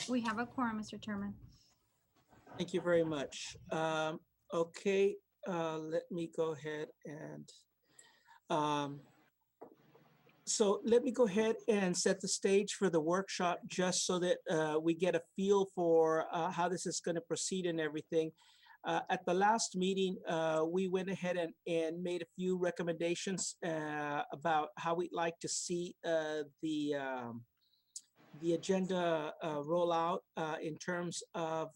We have a quorum, Mr. Chairman. Thank you very much. Okay, let me go ahead and so let me go ahead and set the stage for the workshop just so that we get a feel for how this is going to proceed and everything. At the last meeting, we went ahead and made a few recommendations about how we'd like to see the agenda roll out in terms of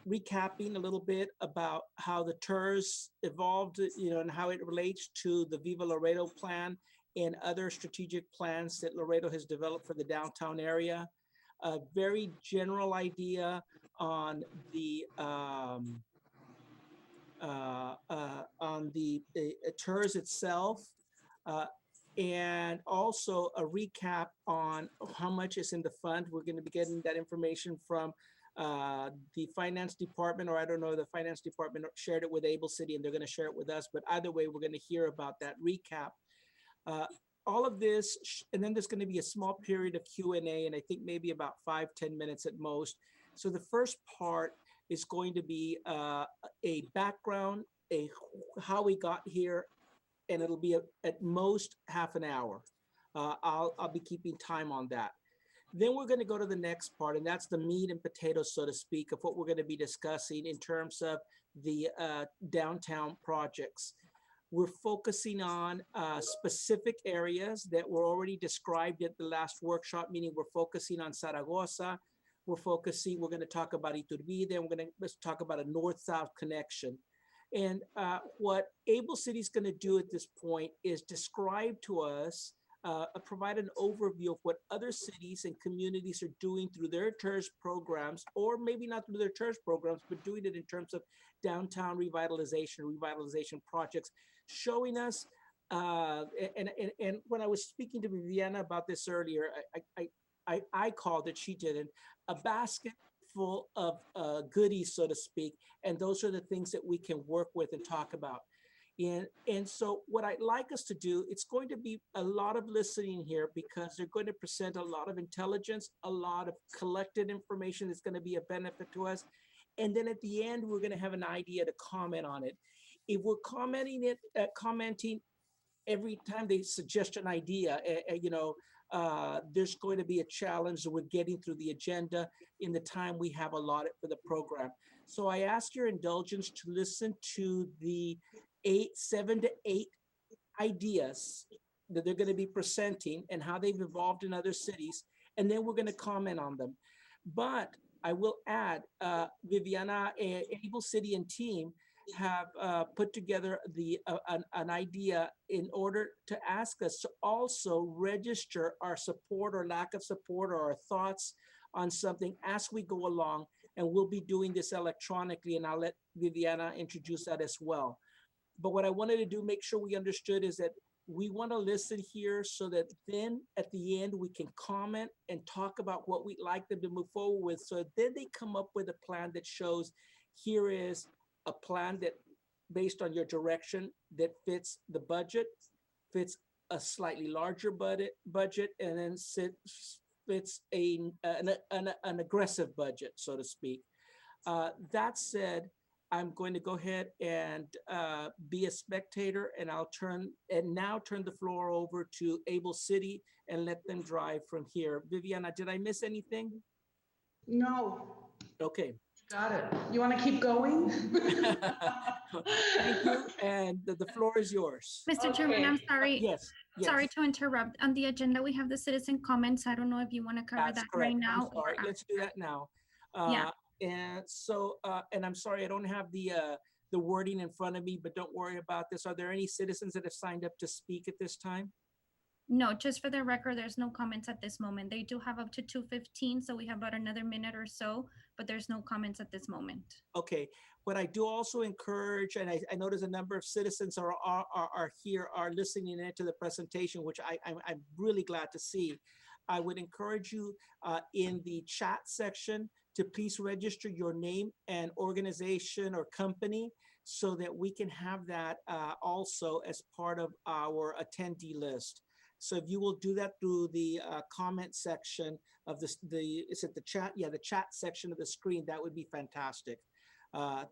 recapping a little bit about how the TIRZ evolved, and how it relates to the Viva Laredo plan and other strategic plans that Laredo has developed for the downtown area. A very general idea on the TIRZ itself, and also a recap on how much is in the fund. We're going to be getting that information from the finance department, or I don't know, the finance department shared it with Able City and they're going to share it with us. But either way, we're going to hear about that recap. All of this, and then there's going to be a small period of Q&A, and I think maybe about 5-10 minutes at most. So the first part is going to be a background, how we got here, and it'll be at most half an hour. I'll be keeping time on that. Then we're going to go to the next part, and that's the meat and potatoes, so to speak, of what we're going to be discussing in terms of the downtown projects. We're focusing on specific areas that were already described at the last workshop, meaning we're focusing on Zaragoza. We're going to talk about Iturbide, and we're going to talk about a north-south connection. And what Able City is going to do at this point is describe to us, provide an overview of what other cities and communities are doing through their TIRZ programs, or maybe not through their TIRZ programs, but doing it in terms of downtown revitalization projects, showing us, and when I was speaking to Viviana about this earlier, I called it, she didn't, a basket full of goodies, so to speak, and those are the things that we can work with and talk about. And so what I'd like us to do, it's going to be a lot of listening here because they're going to present a lot of intelligence, a lot of collected information that's going to be a benefit to us. And then at the end, we're going to have an idea to comment on it. If we're commenting every time they suggest an idea, there's going to be a challenge with getting through the agenda in the time we have allotted for the program. So I ask your indulgence to listen to the 7 to 8 ideas that they're going to be presenting and how they've evolved in other cities, and then we're going to comment on them. But I will add, Viviana, Able City and team have put together an idea in order to ask us to also register our support or lack of support or our thoughts on something as we go along, and we'll be doing this electronically, and I'll let Viviana introduce that as well. But what I wanted to do, make sure we understood, is that we want to listen here so that then at the end we can comment and talk about what we'd like them to move forward with. So then they come up with a plan that shows, here is a plan that based on your direction that fits the budget, fits a slightly larger budget, and then fits an aggressive budget, so to speak. That said, I'm going to go ahead and be a spectator, and I'll now turn the floor over to Able City and let them drive from here. Viviana, did I miss anything? No. Okay. Got it. You want to keep going? Thank you, and the floor is yours. Mr. Chairman, I'm sorry. Yes. Sorry to interrupt. On the agenda, we have the citizen comments. I don't know if you want to cover that correct. right now. I'm sorry. Let's do that now. Yeah. And so, and I'm sorry, I don't have the wording in front of me, but don't worry about this. Are there any citizens that have signed up to speak at this time? No, just for the record, there's no comments at this moment. They do have up to 2:15, so we have about another minute or so, but there's no comments at this moment. Okay. What I do also encourage, and I notice a number of citizens are here, are listening into the presentation, which I'm really glad to see. I would encourage you in the chat section to please register your name and organization or company so that we can have that also as part of our attendee list. So if you will do that through the comment section of this, is it the chat? Yeah, the chat section of the screen, that would be fantastic.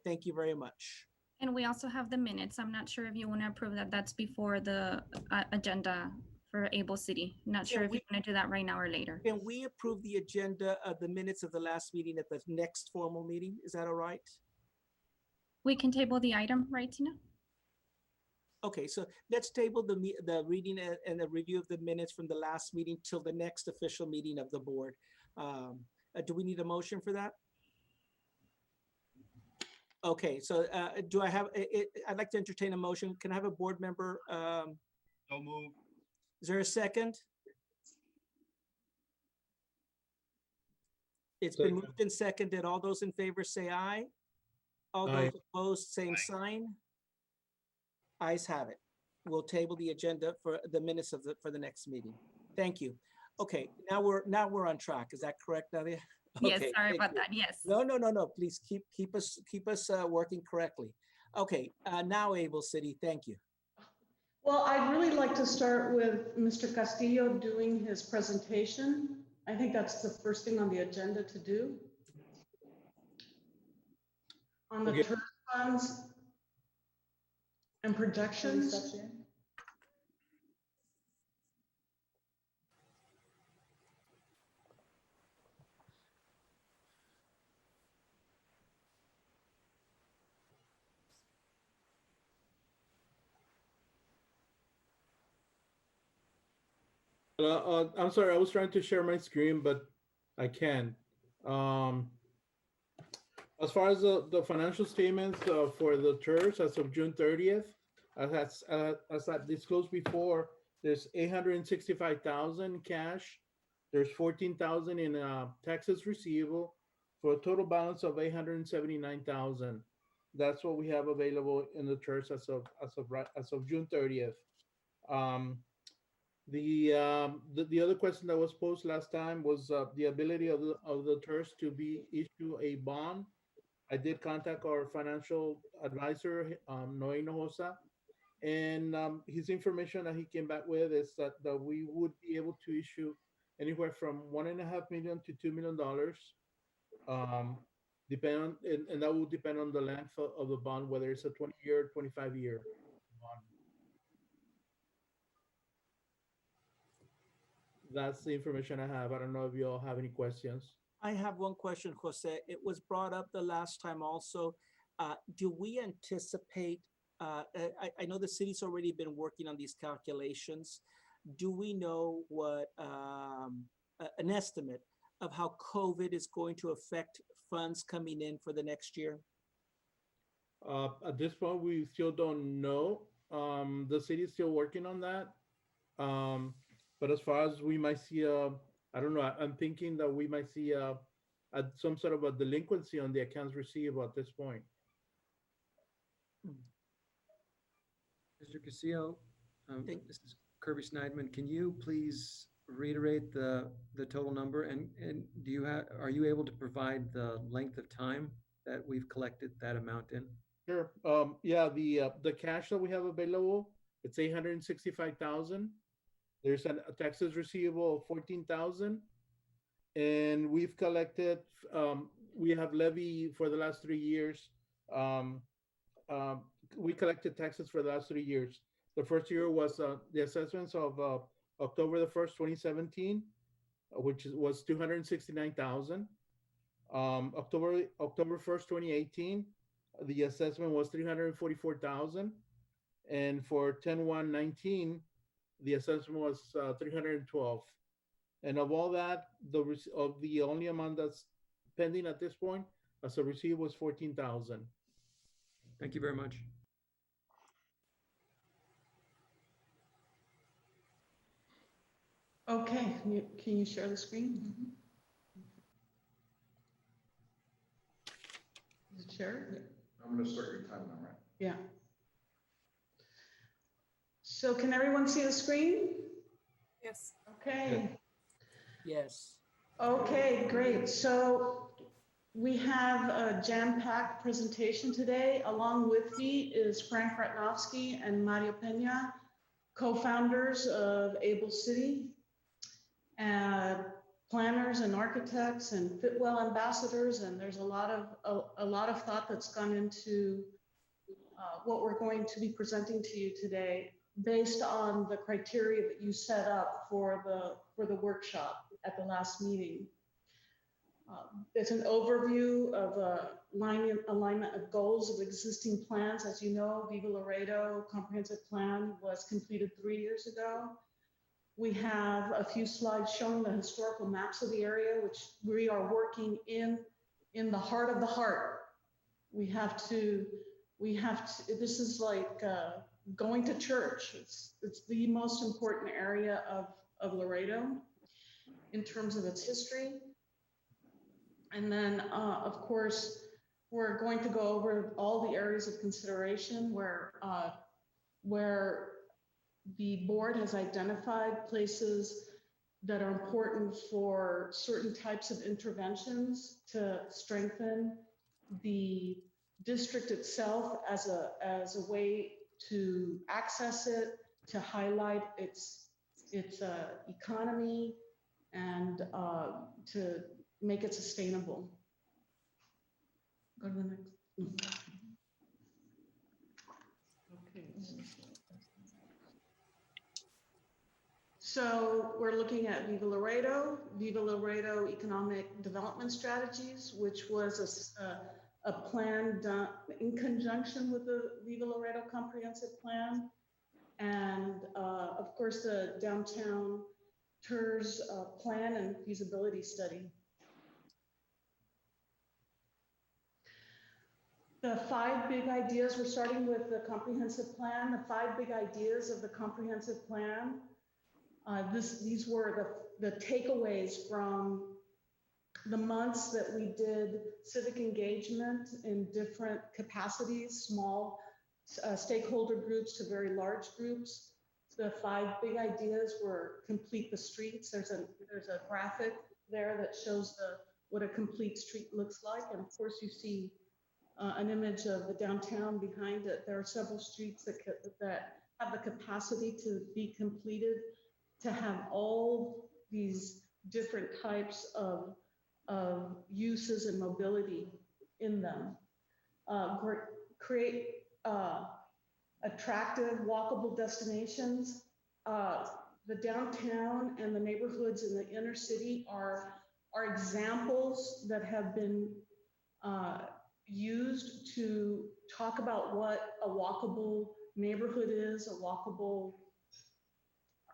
Thank you very much. And we also have the minutes. I'm not sure if you want to approve that. That's before the agenda for Able City. Not sure if you want to do that right now or later. Can we approve the agenda of the minutes of the last meeting at the next formal meeting? Is that all right? We can table the item, right, Tina? Okay, so let's table the reading and the review of the minutes from the last meeting till the next official meeting of the board. Do we need a motion for that? Okay, so do I have, I'd like to entertain a motion. Can I have a board member? So move. Is there a second? It's been moved and seconded. All those in favor say aye. All those opposed, same sign. Ayes have it. We'll table the agenda for the minutes of for the next meeting. Thank you. Okay, now we're on track. Is that correct, Nadia? Yes, Okay, sorry thank about you. that. Yes. No. Please keep us working correctly. Okay, now Able City. Thank you. Well, I'd really like to start with Mr. Castillo doing his presentation. I think that's the first thing on the agenda to do. On the TIRZ funds and projections. I'm sorry, I was trying to share my screen, but I can't. As far as the financial statements for the TIRZ as of June 30th, as I disclosed before, there's 865,000 cash. There's 14,000 in taxes receivable for a total balance of 879,000. That's what we have available in the TIRZ as of June 30th. The other question that was posed last time was the ability of the TIRZ to issue a bond. I did contact our financial advisor, Noe Hinojosa, and his information that he came back with is that we would be able to issue anywhere from $1.5 million to $2 million, and that will depend on the length of the bond, whether it's a 20-year, 25-year bond. That's the information I have. I don't know if you all have any questions. I have one question, Jose. It was brought up the last time also. Do we anticipate, I know the city's already been working on these calculations. Do we know what, an estimate of how COVID is going to affect funds coming in for the next year? At this point, we still don't know. The city is still working on that. But as far as we might see, I don't know, I'm thinking that we might see some sort of a delinquency on the accounts receivable at this point. Mr. Castillo, this is Kirby Sneidman. Can you please reiterate the total number, and are you able to provide the length of time that we've collected that amount in? Sure. Yeah, the cash that we have available, it's 865,000. There's a taxes receivable of 14,000, and we've collected. We have levy for the last 3 years. We collected taxes for the last 3 years. The first year was the assessments of October the 1st, 2017, which was 269,000. October 1st, 2018, the assessment was 344,000, and for 10/1/19, the assessment was 312. And of all that, the only amount that's pending at this point as a receipt was 14,000. Thank you very much. Okay, can you share the screen? Is it shared? I'm going to start your time now, right? Yeah. So can everyone see the screen? Yes. Okay. Yes. Okay, great. So we have a jam-packed presentation today. Along with me is Frank Ratnowski and Mario Pena. co-founders of Able City, planners and architects and Fitwell ambassadors, and there's a lot of thought that's gone into what we're going to be presenting to you today, based on the criteria that you set up for the workshop at the last meeting. It's an overview of alignment of goals of existing plans. As you know, Viva Laredo Comprehensive Plan was completed 3 years ago. We have a few slides showing the historical maps of the area, which we are working in the heart of the heart. We have to, this is like going to church. It's the most important area of Laredo in terms of its history. And then, of course, we're going to go over all the areas of consideration where the board has identified places that are important for certain types of interventions to strengthen the district itself as a way to access it, to highlight its economy, and to make it sustainable. Go to the next. Okay. So we're looking at Viva Laredo Economic Development Strategies, which was a plan done in conjunction with the Viva Laredo Comprehensive Plan. And of course, the downtown TIRZ plan and feasibility study. The 5 big ideas, we're starting with the comprehensive plan, the 5 big ideas of the comprehensive plan. These were the takeaways from the months that we did civic engagement in different capacities, small stakeholder groups to very large groups. The 5 big ideas were complete the streets. There's a graphic there that shows what a complete street looks like. And of course you see an image of the downtown behind it. There are several streets that have the capacity to be completed, to have all these different types of uses and mobility in them. Create attractive, walkable destinations. The downtown and the neighborhoods in the inner city are examples that have been used to talk about what a walkable neighborhood is, a walkable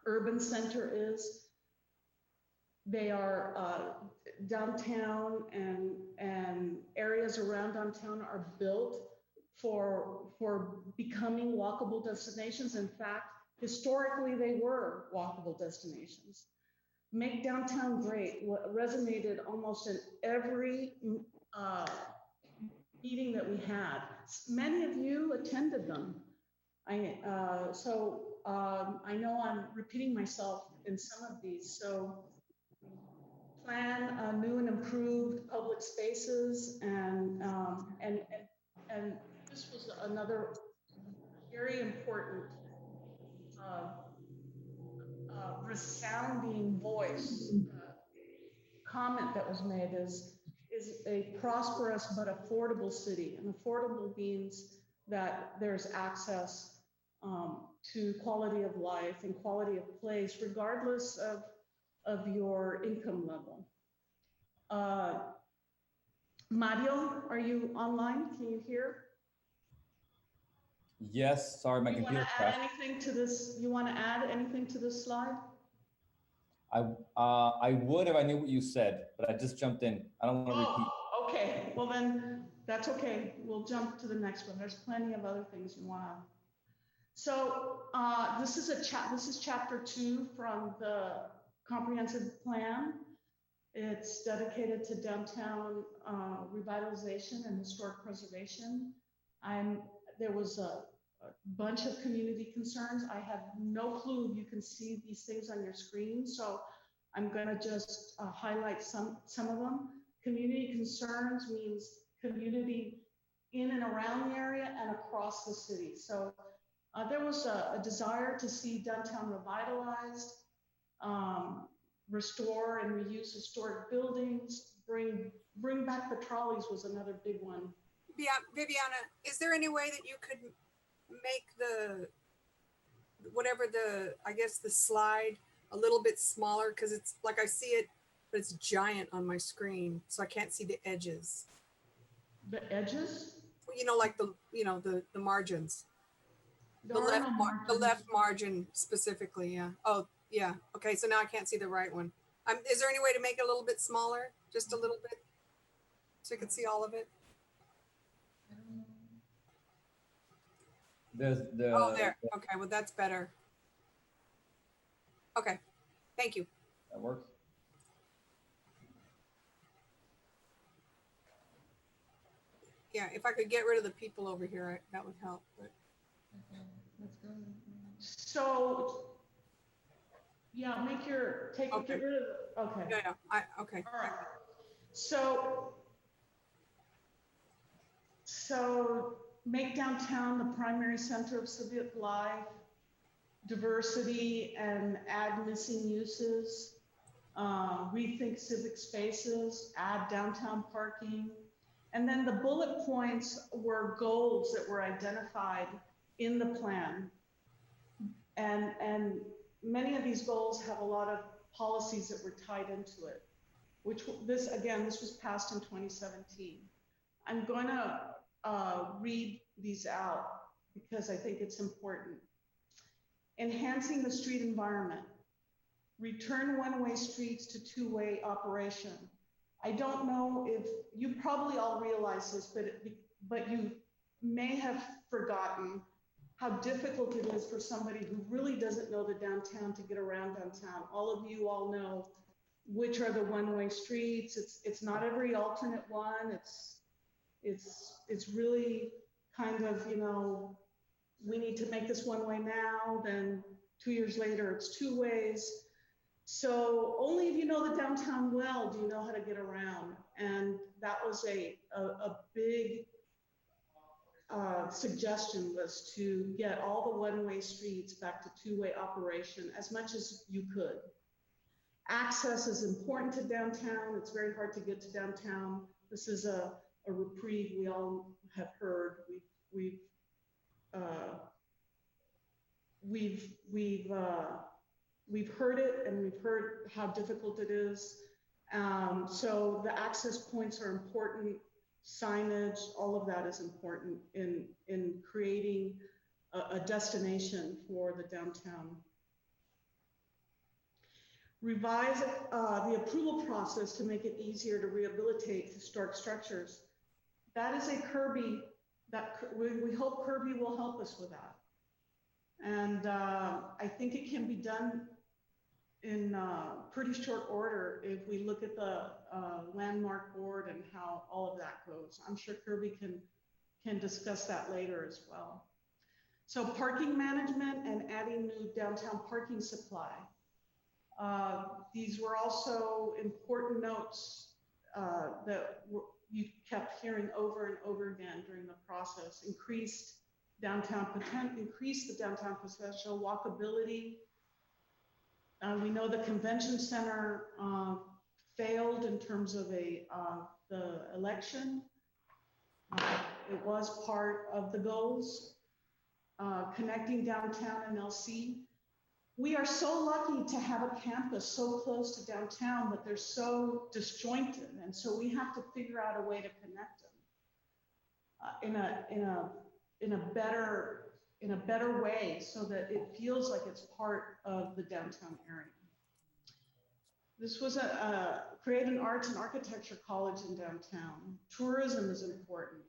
urban center is. They are downtown and areas around downtown are built for becoming walkable destinations. In fact, historically, they were walkable destinations. Make downtown great. What resonated almost in every meeting that we had. Many of you attended them. I know I'm repeating myself in some of these. So plan new and improved public spaces, and this was another very important resounding voice comment that was made is a prosperous but affordable city. And affordable means that there's access to quality of life and quality of place, regardless of your income level. Mario, are you online? Can you hear? Yes, sorry, my computer crashed. You want to add anything to this slide? I would if I knew what you said, but I just jumped in. I don't want to repeat. Okay, well then that's okay. We'll jump to the next one. There's plenty of other things you want to. So this is chapter 2 from the comprehensive plan. It's dedicated to downtown revitalization and historic preservation. There was a bunch of community concerns. I have no clue if you can see these things on your screen, so I'm going to just highlight some of them. Community concerns means community in and around the area and across the city. So There was a desire to see downtown revitalized, restore and reuse historic buildings, bring back the trolleys was another big one. Viviana, is there any way that you could make whatever I guess the slide a little bit smaller? Because it's like I see it, but it's giant on my screen, so I can't see the edges. The edges? Like the margins. There are no margins. The left margin specifically, yeah. Oh, yeah. Okay, so now I can't see the right one. Is there any way to make it a little bit smaller? Just a little bit? So you can see all of it? Oh, there. Okay, well, that's better. Okay, thank you. That works. Yeah, if I could get rid of the people over here, that would help. But. So, yeah, get rid of, okay. Yeah, okay. All right. So make downtown the primary center of civic life, diversity, and add missing uses, rethink civic spaces, add downtown parking. And then the bullet points were goals that were identified in the plan. And many of these goals have a lot of policies that were tied into it, this was passed in 2017. I'm going to read these out because I think it's important. Enhancing the street environment. Return one-way streets to two-way operation. I don't know if you probably all realize this, but you may have forgotten how difficult it is for somebody who really doesn't know the downtown to get around downtown. All of you all know which are the one-way streets. It's not every alternate one. It's really kind of, we need to make this one way now, then 2 years later it's two ways. So only if you know the downtown well do you know how to get around. And that was a big suggestion, was to get all the one-way streets back to two-way operation as much as you could. Access is important to downtown. It's very hard to get to downtown. This is a reprieve we all have heard. We've heard it, and we've heard how difficult it is. So the access points are important. Signage, all of that is important in creating a destination for the downtown. Revise the approval process to make it easier to rehabilitate historic structures. That is a Kirby, we hope Kirby will help us with that. And I think it can be done in pretty short order if we look at the landmark board and how all of that goes. I'm sure Kirby can discuss that later as well. So parking management and adding new downtown parking supply. These were also important notes that you kept hearing over and over again during the process. Increase the downtown potential, walkability. We know the convention center failed in terms of the election. It was part of the goals. Connecting downtown and LC. We are so lucky to have a campus so close to downtown, but they're so disjointed. And so we have to figure out a way to connect them in a better way so that it feels like it's part of the downtown area. This was create an arts and architecture college in downtown. Tourism is important.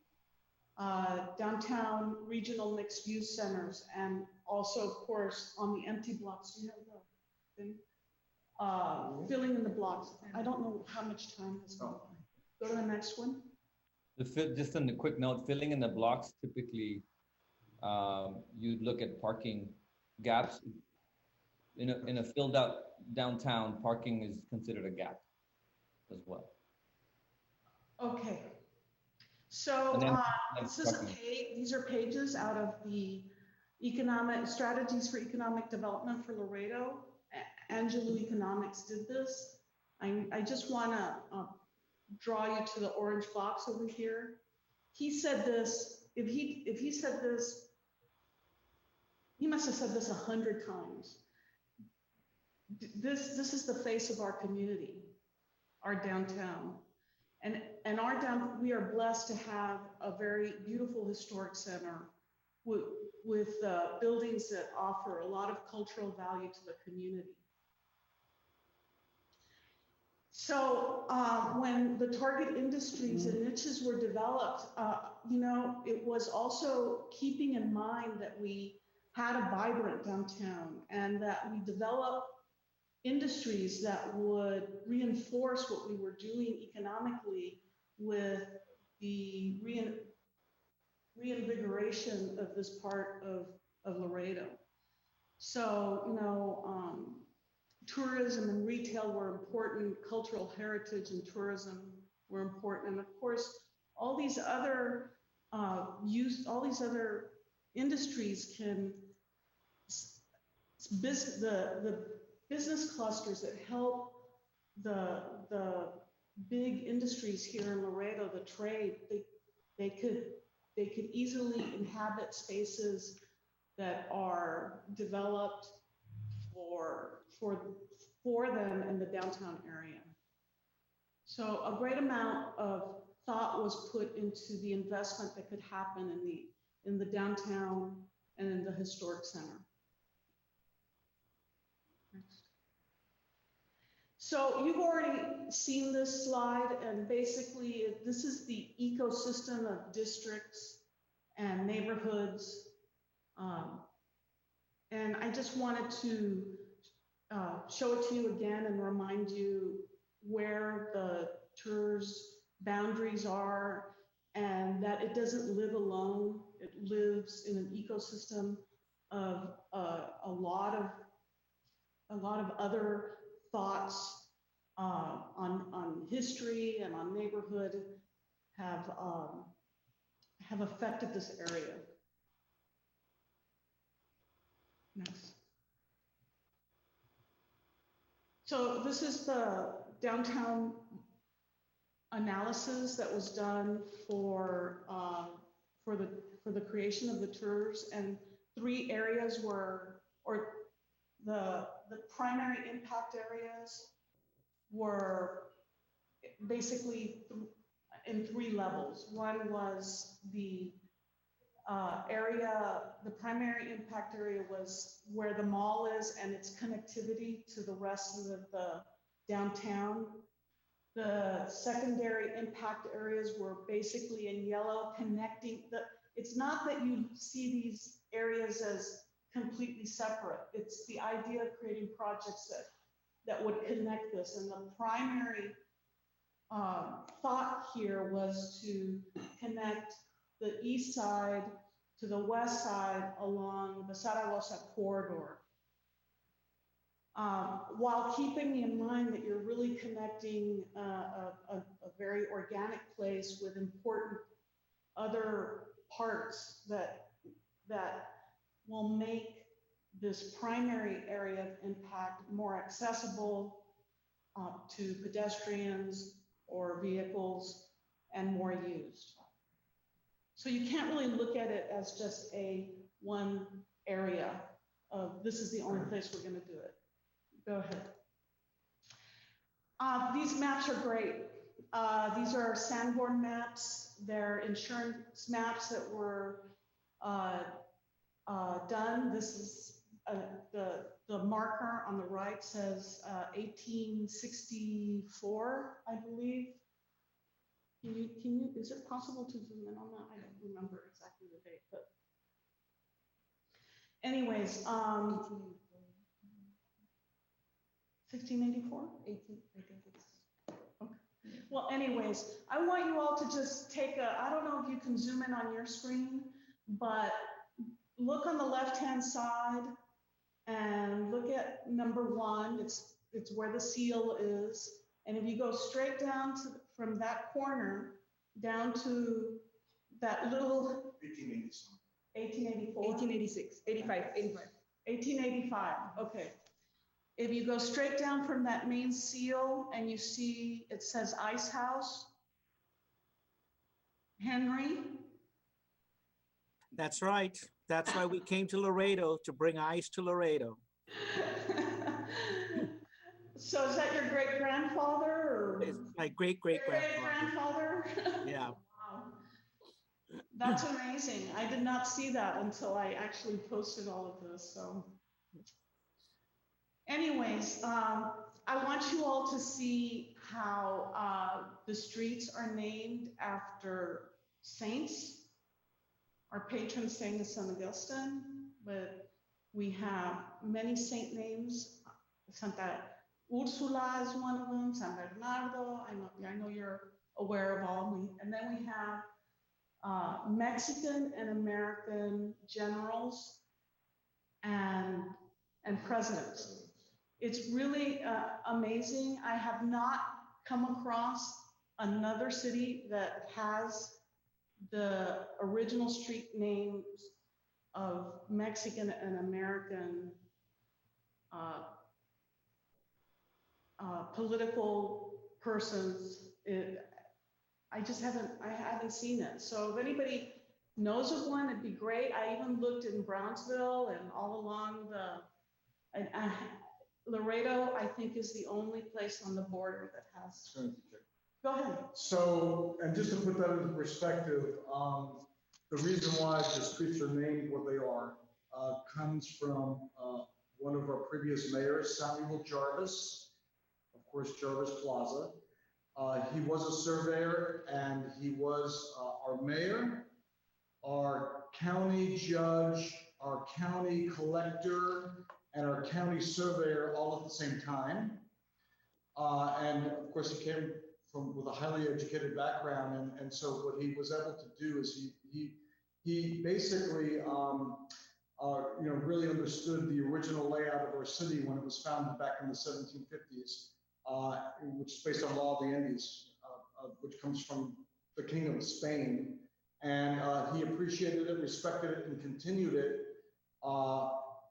Downtown regional mixed use centers, and also, of course, on the empty blocks. Do you have the thing? Filling in the blocks. I don't know how much time has gone by. Go to the next one. Just on a quick note, filling in the blocks, typically you'd look at parking gaps. In a filled out downtown, parking is considered a gap as well. Okay. So these are pages out of the economic strategies for economic development for Laredo. Angelou Economics did this. I just want to draw you to the orange box over here. He said this. If he said this, he must have said this 100 times. This is the face of our community, our downtown. And we are blessed to have a very beautiful historic center with buildings that offer a lot of cultural value to the community. So when the target industries and niches were developed, it was also keeping in mind that we had a vibrant downtown and that we developed industries that would reinforce what we were doing economically with the reinvigoration of this part of Laredo. So, tourism and retail were important, cultural heritage and tourism were important. And of course, all these other industries can, the business clusters that help the big industries here in Laredo, the trade, they could easily inhabit spaces that are developed for them in the downtown area. So a great amount of thought was put into the investment that could happen in the downtown and in the historic center. Next. So you've already seen this slide, and basically this is the ecosystem of districts and neighborhoods. And I just wanted to show it to you again and remind you where the TIRZ boundaries are, and that it doesn't live alone. It lives in an ecosystem of a lot of other thoughts on history and on neighborhood have affected this area. Next. So this is the downtown analysis that was done for the creation of the TIRZ, and 3 areas were, or the primary impact areas were basically in 3 levels. One was the primary impact area was where the mall is and its connectivity to the rest of the downtown. The secondary impact areas were basically in yellow, connecting it's not that you see these areas as completely separate. It's the idea of creating projects that would connect this. And the primary thought here was to connect the east side to the west side along the Zaragoza corridor. While keeping in mind that you're really connecting a very organic place with important other parts that will make this primary area of impact more accessible to pedestrians or vehicles and more used. So you can't really look at it as just one area of this is the only place we're going to do it. Go ahead. These maps are great. These are Sanborn maps. They're insurance maps that were done. This is the marker on the right says 1864, I believe. Is it possible to zoom in on that? I don't remember exactly the date, but anyways, 1684? 18, I think it's, okay. Well, anyways, I want you all to just take I don't know if you can zoom in on your screen, but look on the left-hand side and look at number 1. It's where the seal is. And if you go straight down from that corner down to that little 1887. 1884? 1886, 85, 85. 1885, okay. If you go straight down from that main seal and you see, it says Ice House, Henry. That's right. That's why we came to Laredo, to bring ice to Laredo. So is that your great-grandfather or? It's my great-great-grandfather. Great-grandfather? Yeah. Wow. That's amazing. I did not see that until I actually posted all of this, so. Anyways, I want you all to see how the streets are named after saints. Our patron saint is St. Augustine, but we have many saint names. Santa Ursula is one of them, San Bernardo. I know you're aware of all. And then we have Mexican and American generals and presidents. It's really amazing. I have not come across another city that has the original street names of Mexican and American political persons. I haven't seen it. So if anybody knows of one, it'd be great. I even looked in Brownsville and all along Laredo, I think, is the only place on the border that has. Go ahead. So, and just to put that into perspective, the reason why the streets are named what they are comes from one of our previous mayors, Samuel Jarvis, of course, Jarvis Plaza. He was a surveyor and he was our mayor, our county judge, our county collector, and our county surveyor all at the same time. And of course, he came with a highly educated background. And so what he was able to do is he basically, really understood the original layout of our city when it was founded back in the 1750s, which is based on law of the Indies, which comes from the King of Spain. And he appreciated it, respected it, and continued it.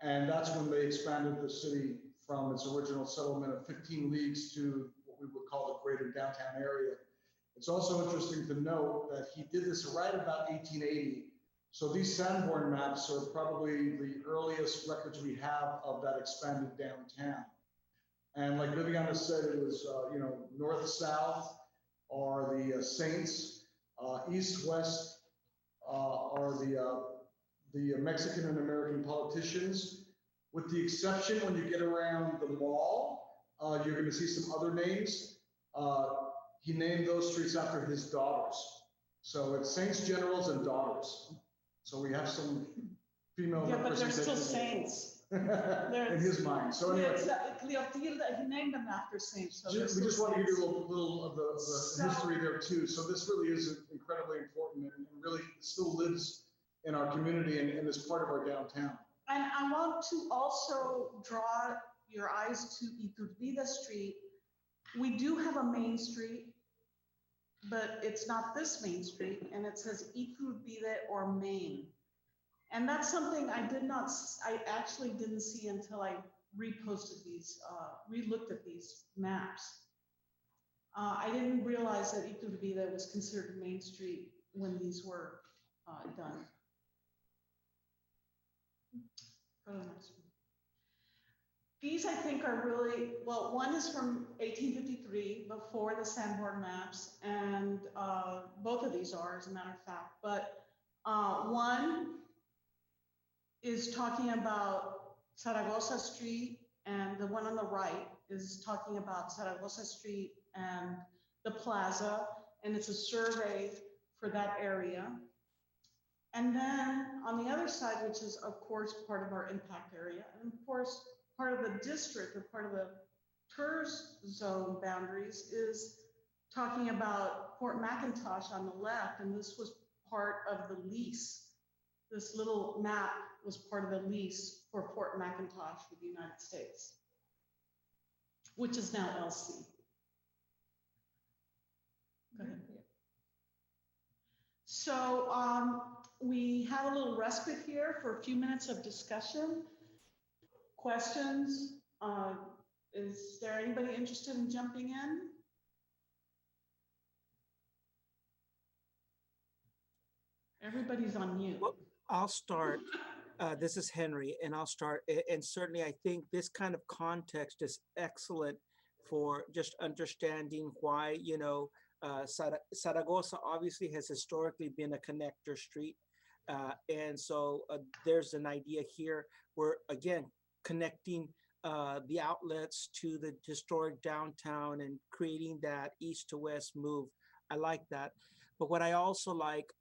And that's when they expanded the city from its original settlement of 15 leagues to what we would call the greater downtown area. It's also interesting to note that he did this right about 1880. So these Sanborn maps are probably the earliest records we have of that expanded downtown. And like Viviana said, it was, north-south are the saints, east-west are the Mexican and American politicians, with the exception when you get around the mall, you're going to see some other names. He named those streets after his daughters. So it's saints, generals, and daughters. So we have some female Yeah, but they're representation. still saints. In his mind. So anyway. Cleotilda, he named them after saints. So We just want to give you a little of the So- history there too. So this really is incredibly important and really still lives in our community and is part of our downtown. And I want to also draw your eyes to Iturbide Street. We do have a main street, but it's not this main street, and it says Iturbide or Main. And that's something I actually didn't see until I reposted these, re-looked at these maps. I didn't realize that Iturbide was considered Main Street when these were done. Go to the next one. These I think are really, well, one is from 1853, before the Sanborn maps, and both of these are, as a matter of fact, but one is talking about Zaragoza Street, and the one on the right is talking about Zaragoza Street and the plaza, and it's a survey for that area. And then on the other side, which is of course part of our impact area, and of course part of the district or part of the TIRZ zone boundaries, is talking about Fort McIntosh on the left, and this was part of the lease. This little map was part of the lease for Fort McIntosh with the United States, which is now LC. Go ahead. So we have a little respite here for a few minutes of discussion. Questions? Is there anybody interested in jumping in? Everybody's on mute. Well, I'll start. This is Henry, and I'll start. And certainly, I think this kind of context is excellent for just understanding why, Zaragoza obviously has historically been a connector street. And so there's an idea here where, again, connecting the outlets to the historic downtown and creating that east to west move. I like that. But what I also like,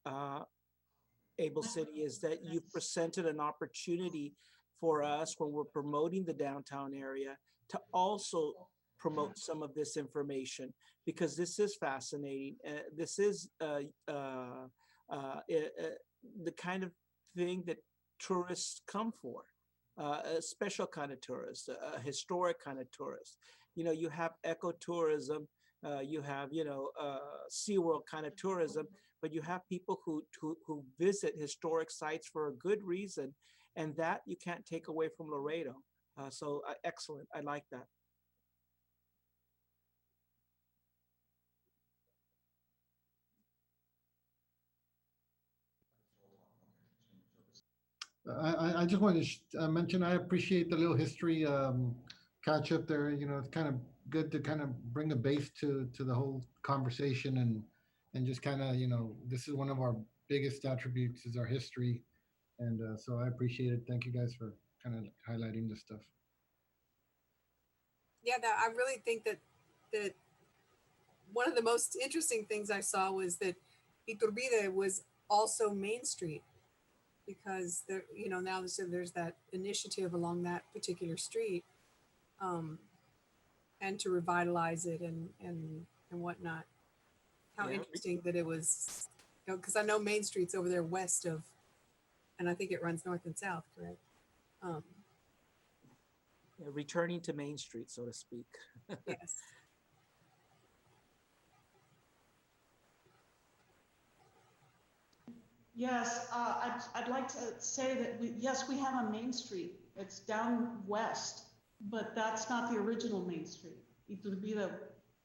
Able City, is that you've presented an opportunity for us when we're promoting the downtown area to also promote some of this information, because this is fascinating. This is the kind of thing that tourists come for, a special kind of tourist, a historic kind of tourist. You have ecotourism, you have, SeaWorld kind of tourism, but you have people who visit historic sites for a good reason, and that you can't take away from Laredo. So excellent. I like that. I just wanted to mention, I appreciate the little history catch up there. It's kind of good to kind of bring a base to the whole conversation, and just kind of, this is one of our biggest attributes is our history. And so I appreciate it. Thank you guys for kind of highlighting this stuff. Yeah, I really think that one of the most interesting things I saw was that Iturbide was also Main Street, because there, now there's that initiative along that particular street, and to revitalize it and whatnot. How Yeah. interesting that it was, because I know Main Street's over there west of, and I think it runs north and south, correct? Returning to Main Street, so to speak. Yes. Yes, I'd like to say that yes, we have a Main Street. It's down west, but that's not the original Main Street. Iturbide,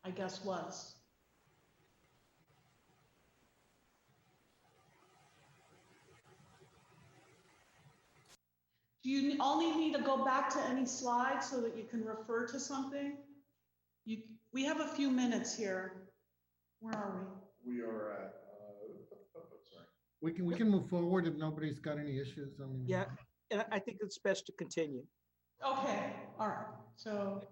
I guess, was. Do you only need to go back to any slide so that you can refer to something? We have a few minutes here. Where are we? We are at, sorry. We can move forward if nobody's got any issues. I mean, Yeah, and I think it's best to continue. Okay, all right. So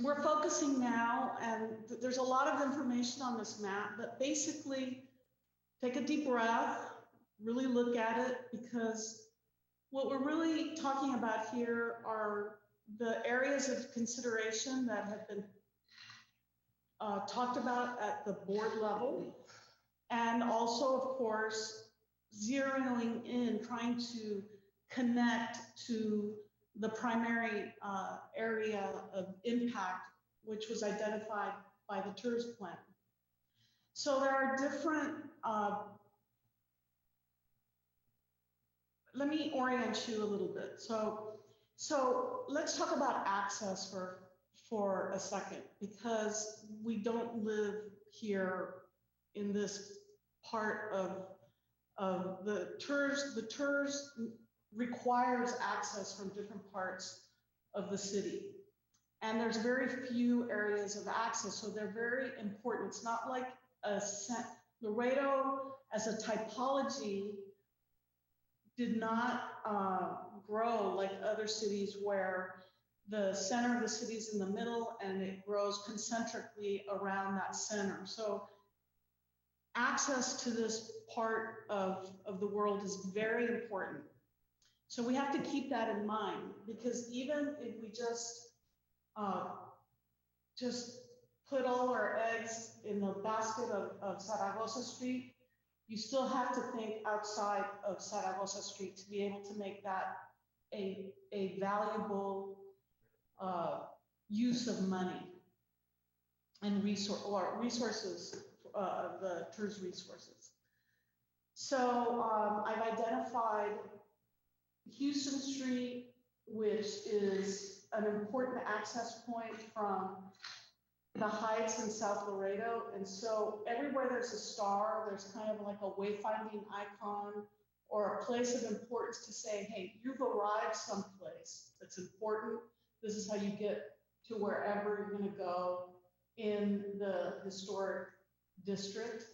we're focusing now, and there's a lot of information on this map, but basically take a deep breath, really look at it, because what we're really talking about here are the areas of consideration that have been talked about at the board level, and also, of course, zeroing in, trying to connect to the primary area of impact, which was identified by the TIRZ plan. So there are different, let me orient you a little bit. So let's talk about access for a second, because we don't live here in this part of the TIRZ. The TIRZ requires access from different parts of the city. And there's very few areas of access, so they're very important. It's not like Laredo as a typology did not grow like other cities where the center of the city is in the middle and it grows concentrically around that center. So access to this part of the world is very important. So we have to keep that in mind, because even if we just put all our eggs in the basket of Zaragoza Street, you still have to think outside of Zaragoza Street to be able to make that a valuable use of money and resources, the TIRZ resources. So I've identified Houston Street, which is an important access point from the Heights in South Laredo. And so everywhere there's a star, there's kind of like a wayfinding icon or a place of importance to say, hey, you've arrived someplace that's important. This is how you get to wherever you're going to go in the historic district.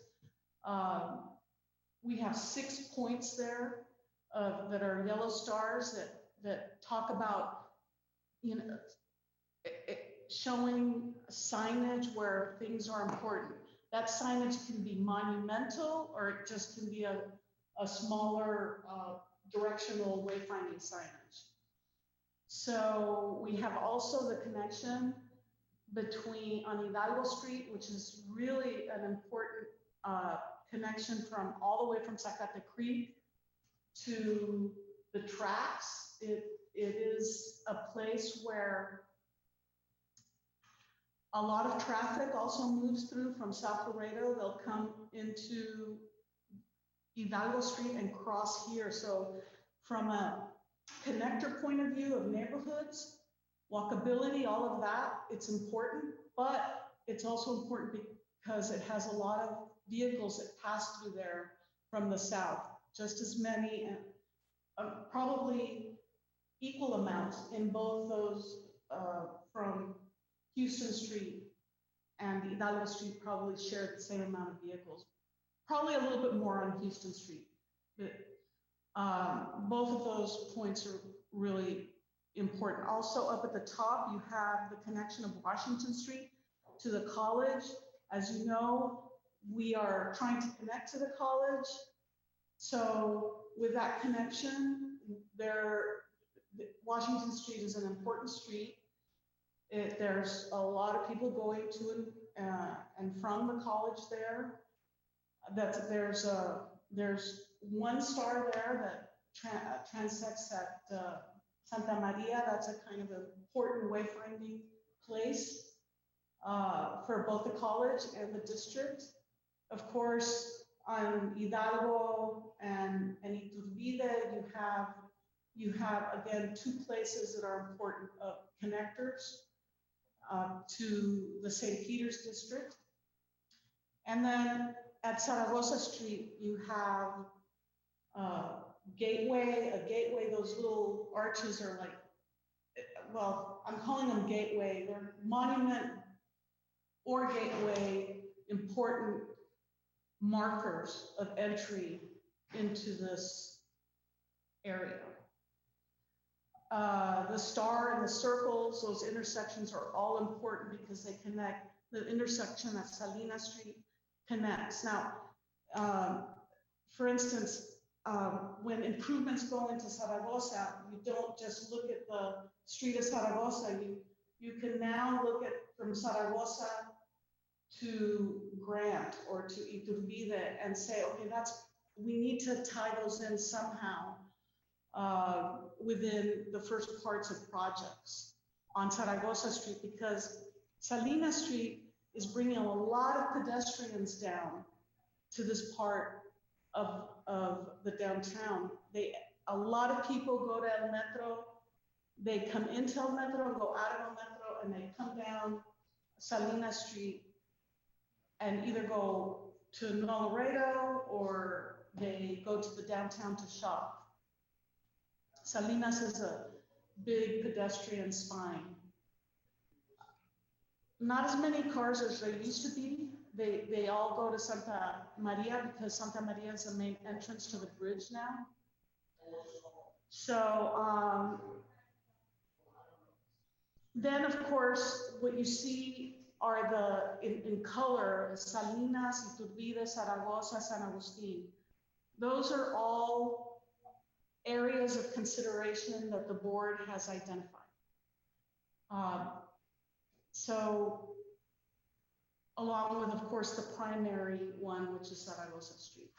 We have 6 points there that are yellow stars that talk about, you know, showing signage where things are important. That signage can be monumental, or it just can be a smaller directional wayfinding signage. So we have also the connection between on Hidalgo Street, which is really an important connection from all the way from Zacate Creek to the tracks. It is a place where a lot of traffic also moves through from South Laredo. They'll come into Hidalgo Street and cross here. So from a connector point of view of neighborhoods, walkability, all of that, it's important, but it's also important because it has a lot of vehicles that pass through there from the south, just as many, and probably equal amounts in both those from Houston Street and Hidalgo Street probably share the same amount of vehicles, probably a little bit more on Houston Street. But both of those points are really important. Also up at the top, you have the connection of Washington Street to the college. As you know, we are trying to connect to the college. So with that connection, Washington Street is an important street. There's a lot of people going to and from the college there. There's one star there that transects at Santa Maria. That's a kind of important wayfinding place for both the college and the district. Of course, on Hidalgo and Iturbide, you have again 2 places that are important connectors to the St. Peter's district. And then at Zaragoza Street, you have a gateway, those little arches are like, well, I'm calling them gateway. They're monument or gateway, important markers of entry into this area. The star and the circles, those intersections are all important because they connect. The intersection at Salinas Street connects. Now, for instance, when improvements go into Zaragoza, you don't just look at the street of Zaragoza. You can now look at from Zaragoza to Grant or to Iturbide and say, okay, we need to tie those in somehow within the first parts of projects on Zaragoza Street, because Salinas Street is bringing a lot of pedestrians down to this part of the downtown. A lot of people go to El Metro, they come into El Metro and go out of El Metro, and they come down Salinas Street and either go to Nuevo Laredo or they go to the downtown to shop. Salinas is a big pedestrian spine. Not as many cars as there used to be. They all go to Santa Maria because Santa Maria is the main entrance to the bridge now. So then of course, what you see are in color, Salinas, Iturbide, Zaragoza, San Agustin. Those are all areas of consideration that the board has identified. So along with, of course, the primary one, which is Zaragoza Street.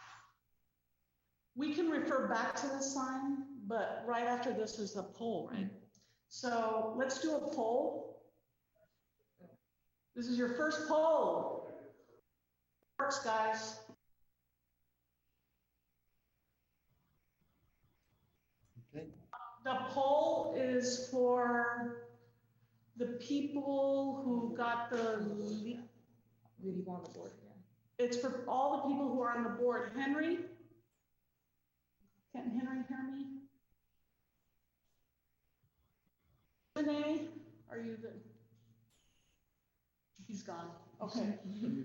We can refer back to this sign, but right after this is the poll, right? So let's do a poll. This is your first poll. Works, guys. The poll is for the people who got the, Really go on the board, yeah. it's for all the people who are on the board. Henry? Can Henry hear me? Renee, are you the? He's gone. Okay.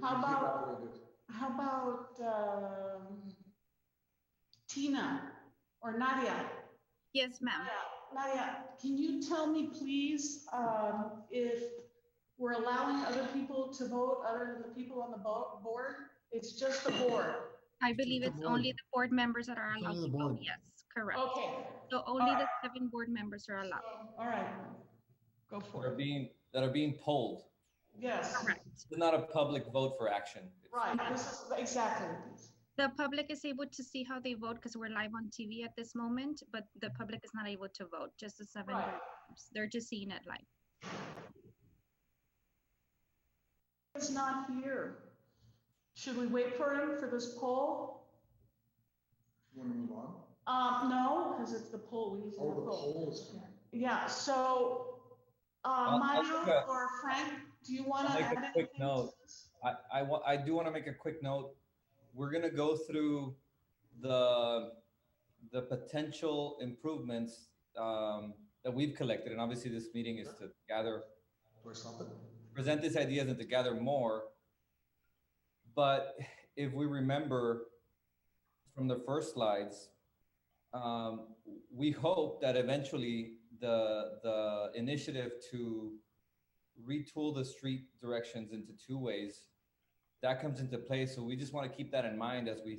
How about Tina or Nadia? Yes, ma'am. Nadia, can you tell me please if we're allowing other people to vote other than the people on the board? It's just the board. I believe the it's board. only the board members that are It's allowed only to the vote. board. Yes, correct. Okay. So only the 7 board members are allowed. All right. Go for it. that are being polled. Yes. Correct. It's not a public vote for action. Right. This is exactly. The public is able to see how they vote because we're live on TV at this moment, but the public is not able to vote, just the 7 Right. board members. They're just seeing it live. It's not here. Should we wait for him for this poll? You want to move on? No, because it's the poll. We use the Oh, the poll. poll is coming. Yeah, so, I'll Mario make a- or Frank, do you want to I'll make add a quick anything to note. this? I do want to make a quick note. We're gonna go through the potential improvements that we've collected, and obviously this meeting is to gather, Do I stop it? present these ideas and to gather more. But if we remember from the first slides, we hope that eventually the initiative to retool the street directions into 2 ways, that comes into play. So we just want to keep that in mind as we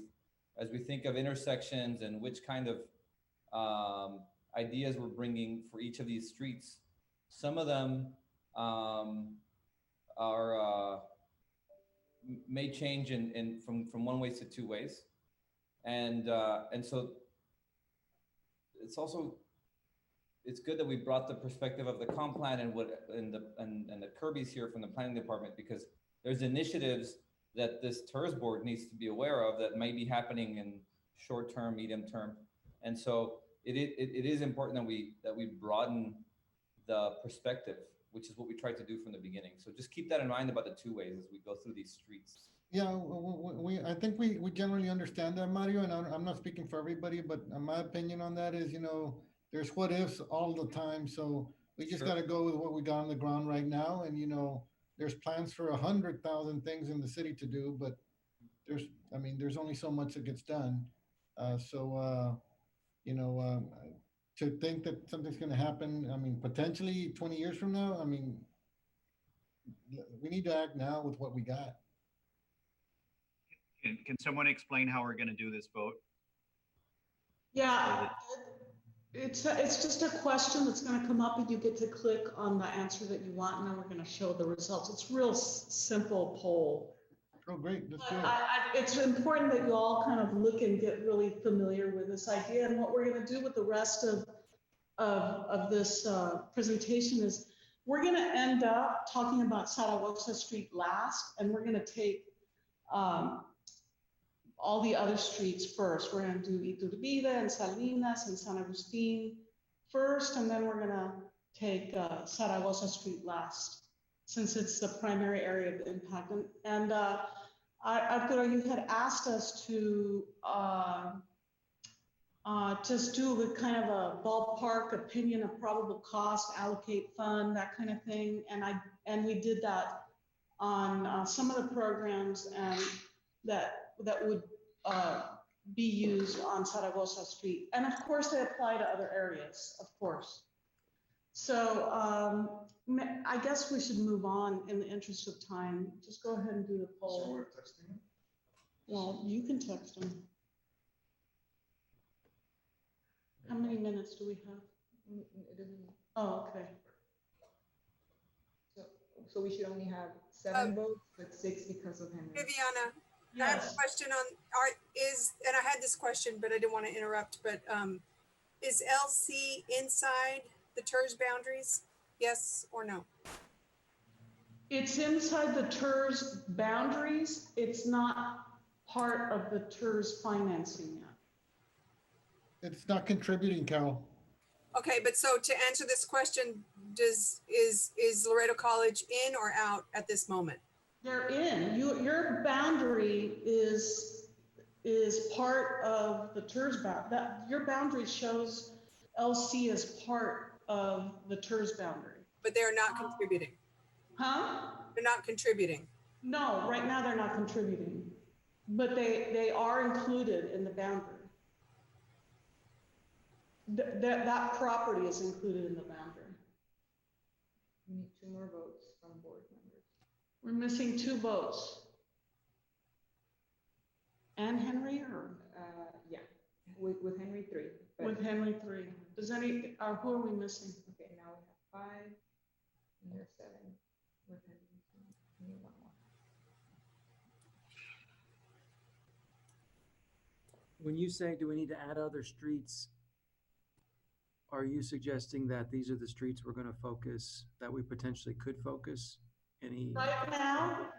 think of intersections and which kind of ideas we're bringing for each of these streets. Some of them may change from 1 way to 2 ways, and so it's good that we brought the perspective of the comp plan and the Kirby's here from the planning department, because there's initiatives that this TIRZ board needs to be aware of that may be happening in short term, medium term, and so it is important that we broaden the perspective, which is what we tried to do from the beginning. So just keep that in mind about the 2 ways as we go through these streets. Yeah, I think we generally understand that, Mario, and I'm not speaking for everybody, but my opinion on that is, there's what ifs all the time. So we just Sure. got to go with what we got on the ground right now. And, there's plans for 100,000 things in the city to do, but there's only so much that gets done. To think that something's going to happen, potentially 20 years from now, we need to act now with what we got. Can someone explain how we're going to do this vote? Yeah, it's just a question that's going to come up and you get to click on the answer that you want, and then we're going to show the results. It's real simple poll. Oh, great. That's But good. it's important that you all kind of look and get really familiar with this idea. And what we're going to do with the rest of this presentation is we're going to end up talking about Zaragoza Street last, and we're going to take all the other streets first. We're going to do Iturbide and Salinas and San Agustin first, and then we're going to take Zaragoza Street last, since it's the primary area of impact. And Arturo, you had asked us to just do a kind of a ballpark opinion of probable cost, allocate fund, that kind of thing. And we did that on some of the programs and that would be used on Zaragoza Street. And of course, they apply to other areas, of course. So I guess we should move on in the interest of time. Just go ahead and do the So poll. we're texting him? Well, you can text them. How many minutes do we have? It doesn't- Oh, okay. So we should only have 7 votes, but 6 because of Henry. Viviana, I have a Yes. question on, and I had this question, but I didn't want to interrupt, but is LC inside the TIRZ boundaries? Yes or no? It's inside the TIRZ boundaries. It's not part of the TIRZ financing yet. It's not contributing, Carol. Okay, but so to answer this question, is Loreto College in or out at this moment? They're in. Your boundary is part of the TIRZ that your boundary shows LC as part of the TIRZ boundary. But they're not contributing. Huh? They're not contributing. No, right now they're not contributing, but they are included in the boundary. That property is included in the boundary. We need 2 more votes from board members. We're missing 2 votes. And Henry, or Yeah, with Henry 3. but- with Henry 3? Does any, who are we missing? Okay, now we have 5, and there's 7 with Henry 3. We need 1 more. When you say, do we need to add other streets? Are you suggesting that these are the streets we're going to focus, that we potentially could focus? Any? Right now,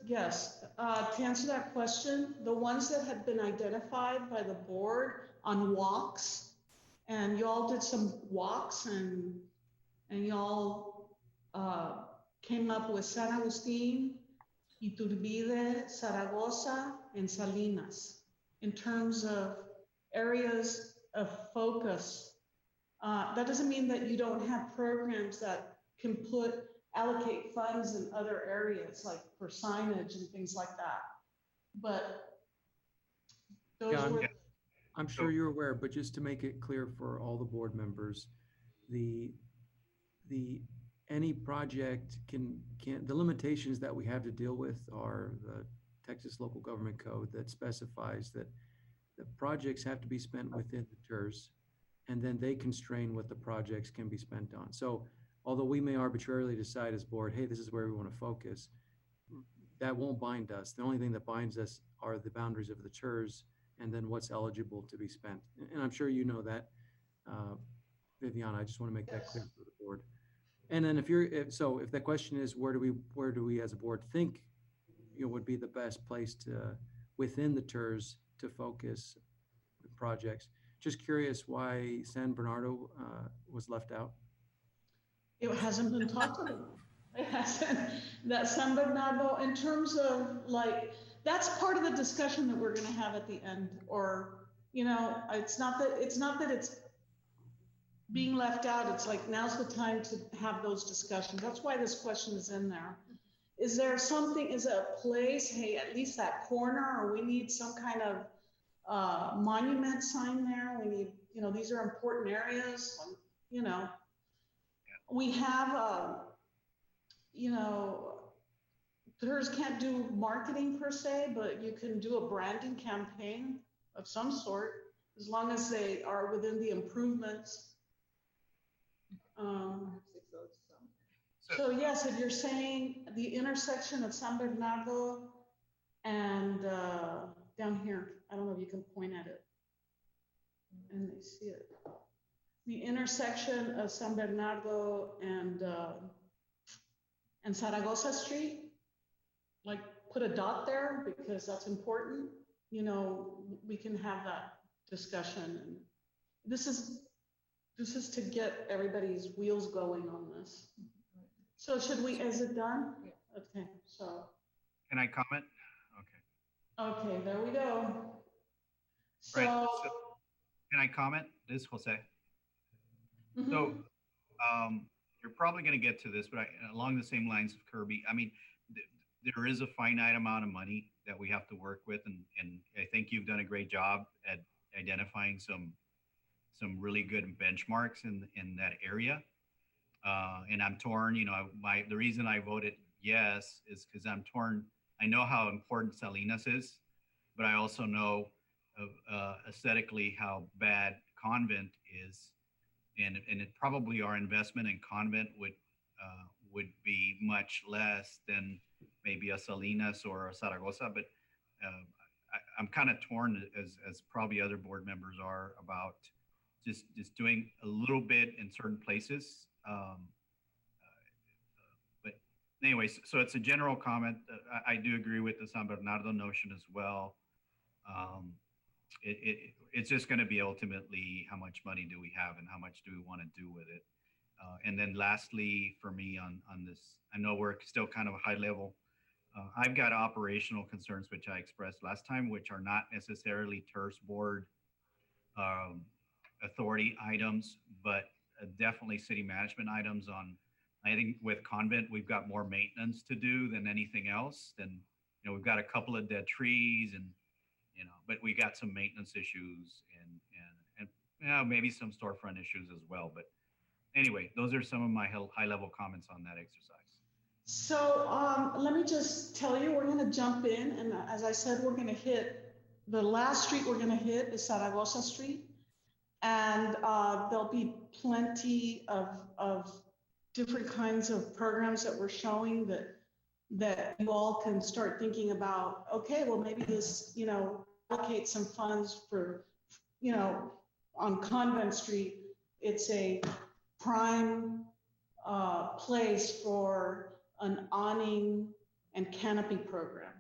yes, to answer that question, the ones that had been identified by the board on walks, and y'all did some walks and y'all came up with San Agustin, Iturbide, Zaragoza, and Salinas in terms of areas of focus. That doesn't mean that you don't have programs that can allocate funds in other areas, like for signage and things like that. But those Yeah, were, I'm sure you're aware, but just to make it clear for all the board members, any project the limitations that we have to deal with are the Texas Local Government Code that specifies that the projects have to be spent within the TIRZ, and then they constrain what the projects can be spent on. So although we may arbitrarily decide as board, hey, this is where we want to focus, that won't bind us. The only thing that binds us are the boundaries of the TIRZ and then what's eligible to be spent. And I'm sure you know that, Viviana. I just want to make that clear for the board. And then if the question is, where do we as a board think would be the best place to within the TIRZ to focus the projects? Just curious why San Bernardo was left out. it hasn't been talked about. It hasn't, that San Bernardo, in terms of like, that's part of the discussion that we're gonna have at the end, or, it's not that it's being left out. It's like, now's the time to have those discussions. That's why this question is in there. Is there something, is it a place, hey, at least that corner, or we need some kind of monument sign there? We need, these are important areas, we have, TIRZ can't do marketing per se, but you can do a branding campaign of some sort, as long as they are within the improvements. So yes, if you're saying the intersection of San Bernardo and down here, I don't know if you can point at it and they see it. The intersection of San Bernardo and Zaragoza Street, like put a dot there because that's important. We can have that discussion, and this is to get everybody's wheels going on this. So is it done? Okay, so. Can I comment? Okay. Okay, there we go. So, Right. So can I comment this, Jose? So you're probably going to get to this, but along the same lines of Kirby, I mean, there is a finite amount of money that we have to work with, and I think you've done a great job at identifying some really good benchmarks in that area. And I'm torn, the reason I voted yes is because I'm torn. I know how important Salinas is, but I also know aesthetically how bad Convent is. And it probably our investment in Convent would be much less than maybe a Salinas or a Zaragoza, but I'm kind of torn as probably other board members are about just doing a little bit in certain places. But anyways, so it's a general comment. I do agree with the San Bernardo notion as well. it's just going to be ultimately how much money do we have and how much do we want to do with it. And then lastly, for me on this, I know we're still kind of a high level. I've got operational concerns, which I expressed last time, which are not necessarily TIRZ board um, authority items, but definitely city management items on, I think with Convent, we've got more maintenance to do than anything else. Then, we've got a couple of dead trees and, but we got some maintenance issues and maybe some storefront issues as well. But anyway, those are some of my high level comments on that exercise. So let me just tell you, we're going to jump in. And as I said, we're going to hit the last street we're going to hit is Zaragoza Street. And there'll be plenty of different kinds of programs that we're showing that you all can start thinking about. Okay, well, maybe this, allocate some funds for, on Convent Street, it's a prime place for an awning and canopy program.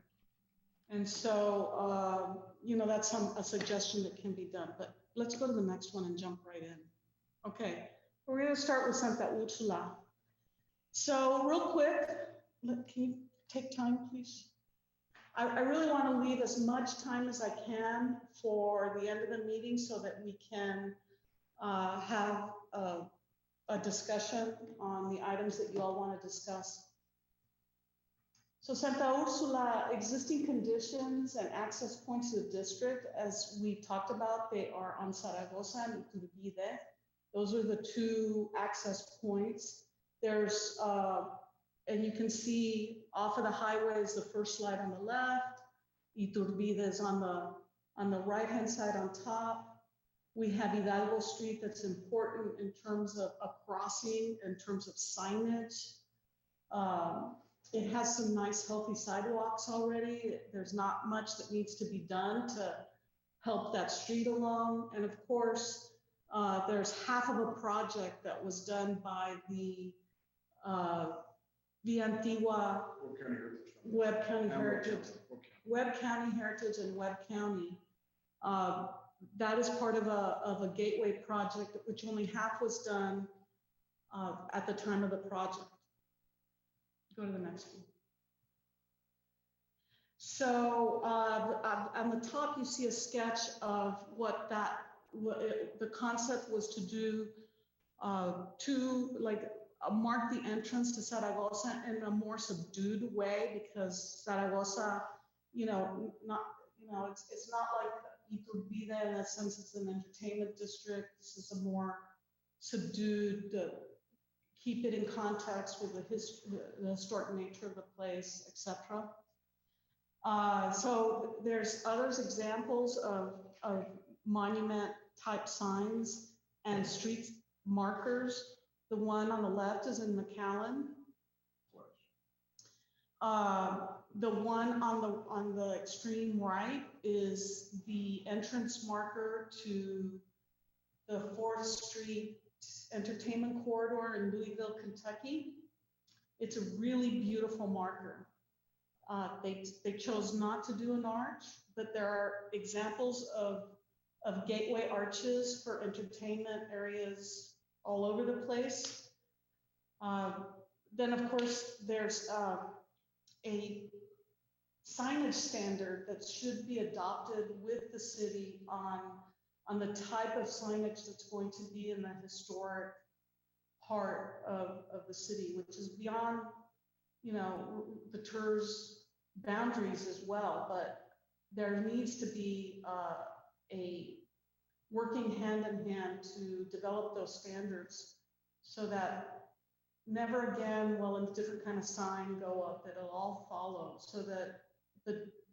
And so, that's a suggestion that can be done. But let's go to the next one and jump right in. Okay, we're going to start with Santa Ursula. So real quick, can you take time, please? I really want to leave as much time as I can for the end of the meeting so that we can have a discussion on the items that you all want to discuss. So Santa Ursula, existing conditions and access points to the district, as we talked about, they are on Zaragoza and Iturbide. Those are the two access points. There's, and you can see off of the highway is the first slide on the left. Iturbide is on the right-hand side on top. We have Hidalgo Street that's important in terms of a crossing, in terms of signage. It has some nice healthy sidewalks already. There's not much that needs to be done to help that street along. And of course, there's half of a project that was done by the Antigua Webb County Heritage, Webb County Heritage and Webb County. That is part of a gateway project, which only half was done at the time of the project. Go to the next one. So on the top, you see a sketch of what the concept was to do mark the entrance to Zaragoza in a more subdued way, because Zaragoza, it's not like Iturbide in the sense it's an entertainment district. This is a more subdued, keep it in context with the historic nature of the place, etc. So there's others examples of monument type signs and street markers. The one on the left is in McAllen. The one on the extreme right is the entrance marker to the 4th Street Entertainment Corridor in Louisville, Kentucky. It's a really beautiful marker. They chose not to do an arch, but there are examples of gateway arches for entertainment areas all over the place. Then of course there's a signage standard that should be adopted with the city on the type of signage that's going to be in the historic part of the city, which is beyond, the TIRZ boundaries as well. But there needs to be a working hand in hand to develop those standards so that never again will a different kind of sign go up. It'll all follow so that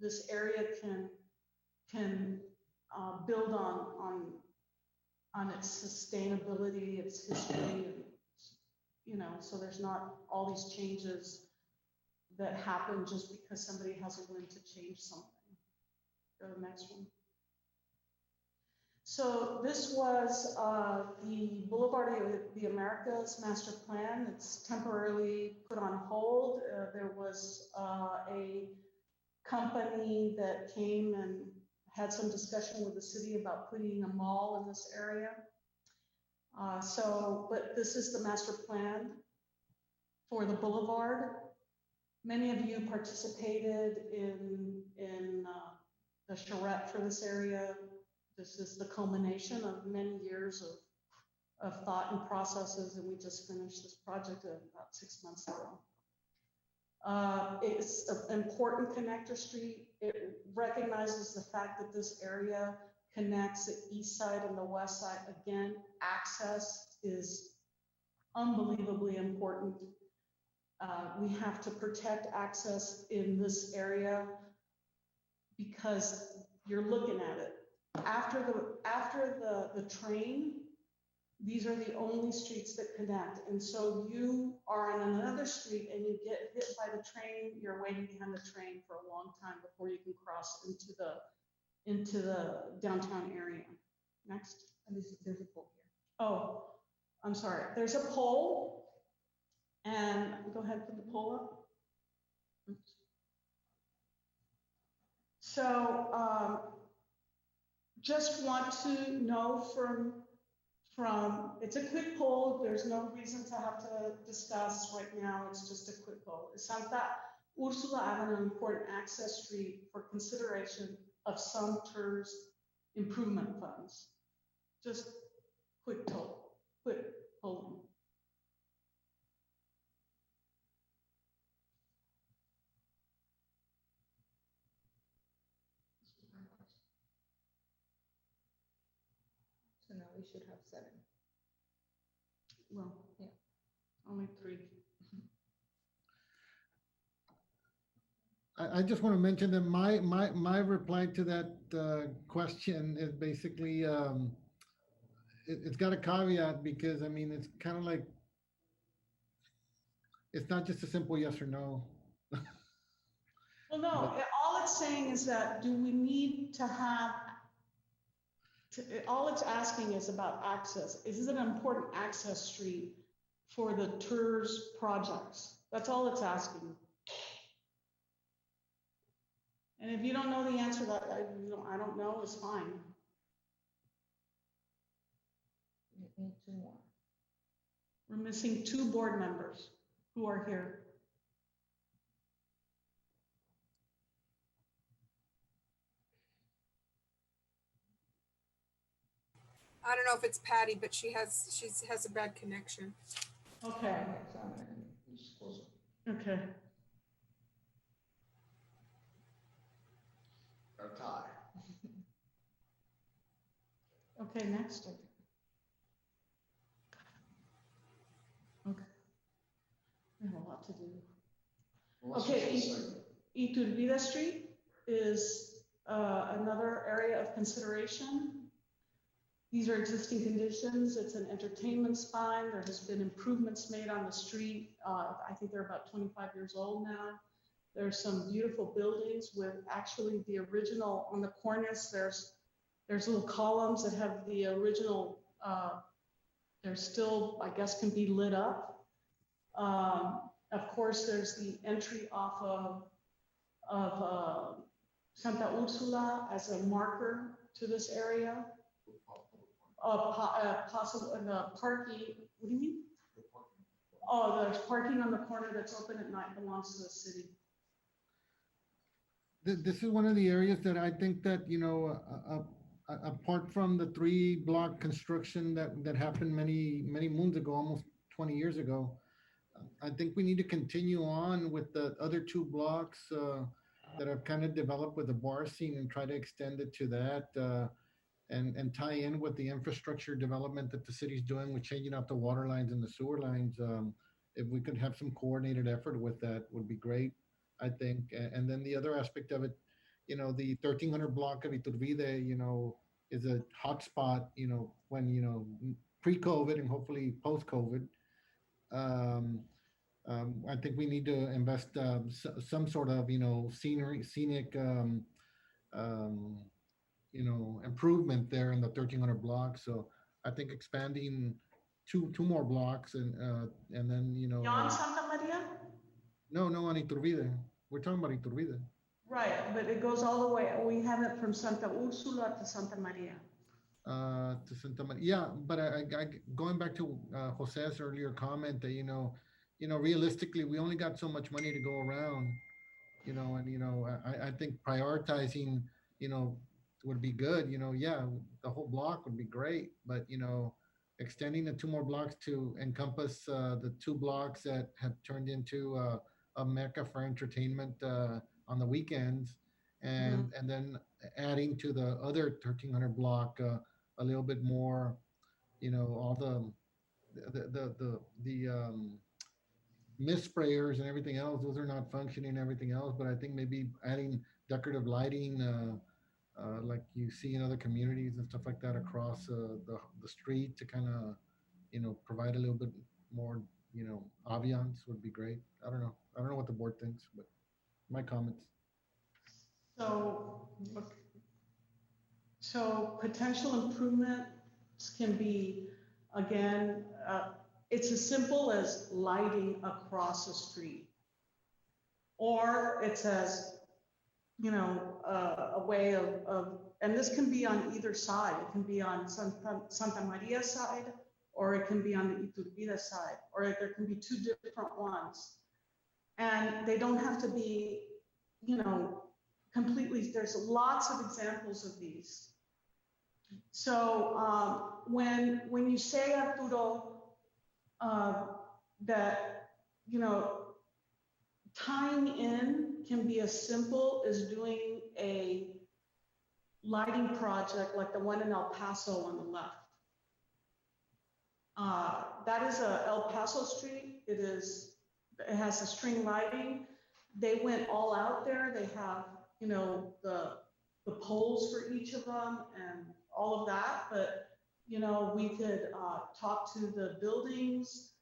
this area can build on its sustainability, its history, and, so there's not all these changes that happen just because somebody has a whim to change something. Go to the next one. So this was the Boulevard of the Americas master plan. It's temporarily put on hold. There was a company that came had some discussion with the city about putting a mall in this area. But this is the master plan for the boulevard. Many of you participated in the charrette for this area. This is the culmination of many years of thought and processes, and we just finished this project about 6 months ago. It's an important connector street. It recognizes the fact that this area connects the east side and the west side. Again, access is unbelievably important. We have to protect access in this area because you're looking at it. After the train, these are the only streets that connect. And so you are on another street and you get hit by the train, you're waiting behind the train for a long time before you can cross into the downtown area. Next. And there's a pole here. Oh, I'm sorry. There's a pole. And go ahead, put the pole up. Oops. So just want to know from, it's a quick poll. There's no reason to have to discuss right now. It's just a quick poll. Is Santa Ursula Avenue an important access street for consideration of some TIRZ improvement funds? Just quick poll, quick polling. So now we should have 7. Well, yeah, only 3. I just want to mention that my reply to that question is basically it's got a caveat because I mean it's kind of like it's not just a simple yes or no. Well, no, all it's saying is that do we need to have, all it's asking is about access. Is it an important access street for the TIRZ projects? That's all it's asking. And if you don't know the answer to that, I don't know, it's fine. we need 2 more. We're missing 2 board members who are here. I don't know if it's Patty, but she has a bad connection. Okay, Okay, so I'm gonna Just close it. okay. Got a tie. Okay, next. Okay. We have a lot to do. Well, let's Okay, just say- Iturbide Street is another area of consideration. These are existing conditions. It's an entertainment spine. There has been improvements made on the street. I think they're about 25 years old now. There's some beautiful buildings with actually the original, on the cornice, there's little columns that have the original, they're still, I guess, can be lit up. Of course, there's the entry off of Santa Ursula as a marker to this area. Possible in the parking, what do you mean? Oh, there's parking on the corner that's open at night, belongs to the city. This is one of the areas that I think that, you know, apart from the 3-block construction that happened many moons ago, almost 20 years ago, I think we need to continue on with the other 2 blocks that have kind of developed with the bar scene and try to extend it to that and tie in with the infrastructure development that the city's doing with changing out the water lines and the sewer lines. If we could have some coordinated effort with that would be great, I think. And then the other aspect of it, you know, the 1300 block of Iturbide, you know, is a hotspot, you know, when, you know, pre-COVID and hopefully post-COVID. I think we need to invest some sort of, you know, scenic, you know, improvement there in the 1300 block. So I think expanding two more blocks and then, you know. Beyond Santa Maria? No, on Iturbide. We're talking about Iturbide. Right, but it goes all the way, we have it from Santa Ursula to Santa Maria. To Santa Maria. Yeah, but going back to Jose's earlier comment that realistically we only got so much money to go around, and I think prioritizing, would be good. Yeah, the whole block would be great, but extending the two more blocks to encompass the two blocks that have turned into a mecca for entertainment on the weekends, and then adding to the other 1300 block a little bit more, all the mist sprayers and everything else. Those are not functioning and everything else, but I think maybe adding decorative lighting, like you see in other communities and stuff like that across the street to kind of, provide a little bit more, ambiance would be great. I don't know. I don't know what the board thinks, but my comments. So, so potential improvements can be, again, it's as simple as lighting across the street. Or it's as, a way of, and this can be on either side. It can be on Santa Maria side, or it can be on the Iturbide side, or there can be two different ones. And they don't have to be, completely, there's lots of examples of these. So when you say, Arturo, that, tying in can be as simple as doing a lighting project like the one in El Paso on the left. That is a El Paso street. It has a string lighting. They went all out there. They have, the poles for each of them and all of that. But, we could talk to the buildings,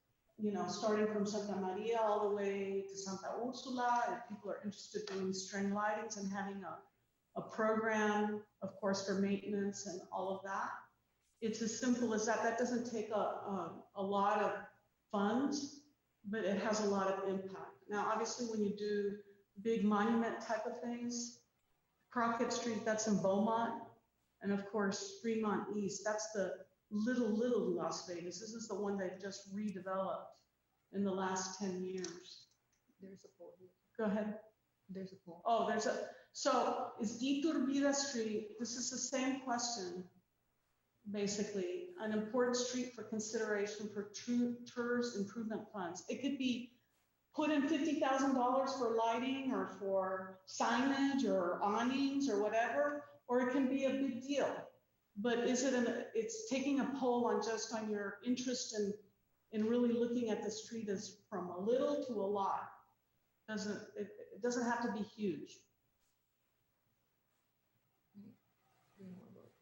starting from Santa Maria all the way to Santa Ursula. If people are interested in doing string lightings and having a program, of course, for maintenance and all of that. It's as simple as that. That doesn't take a lot of funds, but it has a lot of impact. Now, obviously, when you do big monument type of things, Crockett Street, that's in Beaumont. And of course, Fremont East, that's the little Las Vegas. This is the one they've just redeveloped in the last 10 years. There's a poll here. Go ahead. There's a poll. Oh, so is Iturbide Street, this is the same question, basically, an important street for consideration for TIRZ improvement funds. It could be put in $50,000 for lighting or for signage or awnings or whatever, or it can be a big deal. But it's taking a poll on your interest in really looking at the street as from a little to a lot. It doesn't have to be huge. Three more votes.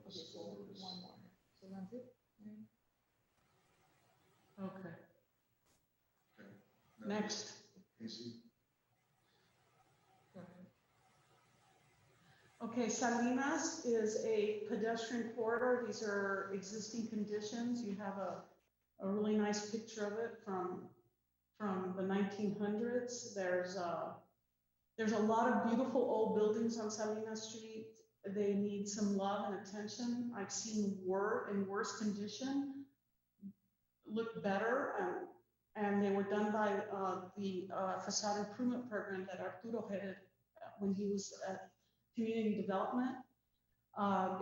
Okay, so one more. So that's it. Okay. Next. Okay, Salinas is a pedestrian corridor. These are existing conditions. You have a really nice picture of it from the 1900s. There's a lot of beautiful old buildings on Salinas Street. They need some love and attention. I've seen in worse condition look better, and they were done by the facade improvement program that Arturo headed when he was at community development.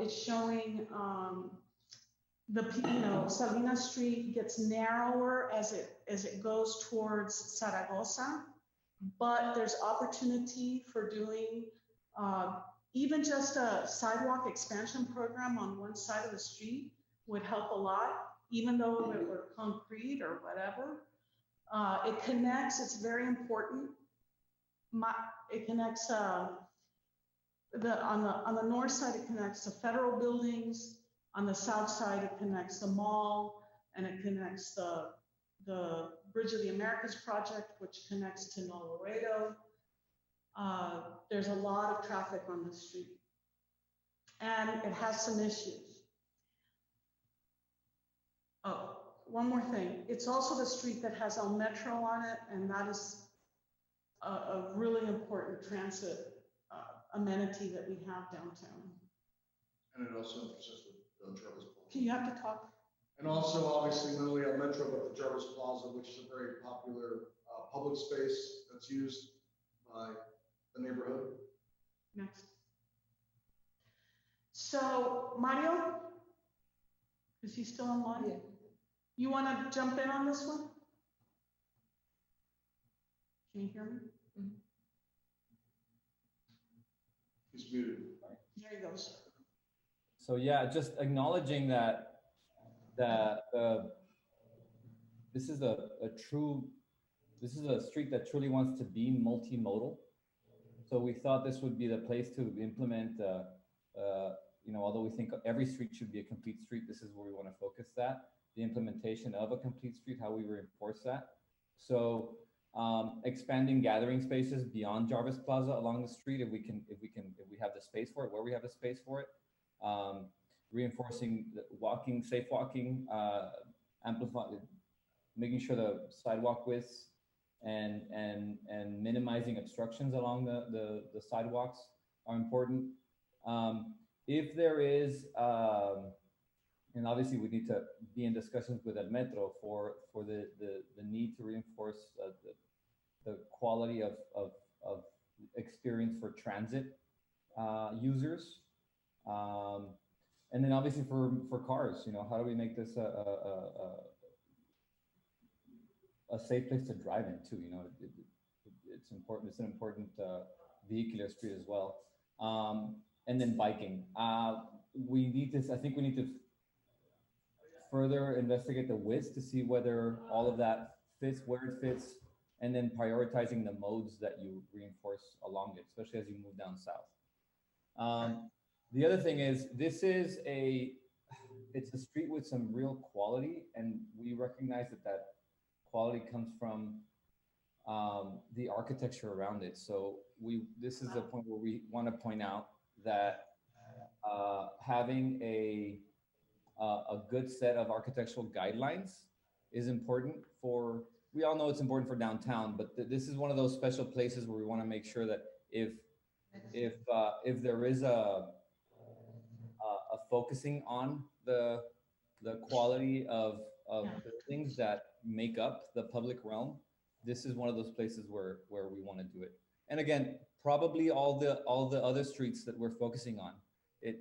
It's showing Salinas Street gets narrower as it goes towards Zaragoza, but there's opportunity for doing even just a sidewalk expansion program on one side of the street would help a lot, even though it were concrete or whatever. It connects, it's very important. It connects, on the north side, it connects to federal buildings. On the south side, it connects the mall, and it connects the Bridge of the Americas project, which connects to Nuevo Laredo. There's a lot of traffic on the street, and it has some issues. one more thing. It's also the street that has El Metro on it, and that is a really important transit amenity that we have downtown. And it also intersects with Jarvis Plaza. You have to talk. And also, obviously, not only El Metro, but the Jarvis Plaza, which is a very popular public space that's used by the neighborhood. Next. So, Mario, is he still online? Yeah. You want to jump in on this one? Can you hear me? He's muted. There he goes. So yeah, just acknowledging that this is a street that truly wants to be multimodal. So we thought this would be the place to implement. Although we think every street should be a complete street, this is where we want to focus that. The implementation of a complete street, how we reinforce that. So expanding gathering spaces beyond Jarvis Plaza along the street, if we have the space for it, where we have the space for it. Reinforcing the walking, safe walking, making sure the sidewalk widths and minimizing obstructions along the sidewalks are important. If there is, and obviously we need to be in discussions with El Metro for the need to reinforce the quality of experience for transit users. And then obviously for cars, how do we make this a safe place to drive in too? It's important. It's an important vehicular street as well. And then biking. I think we need to further investigate the width to see whether all of that fits, where it fits, and then prioritizing the modes that you reinforce along it, especially as you move down south. The other thing is, it's a street with some real quality, and we recognize that quality comes from the architecture around it. So this is a point where we want to point out that having a good set of architectural guidelines is important for, we all know it's important for downtown, but this is one of those special places where we want to make sure that if there is a focusing on the quality of buildings that make up the public realm, this is one of those places where we want to do it. And again, probably all the other streets that we're focusing on,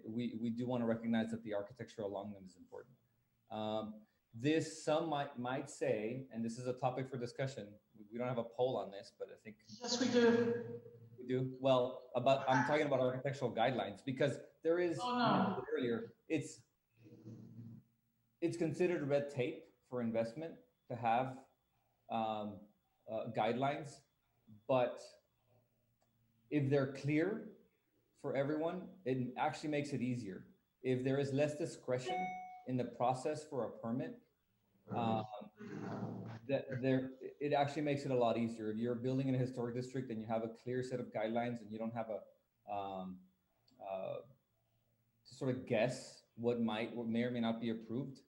we do want to recognize that the architecture along them is important. Some might say, and this is a topic for discussion, we don't have a poll on this, but I think yes, we do. We do. Well, I'm talking about architectural guidelines, because there is, earlier, it's considered red tape for investment to have guidelines, but if they're clear for everyone, it actually makes it easier. If there is less discretion in the process for a permit, it actually makes it a lot easier. If you're building in a historic district and you have a clear set of guidelines and you don't have to sort of guess what may or may not be approved,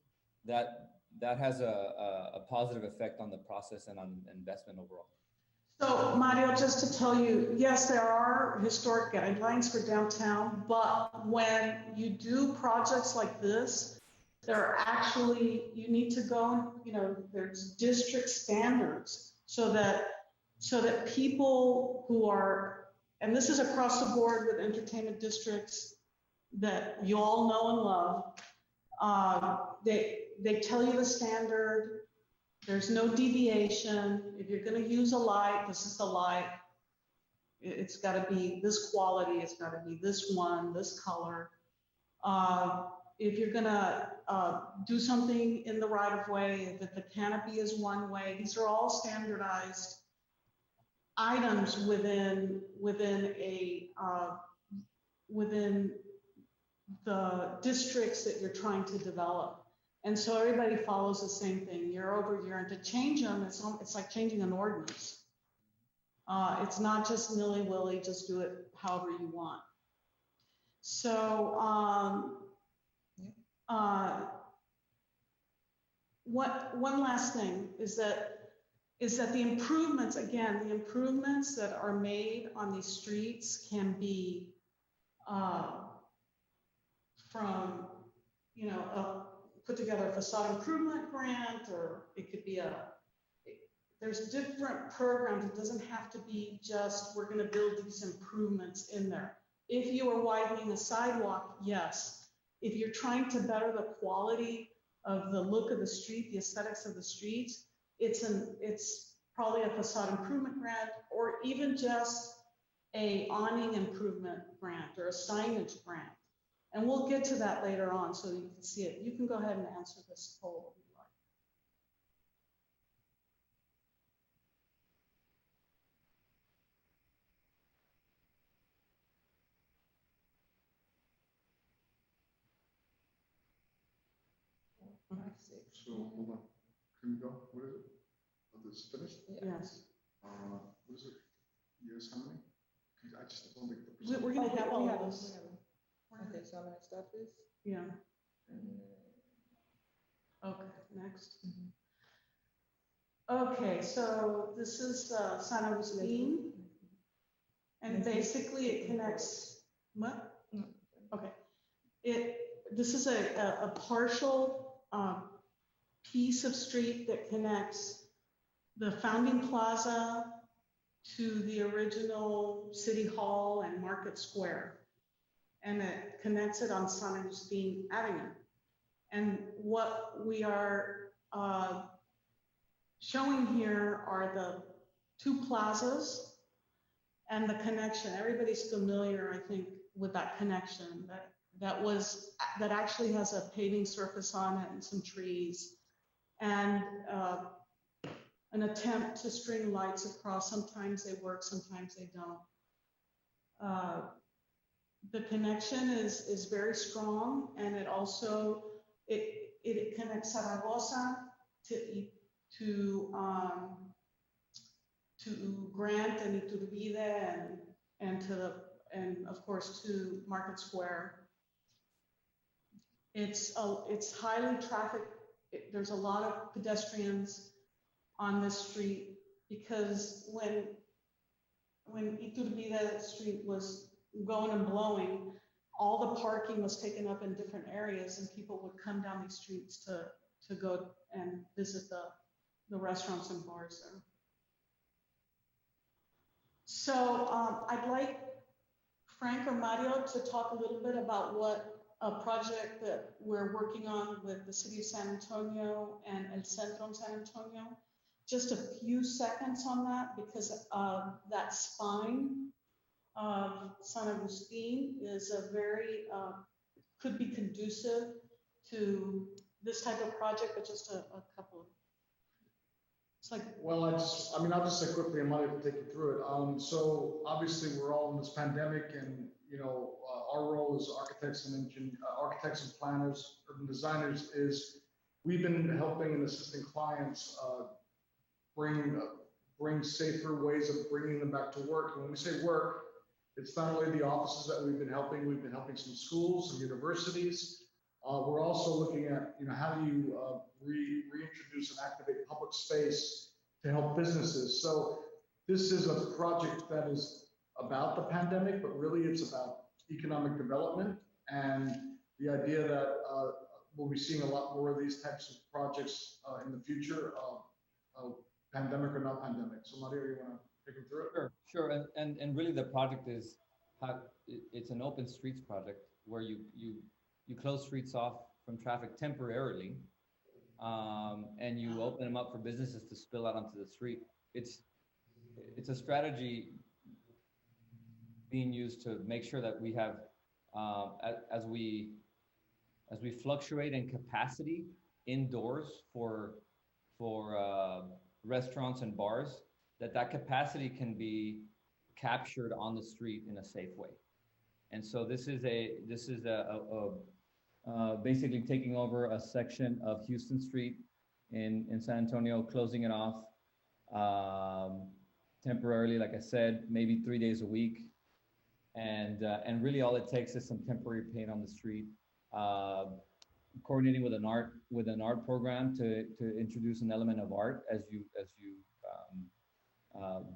that has a positive effect on the process and on investment overall. So Mario, just to tell you, yes, there are historic guidelines for downtown, but when you do projects like this, there are actually, you need to go, there's district standards so that people who are, and this is across the board with entertainment districts that you all know and love, they tell you the standard. There's no deviation. If you're going to use a light, this is the light. It's got to be this quality. It's got to be this one, this color. If you're going to do something in the right of way, that the canopy is one way. These are all standardized items within the districts that you're trying to develop. And so everybody follows the same thing year over year, and to change them, it's like changing an ordinance. It's not just nilly-willy, just do it however you want. So one last thing is that the improvements, again, the improvements that are made on these streets can be from, put together a facade improvement grant, or it could be there's different programs. It doesn't have to be just, we're gonna build these improvements in there. If you are widening a sidewalk, yes. If you're trying to better the quality of the look of the street, the aesthetics of the streets, it's probably a facade improvement grant, or even just a awning improvement grant or a signage grant. And we'll get to that later on so you can see it. You can go ahead and answer this poll if you like. So hold on, can we go? What is it? Oh, this is finished? Yes. What is it? Yes, how many? 'Cause I just don't think the We're gonna have all of this. Okay, so I'm gonna stop this. Yeah. And, Okay, next. Okay, so this is San Agustin, and basically it connects, what? Okay. This is a partial piece of street that connects the Founding Plaza to the original City Hall and Market Square. And it connects it on San Agustin Avenue. And what we are showing here are the two plazas and the connection. Everybody's familiar, I think, with that connection that actually has a paving surface on it and some trees, and an attempt to string lights across. Sometimes they work, sometimes they don't. The connection is very strong, and it also it connects Zaragoza to Grant and Iturbide and of course to Market Square. It's highly trafficked. There's a lot of pedestrians on this street because when Iturbide Street was going and blowing, all the parking was taken up in different areas, and people would come down these streets to go and visit the restaurants and bars there. So I'd like Frank or Mario to talk a little bit about what a project that we're working on with the City of San Antonio and El Centro in San Antonio. Just a few seconds on that, because that spine of San Agustin is a very, could be conducive to this type of project, but just a couple of, it's like. Well, I'll just say quickly, and Mario will take you through it. So obviously we're all in this pandemic, and our role as architects and planners, urban designers, is we've been helping and assisting clients bring safer ways of bringing them back to work. And when we say work, it's not only the offices that we've been helping some schools, some universities. We're also looking at, how do you reintroduce and activate public space to help businesses. So this is a project that is about the pandemic, but really it's about economic development, and the idea that we'll be seeing a lot more of these types of projects in the future, pandemic or not pandemic. So Mario, you want to take them through it? Sure. And really the project is it's an open streets project where you close streets off from traffic temporarily, and you open them up for businesses to spill out onto the street. It's a strategy being used to make sure that we have, as we fluctuate in capacity indoors for restaurants and bars, that capacity can be captured on the street in a safe way. And so this is basically taking over a section of Houston Street in San Antonio, closing it off temporarily, like I said, maybe 3 days a week. And really all it takes is some temporary paint on the street, coordinating with an art program to introduce an element of art as you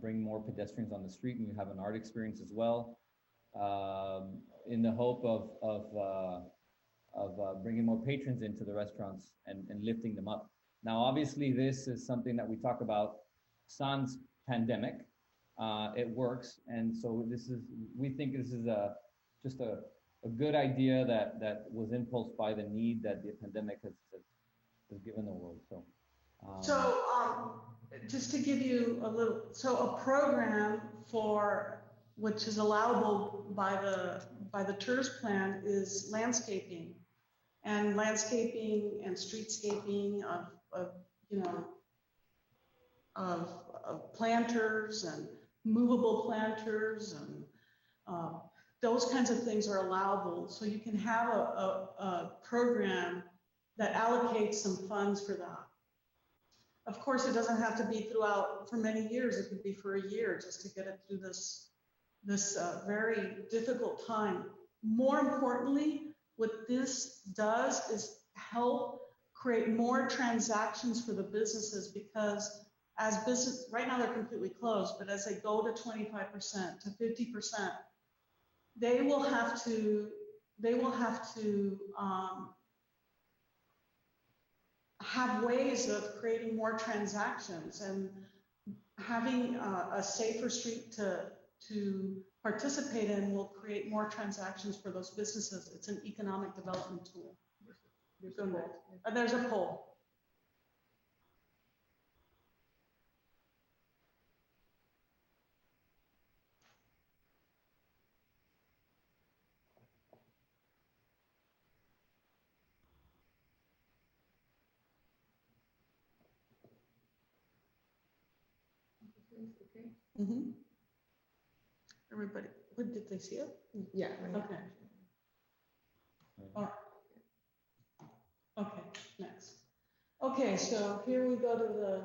bring more pedestrians on the street, and you have an art experience as well, in the hope of bringing more patrons into the restaurants and lifting them up. Now, obviously, this is something that we talk about sans pandemic. It works, and so we think this is just a good idea that was impulsed by the need that the pandemic has given the world. Just to give you a little, a program which is allowable by the TIRZ plan is landscaping and streetscaping of planters and movable planters and those kinds of things are allowable. So you can have a program that allocates some funds for that. Of course, it doesn't have to be for many years. It could be for a year just to get it through this very difficult time. More importantly, what this does is help create more transactions for the businesses, because as business, right now they're completely closed, but as they go to 25% to 50%, they will have to have ways of creating more transactions, and having a safer street to participate in will create more transactions for those businesses. It's an economic development tool. There's a poll. Okay. Mm-hmm. Everybody, did they see it? Yeah. Okay. All right. Okay, next. Okay, so here we go to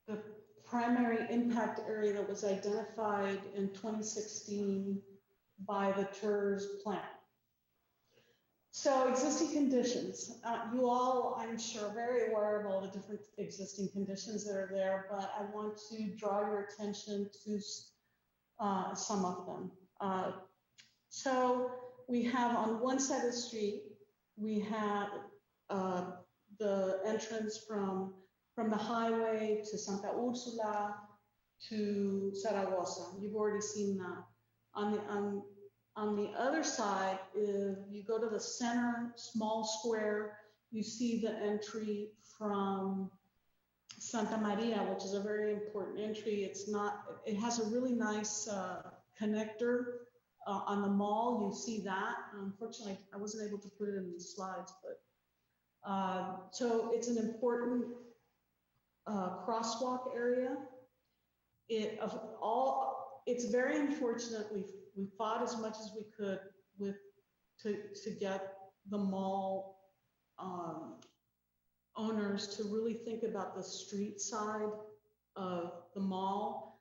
the primary impact area that was identified in 2016 by the TIRZ plan. So existing conditions, you all, I'm sure, are very aware of all the different existing conditions that are there, but I want to draw your attention to some of them. So we have on one side of the street, we have the entrance from the highway to Santa Ursula to Zaragoza. You've already seen that. On the other side, if you go to the center, small square, you see the entry from Santa Maria, which is a very important entry. It has a really nice connector on the mall. You see that. Unfortunately, I wasn't able to put it in the slides, but so it's an important crosswalk area. It's very unfortunate. We fought as much as we could to get the mall owners to really think about the street side of the mall.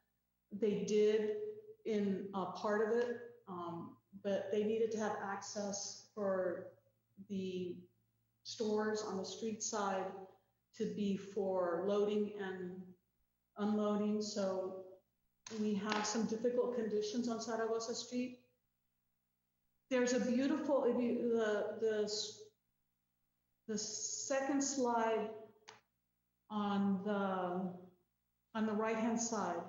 They did in a part of it, but they needed to have access for the stores on the street side to be for loading and unloading. So we have some difficult conditions on Zaragoza Street. There's a beautiful, the second slide on the right-hand side,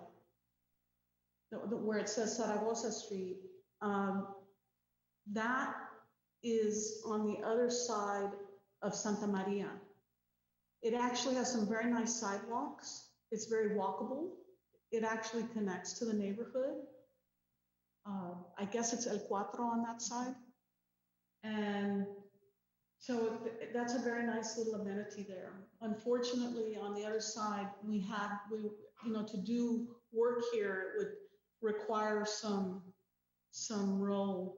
where it says Zaragoza Street, that is on the other side of Santa Maria. It actually has some very nice sidewalks. It's very walkable. It actually connects to the neighborhood. I guess it's El Cuatro on that side. And so that's a very nice little amenity there. Unfortunately, on the other side, to do work here, it would require some real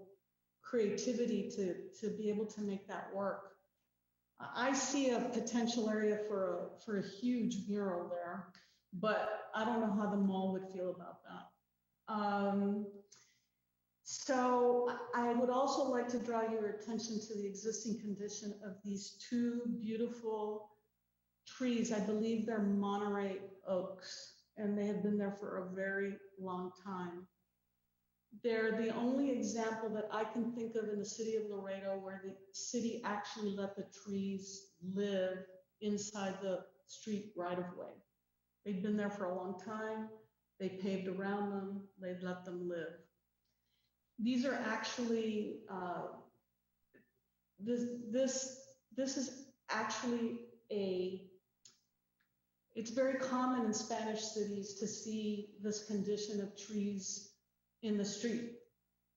creativity to be able to make that work. I see a potential area for a huge mural there, but I don't know how the mall would feel about that. So I would also like to draw your attention to the existing condition of these two beautiful trees. I believe they're Monterey oaks, and they have been there for a very long time. They're the only example that I can think of in the city of Laredo where the city actually let the trees live inside the street right of way. They'd been there for a long time. They paved around them. They let them live. These are actually, this is actually it's very common in Spanish cities to see this condition of trees in the street,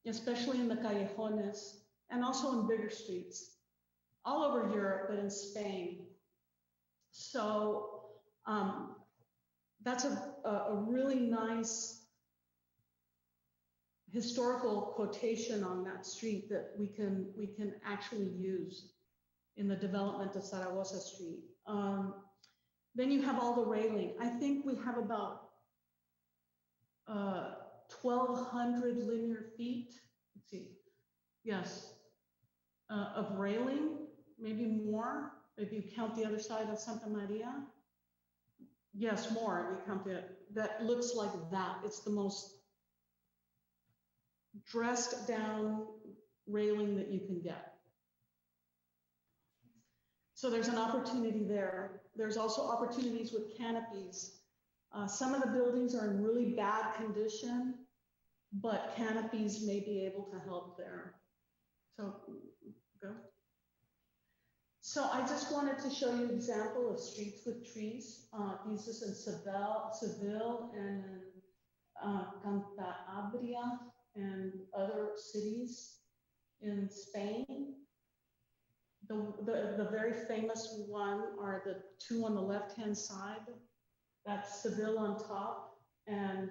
especially in the callejones and also in bigger streets, all over Europe, but in Spain. So that's a really nice historical quotation on that street that we can actually use in the development of Zaragoza Street. Then you have all the railing. I think we have about 1,200 linear feet. Let's see. Yes, of railing, maybe more. If you count the other side of Santa Maria. Yes, more. If you count it. That looks like that. It's the most dressed down railing that you can get. So there's an opportunity there. There's also opportunities with canopies. Some of the buildings are in really bad condition, but canopies may be able to help there. So go. So I just wanted to show you an example of streets with trees. This is in Seville and Cantabria and other cities in Spain. The very famous one are the two on the left-hand side. That's Seville on top, and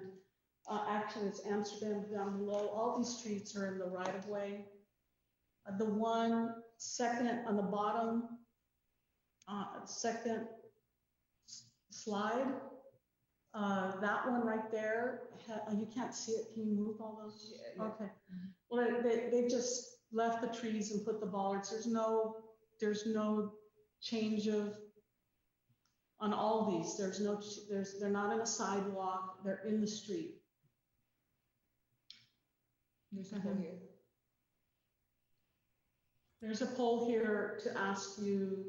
actually it's Amsterdam down below. All these streets are in the right-of-way. The one second on the bottom, second slide, that one right there, you can't see it. Can you move all those? Yeah. Okay. Well, they just left the trees and put the bollards. There's no change of on all these. They're not in a sidewalk. They're in the street. There's a hole here. There's a poll here to ask you,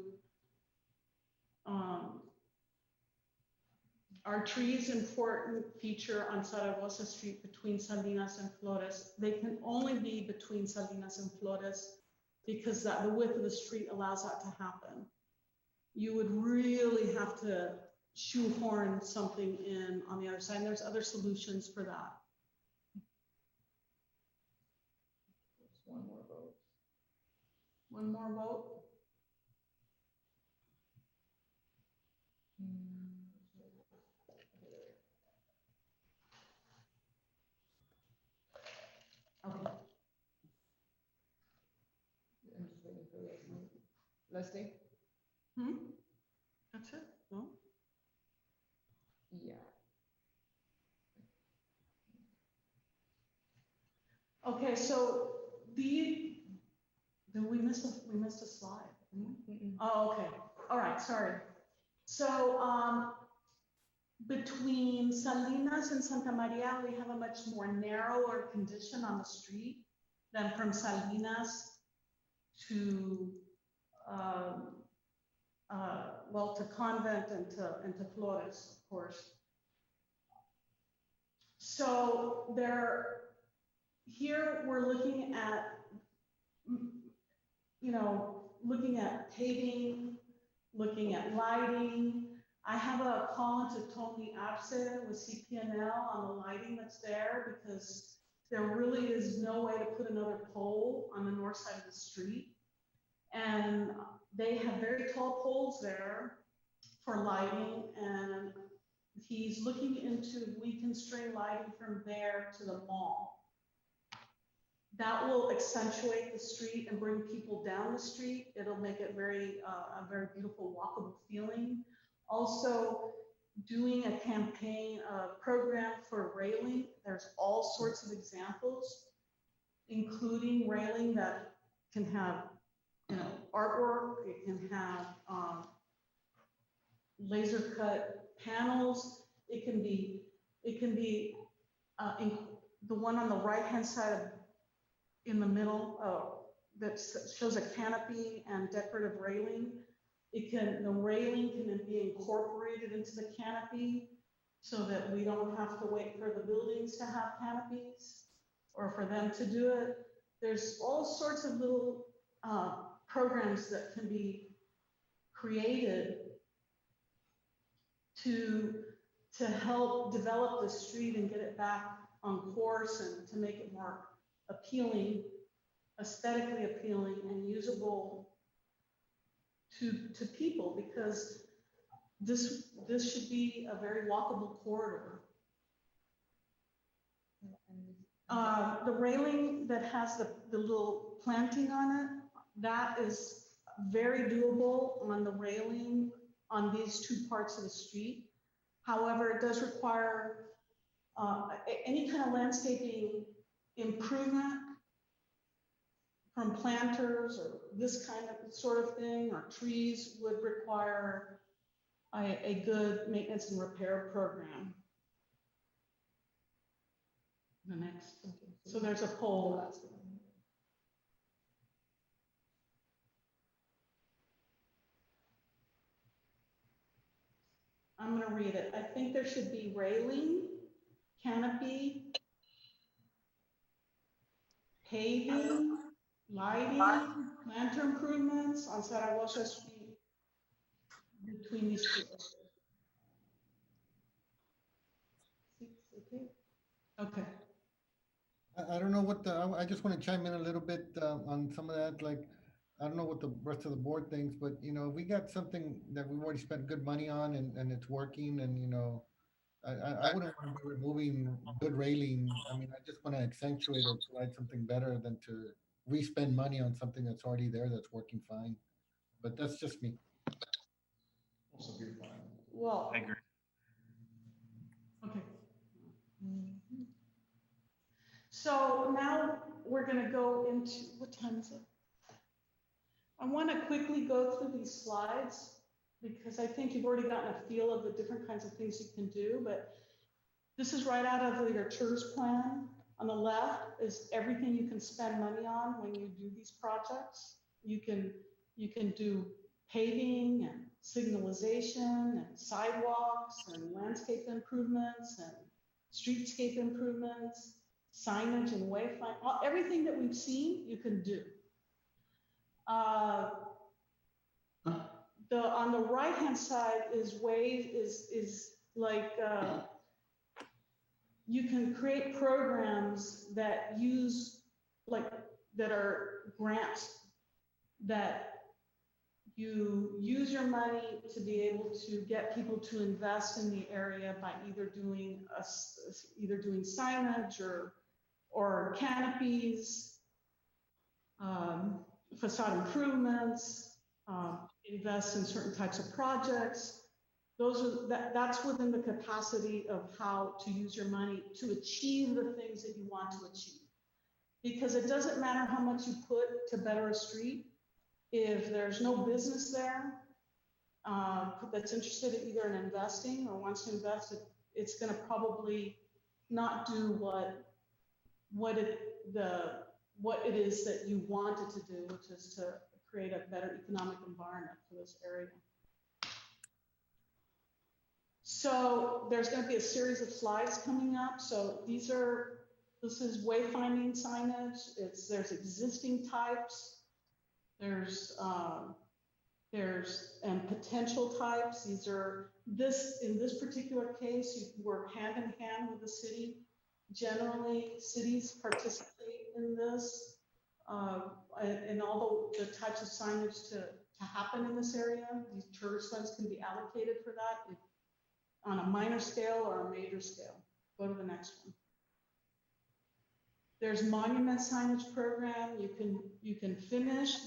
are trees important feature on Zaragoza Street between Salinas and Flores? They can only be between Salinas and Flores because the width of the street allows that to happen. You would really have to shoehorn something in on the other side, and there's other solutions for that. One more vote. One more vote. Okay. I'm just waiting for Leslie. That's it? No? Yeah. Okay, so we missed a slide. Oh, okay. All right, sorry. So between Salinas and Santa Maria, we have a much more narrower condition on the street than from Salinas to to Convent and to Flores, of course. So here we're looking at, looking at paving, looking at lighting. I have a call into Tony TIRZ with CPNL on the lighting that's there because there really is no way to put another pole on the north side of the street. And they have very tall poles there for lighting, and he's looking into we can string lighting from there to the mall. That will accentuate the street and bring people down the street. It'll make it a very beautiful walkable feeling. Also, doing a campaign program for railing. There's all sorts of examples. including railing that can have, artwork, it can have laser cut panels. It can be the one on the right-hand side in the middle that shows a canopy and decorative railing. The railing can be incorporated into the canopy so that we don't have to wait for the buildings to have canopies or for them to do it. There's all sorts of little programs that can be created to help develop the street and get it back on course and to make it more appealing, aesthetically appealing and usable to people, because this should be a very walkable corridor. The railing that has the little planting on it, that is very doable on the railing on these two parts of the street. However, it does require any kind of landscaping improvement from planters or this kind of sort of thing, or trees would require a good maintenance and repair program. The next, so there's a pole. I'm going to read it. I think there should be railing, canopy, paving, lighting, planter improvements on Zaragoza Street between these two. Okay. I don't know what I just want to chime in a little bit on some of that. Like, I don't know what the rest of the board thinks, but we got something that we've already spent good money on and it's working, and I wouldn't want to be removing good railing. I mean, I just want to accentuate or provide something better than to re-spend money on something that's already there that's working fine. But that's just me. Also be fine. Well, I agree. okay. So now we're going to go into, what time is it? I want to quickly go through these slides because I think you've already gotten a feel of the different kinds of things you can do, but this is right out of your TIRZ plan. On the left is everything you can spend money on when you do these projects. You can do paving and signalization and sidewalks and landscape improvements and streetscape improvements, signage and wayfinding, everything that we've seen, you can do. On the right-hand side is you can create programs that that are grants that you use your money to be able to get people to invest in the area by either doing signage or canopies, facade improvements, invest in certain types of projects. That's within the capacity of how to use your money to achieve the things that you want to achieve. Because it doesn't matter how much you put to better a street, if there's no business there that's interested either in investing or wants to invest, it's going to probably not do what it is that you want it to do, which is to create a better economic environment for this area. So there's going to be a series of slides coming up. So this is wayfinding signage. There's existing types. There's potential types. In this particular case, you work hand in hand with the city. Generally, cities participate in this and all the types of signage to happen in this area. These TIRZ funds can be allocated for that on a minor scale or a major scale. Go to the next one. There's monument signage program. You can finish.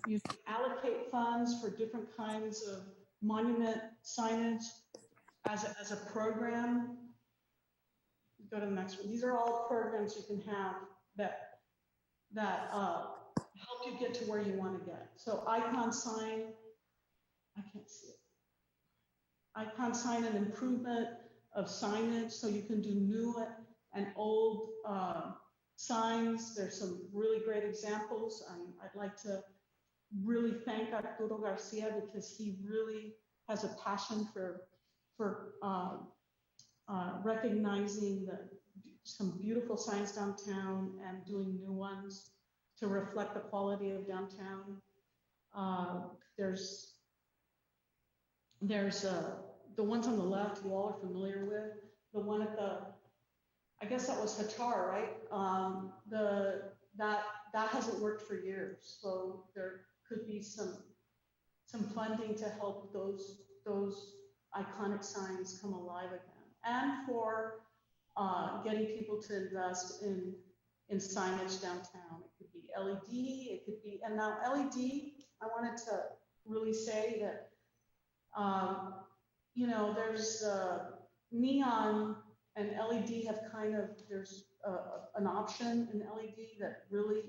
You can allocate funds for different kinds of monument signage as a program. Go to the next one. These are all programs you can have that that help you get to where you want to get. So icon sign, I can't see it. Icon sign and improvement of signage, so you can do new and old signs. There's some really great examples. I'd like to really thank Arturo Garcia because he really has a passion for recognizing some beautiful signs downtown and doing new ones to reflect the quality of downtown. There's the ones on the left you all are familiar with. The one at the, I guess that was Hatar, right? That hasn't worked for years, so there could be some funding to help those iconic signs come alive again, and for getting people to invest in signage downtown. It could be LED, it could be, and now LED, I wanted to really say that, you know, there's neon and LED have kind of, there's an option in LED that really,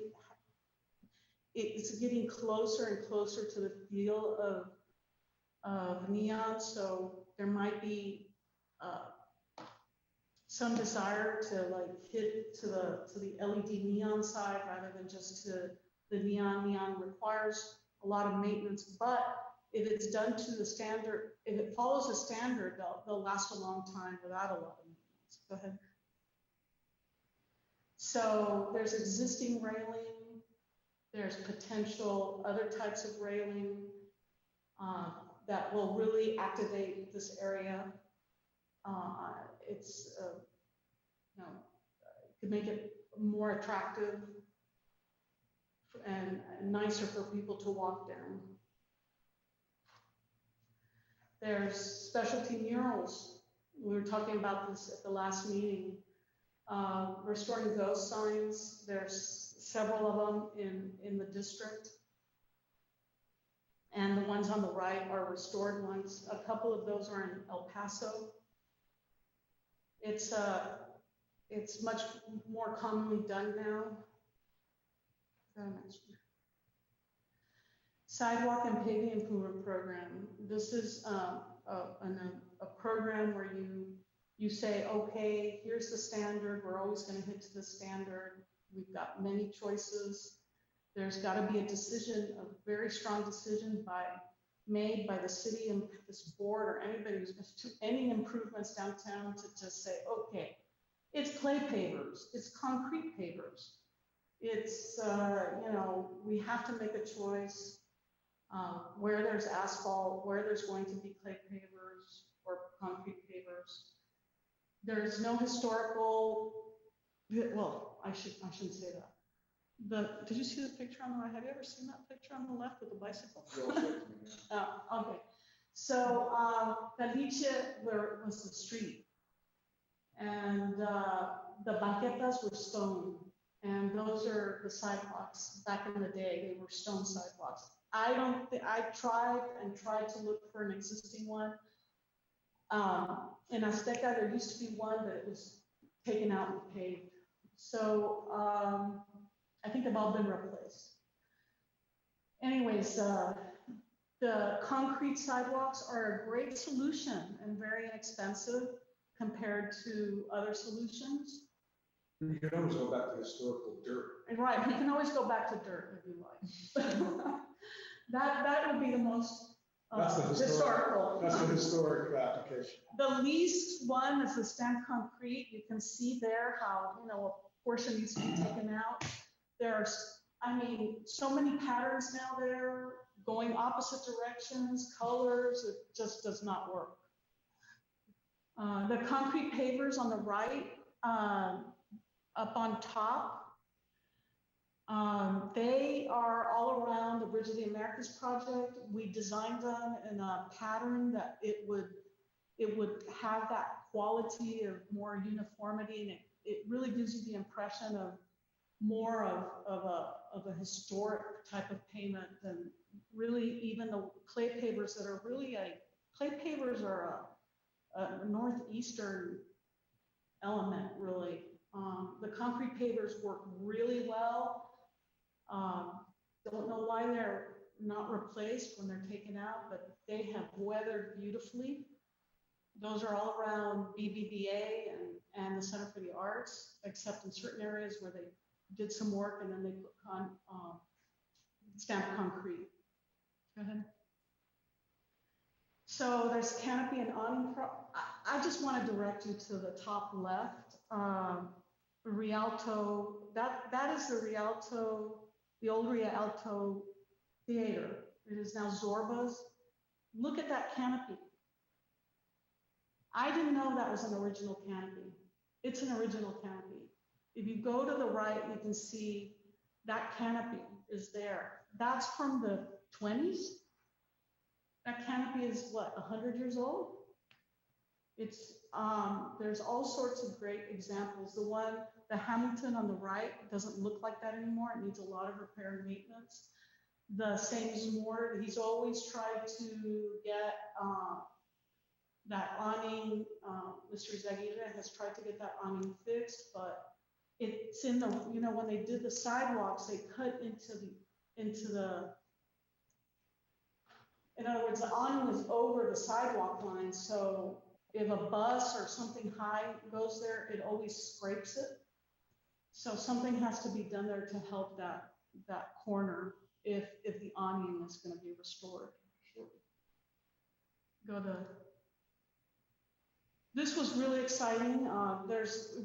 it's getting closer and closer to the feel of neon. So there might be some desire to like hit to the LED neon side rather than just to the neon. Neon requires a lot of maintenance, but if it's done to the standard, if it follows a standard, they'll last a long time without a lot of maintenance. Go ahead. So there's existing railing, there's potential other types of railing that will really activate this area. It's, you know, could make it more attractive and nicer for people to walk down. There's specialty murals. We were talking about this at the last meeting. Restoring ghost signs. There's several of them in the district. And the ones on the right are restored ones. A couple of those are in El Paso. It's much more commonly done now. Sidewalk and paving improvement program. This is a program where you say, okay, here's the standard. We're always going to hit to the standard. We've got many choices. There's got to be a decision, a very strong decision made by the city and this board or anybody who's going to do any improvements downtown to just say, okay, it's clay pavers, it's concrete pavers. It's, you know, we have to make a choice where there's asphalt, where there's going to be clay pavers or concrete pavers. There's no historical, well, I shouldn't say that. Did you see the picture on the right? Have you ever seen that picture on the left with the bicycle? Okay. So Felice was the street, and the banquetas were stone, and those are the sidewalks. Back in the day, they were stone sidewalks. I tried to look for an existing one. In Azteca, there used to be one, but it was taken out and paved. So I think they've all been replaced. Anyways, the concrete sidewalks are a great solution and very inexpensive compared to other solutions. You can always go back to historical dirt. Right, you can always go back to dirt if you like. that would be the most That's the historical. That's the historic application. The least one is the stamped concrete. You can see there how, you know, a portion needs to be taken out. There's, I mean, so many patterns now there, going opposite directions, colors, it just does not work. The concrete pavers on the right, up on top, they are all around the Bridge of the Americas project. We designed them in a pattern that it would have that quality of more uniformity, and it really gives you the impression of more of a historic type of pavement than really even the clay pavers that are really clay pavers are a northeastern element, really. The concrete pavers work really well. Don't know why they're not replaced when they're taken out, but they have weathered beautifully. Those are all around BBVA and the Center for the Arts, except in certain areas where they did some work and then they put stamped concrete. Go ahead. So there's canopy and awning. I just want to direct you to the top left. Rialto, that is the Rialto, the old Rialto Theater. It is now Zorba's. Look at that canopy. I didn't know that was an original canopy. It's an original canopy. If you go to the right, you can see that canopy is there. That's from the 20s. That canopy is what, 100 years old? It's, there's all sorts of great examples. The Hamilton on the right doesn't look like that anymore. It needs a lot of repair and maintenance. The Saint Moore, he's always tried to get that awning, Mr. Zaguirre has tried to get that awning fixed, but it's in the, when they did the sidewalks, they cut into the, in other words, the awning is over the sidewalk line. So if a bus or something high goes there, it always scrapes it. So something has to be done there to help that corner if the awning is going to be restored. This was really exciting.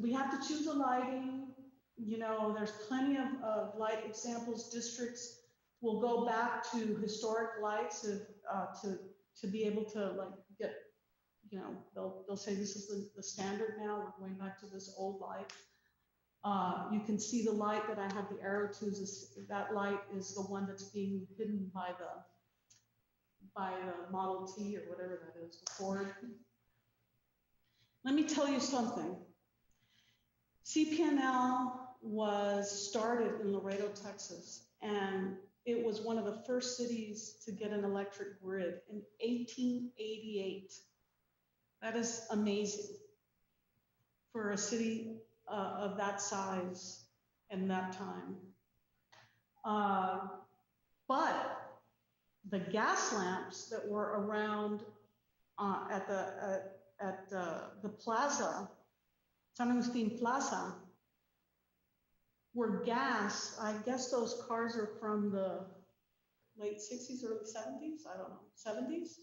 We have to choose the lighting. There's plenty of light examples. Districts will go back to historic lights to be able to get, they'll say this is the standard now. We're going back to this old light. You can see the light that I have the arrow to. That light is the one that's being hidden by the Model T or whatever that is, the Ford. Let me tell you something. CPNL was started in Laredo, Texas, and it was one of the first cities to get an electric grid in 1888. That is amazing for a city of that size and that time. But the gas lamps that were around at the plaza, San Agustin Plaza, were gas. I guess those cars are from the late 60s, early 70s. I don't know, 70s?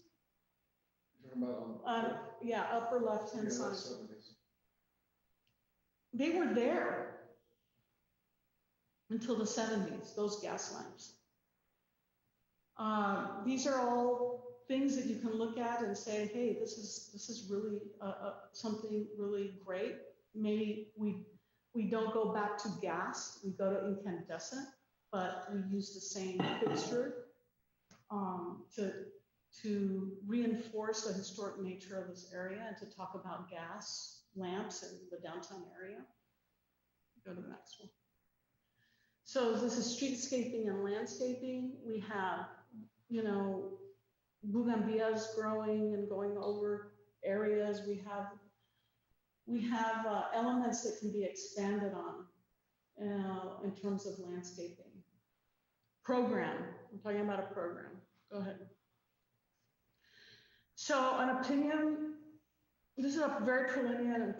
Yeah, upper left-hand side. 70s. They were there until the 70s, those gas lamps. These are all things that you can look at and say, hey, this is really something really great. Maybe we don't go back to gas, we go to incandescent, but we use the same fixture to reinforce the historic nature of this area and to talk about gas lamps in the downtown area. Go to the next one. So this is streetscaping and landscaping. We have, bougainvilleas growing and going over areas. We have elements that can be expanded on in terms of landscaping. Program, I'm talking about a program. Go ahead. So an opinion, this is a very preliminary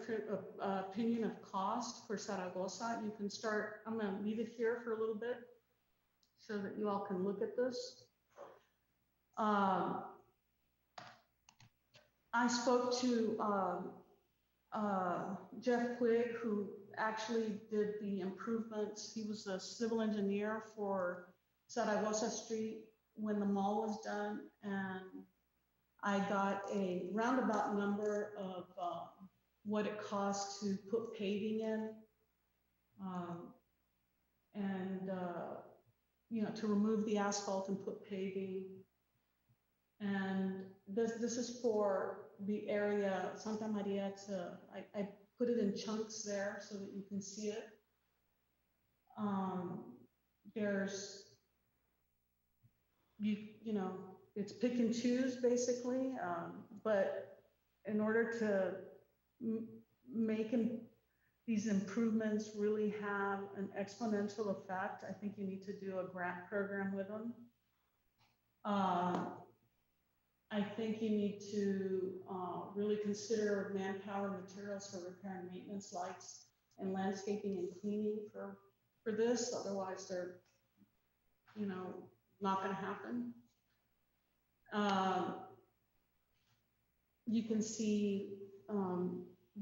opinion of cost for Zaragoza. You can start, I'm gonna leave it here for a little bit so that you all can look at this. I spoke to Jeff Quigg, who actually did the improvements. He was a civil engineer for Zaragoza Street when the mall was done, and I got a roundabout number of what it costs to put paving in, and to remove the asphalt and put paving. And this is for the area Santa Maria I put it in chunks there so that you can see it. There's, it's pick and choose basically, but in order to make these improvements really have an exponential effect, I think you need to do a grant program with them. I think you need to really consider manpower, materials for repair and maintenance, lights, and landscaping and cleaning for this. Otherwise, they're, you know, not going to happen. You can see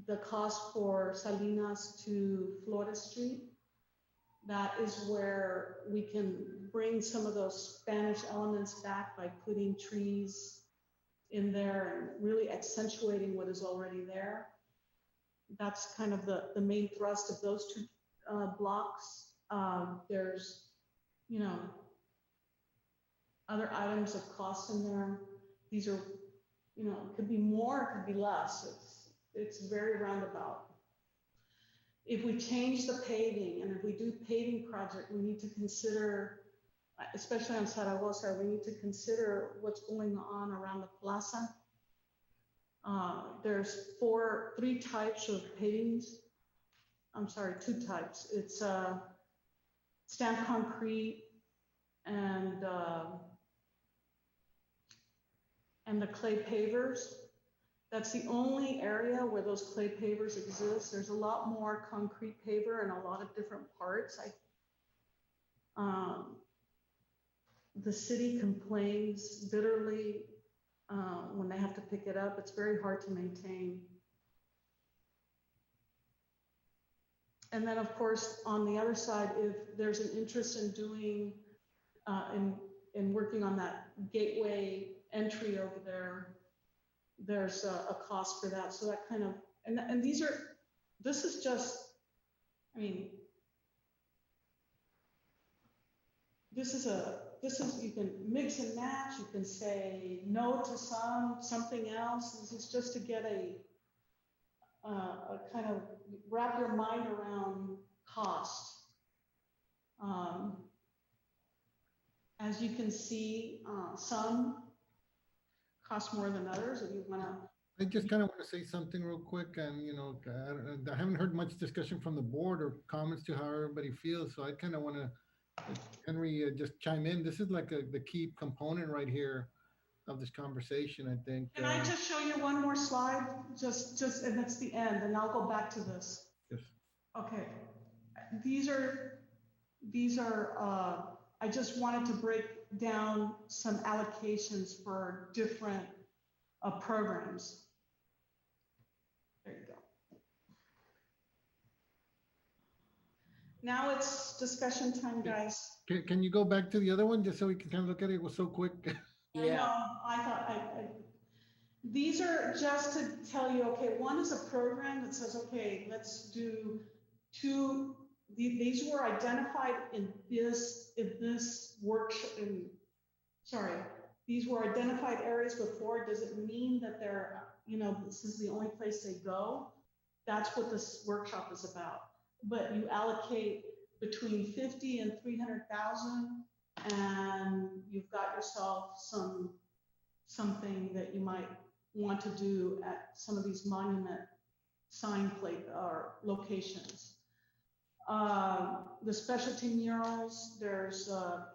the cost for Salinas to Flores Street. That is where we can bring some of those Spanish elements back by putting trees in there and really accentuating what is already there. That's kind of the main thrust of those two blocks. There's, you know, other items of cost in there. These are, you know, it could be more, it could be less. It's very roundabout. If we change the paving and if we do paving project, we need to consider, especially on Zaragoza, we need to consider what's going on around the plaza. There's three types of pavings. I'm sorry, two types. It's stamped concrete and the clay pavers. That's the only area where those clay pavers exist. There's a lot more concrete paver in a lot of different parts. The city complains bitterly when they have to pick it up. It's very hard to maintain. And then, of course, on the other side, if there's an interest in doing, in working on that gateway entry over there, there's a cost for that. So that kind of, and this is just, I mean, this is, you can mix and match, you can say no to something else. This is just to get a kind of wrap your mind around cost. As you can see, some cost more than others. If you want to, I just kind of want to say something real quick, and you know, I haven't heard much discussion from the board or comments to how everybody feels. So I kind of want to, Henry, just chime in. This is like the key component right here of this conversation, I think. Can I just show you one more slide? Just, and it's the end, and I'll go back to this. Yes. Okay. These are. I just wanted to break down some allocations for different programs. There you go. Now it's discussion time, guys. Can you go back to the other one just so we can kind of look at it? It was so quick. Yeah. I thought these are just to tell you, okay, one is a program that says, okay, let's do two. These were identified in this workshop. These were identified areas before. Does it mean that they're, you know, this is the only place they go? That's what this workshop is about. But you allocate between 50 and 300,000, and you've got yourself something that you might want to do at some of these monument sign plate or locations. The specialty murals, there's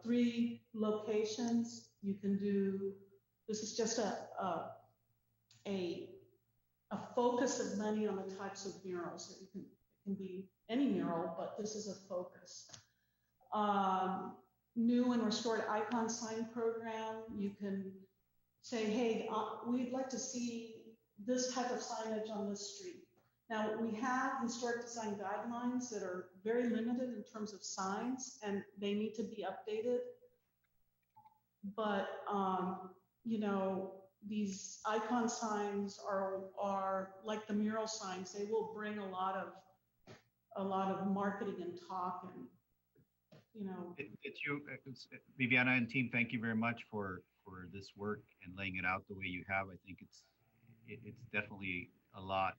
3 locations you can do. This is just a focus of money on the types of murals. It can be any mural, but this is a focus. New and restored icon sign program. You can say, hey, we'd like to see this type of signage on this street. Now, we have historic design guidelines that are very limited in terms of signs, and they need to be updated. But, you know, these icon signs are like the mural signs. They will bring a lot of marketing and talk, and, you know. Viviana and team, thank you very much for this work and laying it out the way you have. I think it's definitely a lot.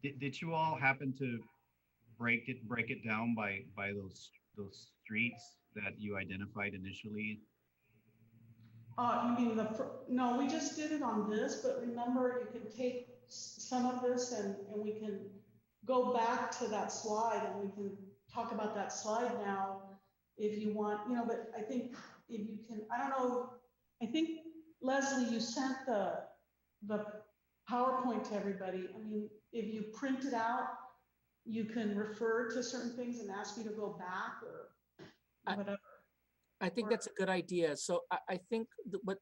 Did you all happen to break it down by those streets that you identified initially? You mean no, we just did it on this, but remember, you can take some of this and we can go back to that slide and we can talk about that slide now if you want, but I think if you can, I don't know, I think, Leslie, you sent the PowerPoint to everybody. I mean, if you print it out, you can refer to certain things and ask you to go back or I- whatever. I think that's a good idea. So I think,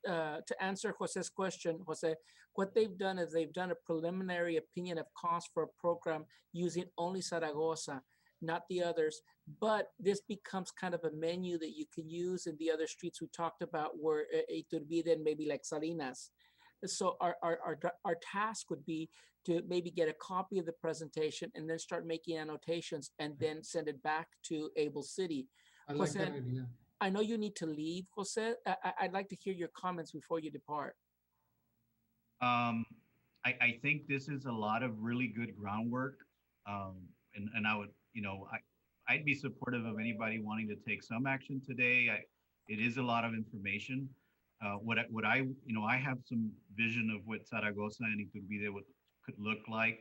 to answer Jose's question, Jose, what they've done is they've done a preliminary opinion of cost for a program using only Zaragoza, not the others. But this becomes kind of a menu that you can use in the other streets we talked about, where Iturbide and maybe like Salinas. So our task would be to maybe get a copy of the presentation and then start making annotations and then send it back to Able City. I like that idea. I know you need to leave, Jose. I'd like to hear your comments before you depart. I think this is a lot of really good groundwork. And I would, I'd be supportive of anybody wanting to take some action today. It is a lot of information. I have some vision of what Zaragoza and Iturbide could look like.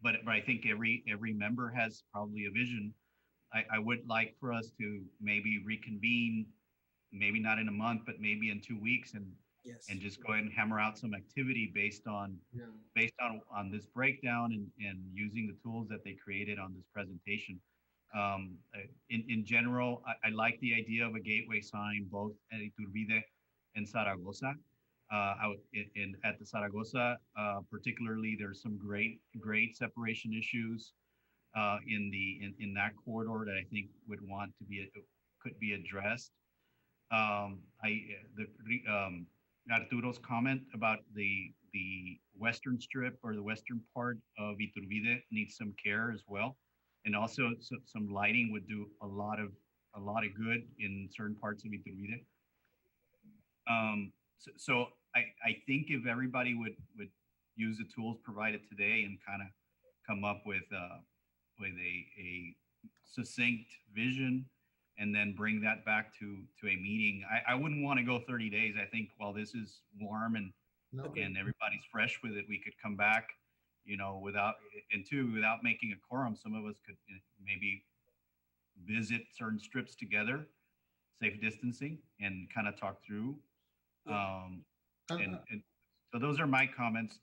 But I think every member has probably a vision. I would like for us to maybe reconvene, maybe not in a month, but maybe in 2 weeks, and just go ahead and hammer out some activity based on this breakdown and using the tools that they created on this presentation. In general, I like the idea of a gateway sign both at Iturbide and Zaragoza. At the Zaragoza, particularly, there's some great separation issues in that corridor that I think could be addressed. Arturo's comment about the western strip or the western part of Iturbide needs some care as well, and also some lighting would do a lot of good in certain parts of Iturbide. So I think if everybody would use the tools provided today and kind of come up with a succinct vision and then bring that back to a meeting. I wouldn't want to go 30 days. I think while this is warm and everybody's fresh with it, we could come back, without making a quorum. Some of us could maybe visit certain strips together, safe distancing, and kind of talk through. And so those are my comments.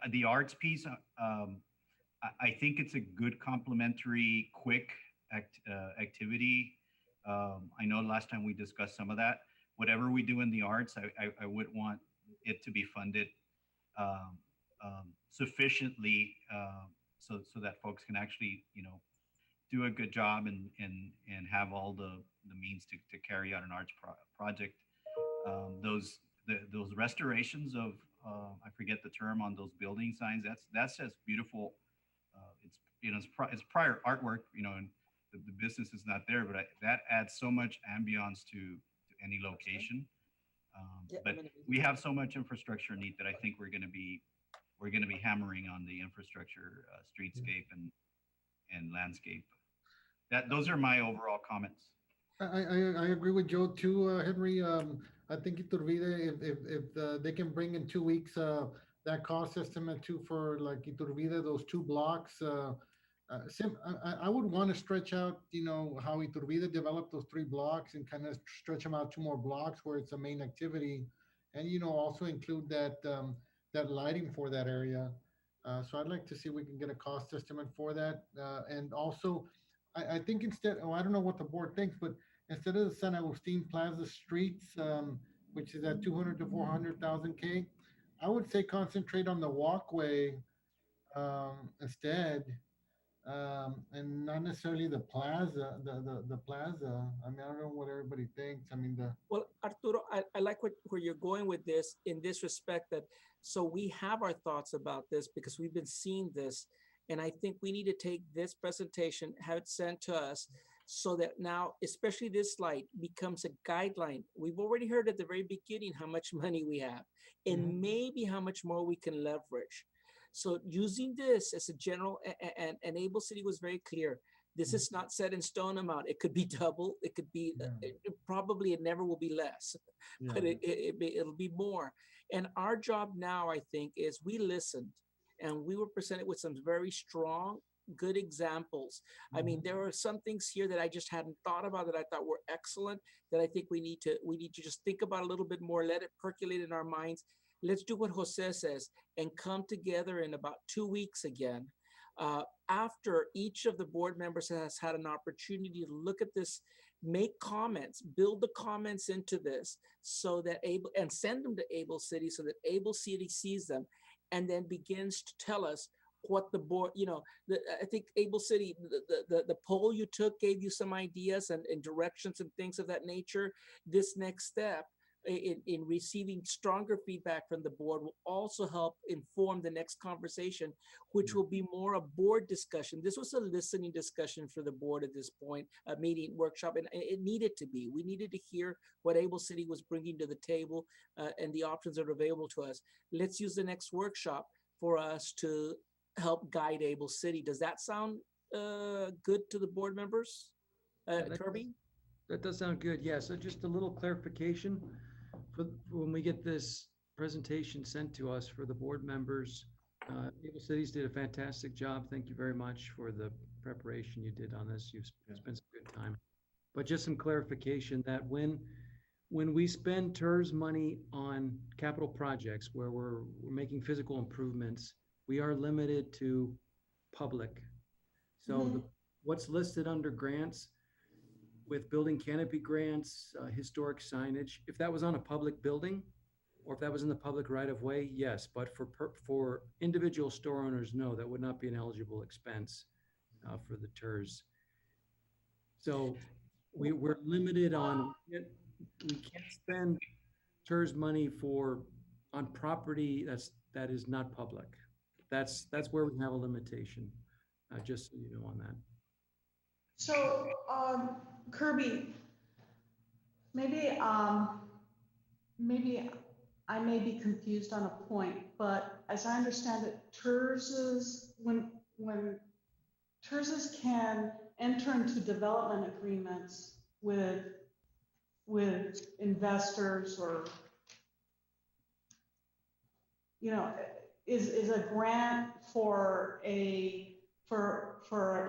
The arts piece, I think it's a good complementary, quick activity. I know last time we discussed some of that. Whatever we do in the arts, I would want it to be funded sufficiently so that folks can actually, do a good job and have all the means to carry out an arts project. Those restorations of I forget the term on those building signs. That's just beautiful. It's prior artwork, and the business is not there, but that adds so much ambiance to any location. But we have so much infrastructure need that I think we're going to be hammering on the infrastructure, streetscape and landscape. Those are my overall comments. I agree with Joe too, Henry. I think Iturbide, if they can bring in 2 weeks that cost estimate too for like Iturbide, those 2 blocks. I would want to stretch out, how Iturbide developed those 3 blocks and kind of stretch them out 2 more blocks where it's a main activity, and also include that lighting for that area. So I'd like to see if we can get a cost estimate for that, and also I think instead, I don't know what the board thinks, but instead of the San Agustin Plaza streets, which is at 200 to 400,000 K, I would say concentrate on the walkway instead, and not necessarily the plaza, the plaza. I mean, I don't know what everybody thinks. I mean, Well, Arturo, I like where you're going with this in this respect, that so we have our thoughts about this because we've been seeing this. And I think we need to take this presentation, have it sent to us so that now, especially this slide, becomes a guideline. We've already heard at the very beginning how much money we have and maybe how much more we can leverage. So using this as a general, and Able City was very clear, this is not set in stone amount. It could be double, it could be, probably it never will be less, but it'll be more. And our job now, I think, is we listened. and we were presented with some very strong, good examples. I mean, there are some things here that I just hadn't thought about that I thought were excellent, that I think we need to just think about a little bit more, let it percolate in our minds. Let's do what Jose says and come together in about 2 weeks again. After each of the board members has had an opportunity to look at this, make comments, build the comments into this so that Able, and send them to Able City so that Able City sees them and then begins to tell us what the board, I think Able City, the poll you took gave you some ideas and directions and things of that nature. This next step in receiving stronger feedback from the board will also help inform the next conversation, which will be more a board discussion. This was a listening discussion for the board at this point, a meeting workshop, and it needed to be. We needed to hear what Able City was bringing to the table and the options that are available to us. Let's use the next workshop for us to help guide Able City. Does that sound good to the board members? Kirby? That does sound good. Yeah, so just a little clarification for when we get this presentation sent to us for the board members. Able Cities did a fantastic job. Thank you very much for the preparation you did on this. You've spent some good time. But just some clarification that when we spend TIRZ money on capital projects where we're making physical improvements, we are limited to public. So what's listed under grants with building canopy grants, historic signage, if that was on a public building or if that was in the public right of way, yes. But for individual store owners, no, that would not be an eligible expense for the TIRZ. So we're limited on, we can't spend TIRZ money on property that is not public. That's where we have a limitation, just so you know on that. So, Kirby, maybe I may be confused on a point, but as I understand it, TIRZs, when TIRZs can enter into development agreements with investors or, is a grant for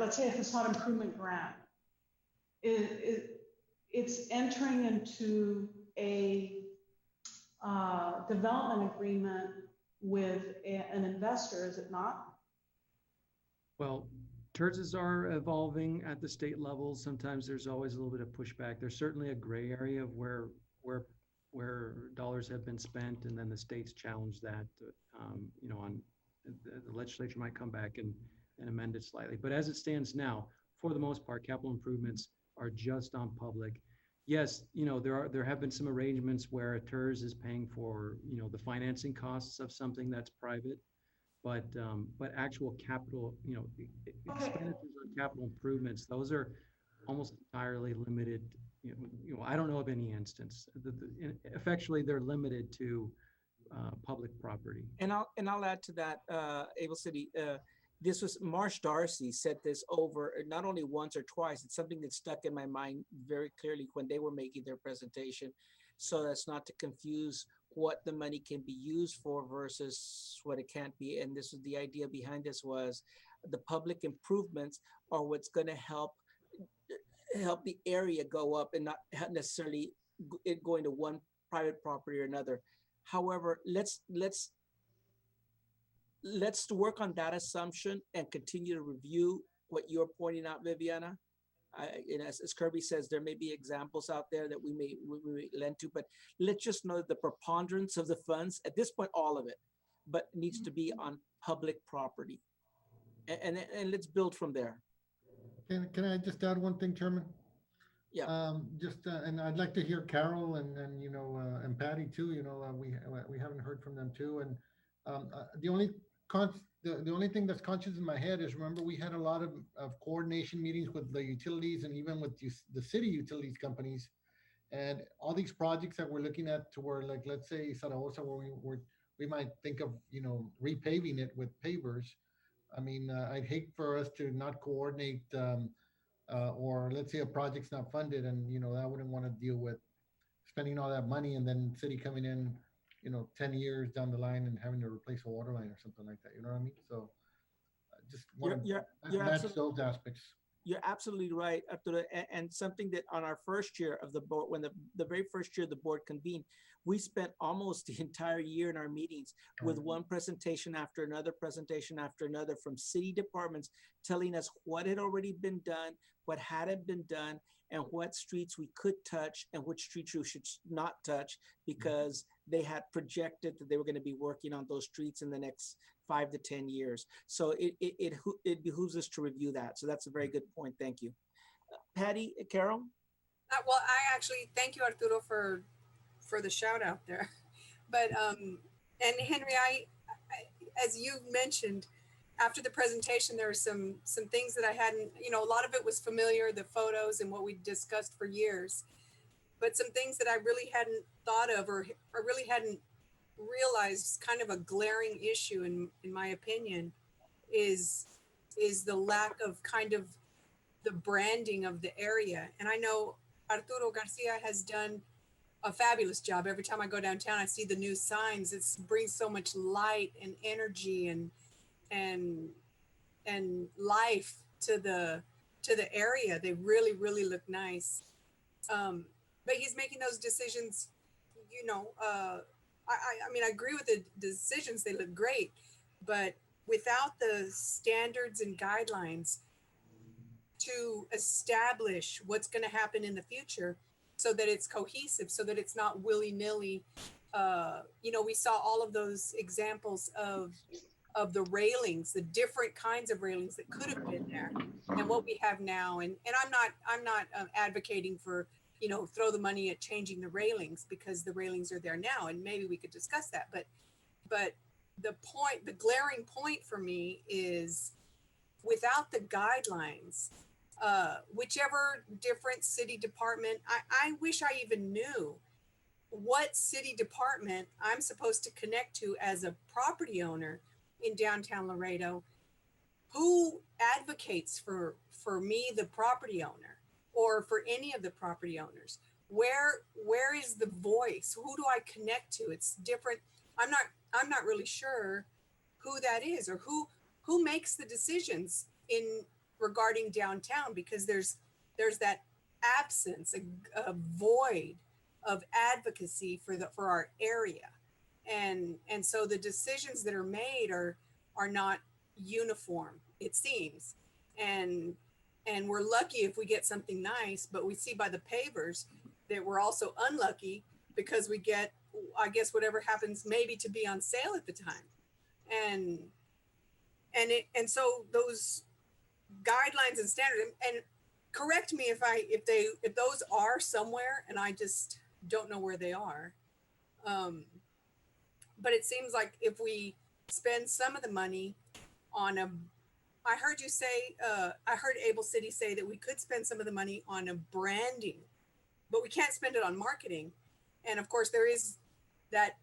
let's say a facade improvement grant, it's entering into a development agreement with an investor, is it not? Well, TIRZs are evolving at the state level. Sometimes there's always a little bit of pushback. There's certainly a gray area of where dollars have been spent, and then the states challenge that. On the legislature might come back and amend it slightly. But as it stands now, for the most part, capital improvements are just on public. Yes, there have been some arrangements where a TIRZ is paying for the financing costs of something that's private, but actual capital, expenditures on capital improvements, those are almost entirely limited. I don't know of any instance. Effectually, they're limited to public property. And I'll add to that, Able City. This was Marsh Darcy said this over not only once or twice. It's something that stuck in my mind very clearly when they were making their presentation. So that's not to confuse what the money can be used for versus what it can't be. And this is the idea behind this was the public improvements are what's going to help the area go up and not necessarily it going to one private property or another. However, let's work on that assumption and continue to review what you're pointing out, Viviana. As Kirby says, there may be examples out there that we may lend to, but let's just know that the preponderance of the funds, at this point, all of it, but needs to be on public property. And let's build from there. Can I just add one thing, Chairman? Yeah. And I'd like to hear Carol and Patty too. We haven't heard from them too. And the only thing that's conscious in my head is, remember, we had a lot of coordination meetings with the utilities and even with the city utilities companies, and all these projects that we're looking at to where, like, let's say Zaragoza, where we might think of repaving it with pavers. I mean, I'd hate for us to not coordinate, or let's say a project's not funded, and I wouldn't want to deal with spending all that money and then city coming in, 10 years down the line and having to replace a water line or something like that. You know what I mean? So just want You're to match absolutely those aspects. you're absolutely right, Arturo. And something that on our first year of the board, when the very first year the board convened, we spent almost the entire year in our meetings with Right. one presentation after another from city departments telling us what had already been done, what hadn't been done, and what streets we could touch and which streets we should not touch, because they had projected that they were going to be working on those streets in the next 5 to 10 years. So it behooves us to review that. So that's a very good point. Thank you. Patty, Carol? Well, I actually thank you, Arturo, for the shout out there. But and Henry, as you mentioned, after the presentation, there were some things that I hadn't, a lot of it was familiar, the photos and what we discussed for years, but some things that I really hadn't thought of or really hadn't realized, kind of a glaring issue in my opinion, is the lack of kind of the branding of the area. And I know Arturo Garcia has done a fabulous job. Every time I go downtown, I see the new signs. It brings so much light and energy and life to the area. They really, really look nice. But he's making those decisions, I mean, I agree with the decisions. They look great, but without the standards and guidelines to establish what's going to happen in the future so that it's cohesive, so that it's not willy-nilly. We saw all of those examples of the railings, the different kinds of railings that could have been there and what we have now. And I'm not advocating for, throw the money at changing the railings, because the railings are there now, and maybe we could discuss that. But the glaring point for me is, without the guidelines, whichever different city department, I wish I even knew what city department I'm supposed to connect to as a property owner in downtown Laredo, who advocates for me, the property owner, or for any of the property owners. Where is the voice? Who do I connect to? It's different. I'm not really sure who that is, or who makes the decisions in regarding downtown, because there's that absence, a void of advocacy for our area. And so the decisions that are made are not uniform, it seems. And we're lucky if we get something nice, but we see by the pavers that we're also unlucky, because we get, I guess, whatever happens maybe to be on sale at the time. And so those guidelines and standards, and correct me if those are somewhere and I just don't know where they are. But it seems like if we spend some of the money on I heard you say, I heard Able City say that we could spend some of the money on a branding, but we can't spend it on marketing. And of course, there is that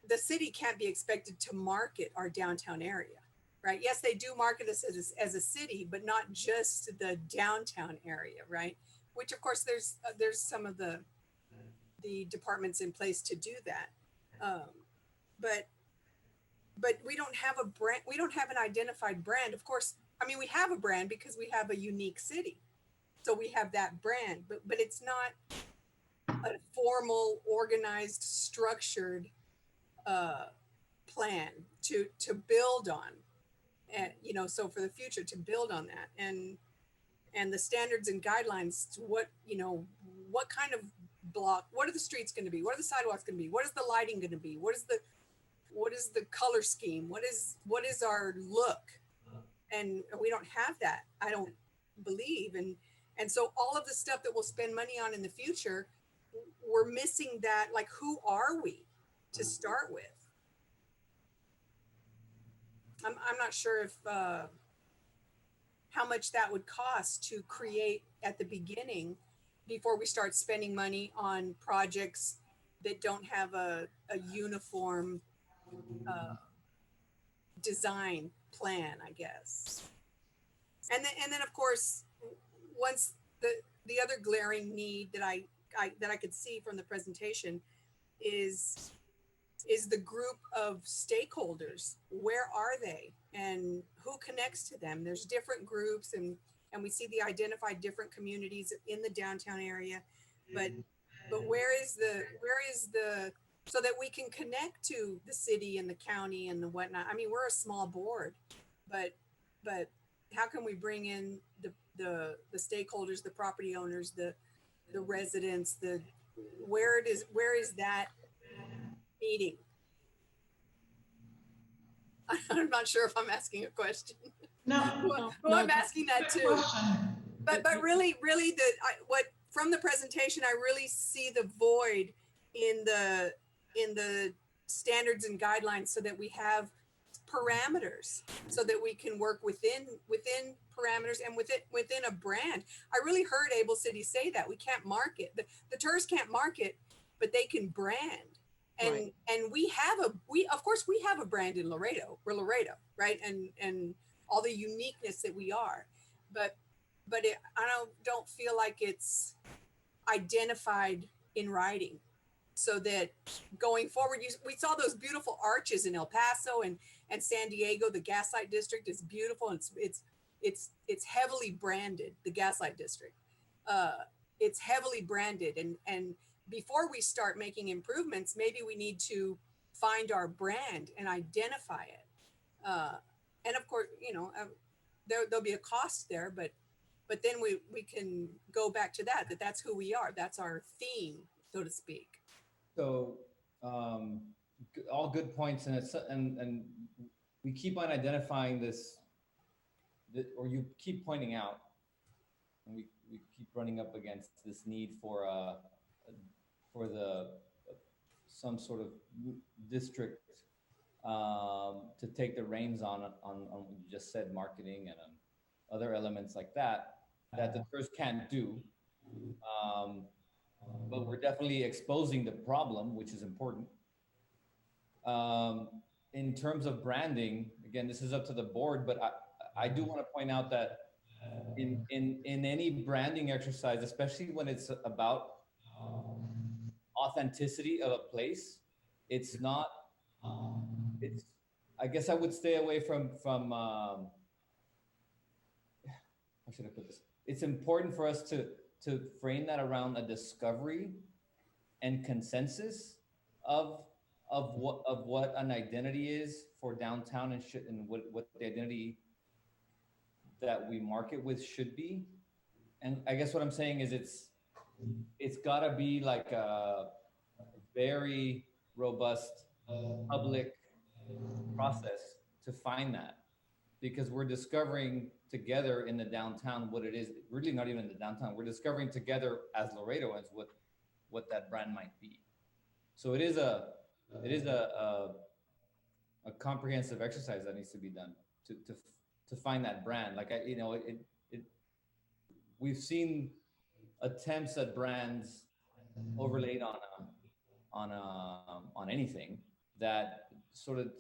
the city can't be expected to market our downtown area, right? Yes, they do market us as a city, but not just the downtown area, right? Which of course there's some of the departments in place to do that. But we don't have a brand. We don't have an identified brand. Of course, I mean, we have a brand because we have a unique city. So we have that brand, but it's not a formal, organized, structured plan to build on. And, so for the future, to build on that, and the standards and guidelines to what kind of block, what are the streets going to be? What are the sidewalks going to be? What is the lighting going to be? What is the color scheme? What is our look? And we don't have that, I don't believe. And so all of the stuff that we'll spend money on in the future, we're missing that. Like, who are we to start with? I'm not sure if how much that would cost to create at the beginning before we start spending money on projects that don't have a uniform design plan, I guess. And then of course, once the other glaring need that I could see from the presentation is is the group of stakeholders. Where are they and who connects to them? There's different groups, and we see the identified different communities in the downtown area, but where is the so that we can connect to the city and the county and the whatnot. I mean, we're a small board, but how can we bring in the stakeholders, the property owners, the residents, where is that meeting? I'm not sure if I'm asking a question. No, Well, I'm asking that good too. question. But really, what from the presentation, I really see the void in the standards and guidelines, so that we have parameters, so that we can work within parameters and within a brand. I really heard Able City say that we can't market. The TIRZ can't market, but they can brand. And Right. and we of course we have a brand in Laredo. We're Laredo, right? And all the uniqueness that we are, but I don't feel like it's identified in writing, so that going forward, we saw those beautiful arches in El Paso and San Diego. The Gaslight District is beautiful, and it's heavily branded. The Gaslight District, it's heavily branded, and before we start making improvements, maybe we need to find our brand and identify it. And of course, there'll be a cost there, but then we can go back to that's who we are. That's our theme, so to speak. So all good points, and we keep on identifying this, or you keep pointing out, and we keep running up against this need for some sort of district to take the reins on what you just said, marketing and other elements like that the TIRZ can't do. But we're definitely exposing the problem, which is important. In terms of branding, again, this is up to the board, but I do want to point out that in any branding exercise, especially when it's about authenticity of a place, it's not, I guess I would stay away from how should I put this? It's important for us to frame that around a discovery and consensus of what an identity is for downtown, and what the identity that we market with should be. And I guess what I'm saying is it's gotta be like a very robust public process to find that, because we're discovering together in the downtown what it is. Really not even in the downtown, we're discovering together as Laredoans what that brand might be. So it is a comprehensive exercise that needs to be done to find that brand. Like we've seen attempts at brands overlaid on anything that sort of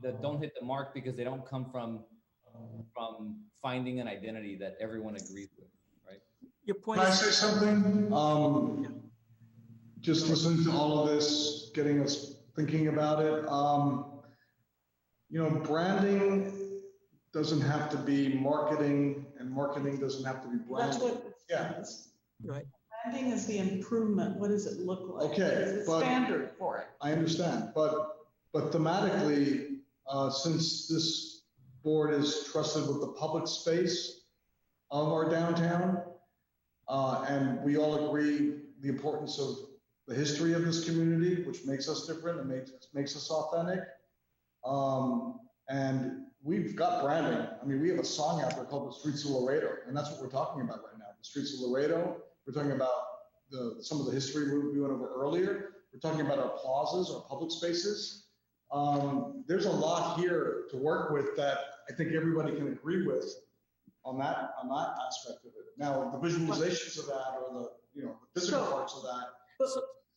that don't hit the mark, because they don't come from finding an identity that everyone agrees with, right? Your point Can I is, say something? Just listening to all of this, getting us thinking about it. Branding doesn't have to be marketing, and marketing doesn't have to be branding. That's what. Yeah. right. Branding is the improvement. What does it look like? Okay, It's the standard for it. I understand, but thematically, since this board is trusted with the public space of our downtown, and we all agree the importance of the history of this community, which makes us different and makes us authentic. And we've got branding. I mean, we have a song out there called The Streets of Laredo, and that's what we're talking about right now. The Streets of Laredo. We're talking about some of the history we went over earlier. We're talking about our plazas, our public spaces. There's a lot here to work with that I think everybody can agree with on that aspect of it. Now, the visualizations of that, or the physical parts of that.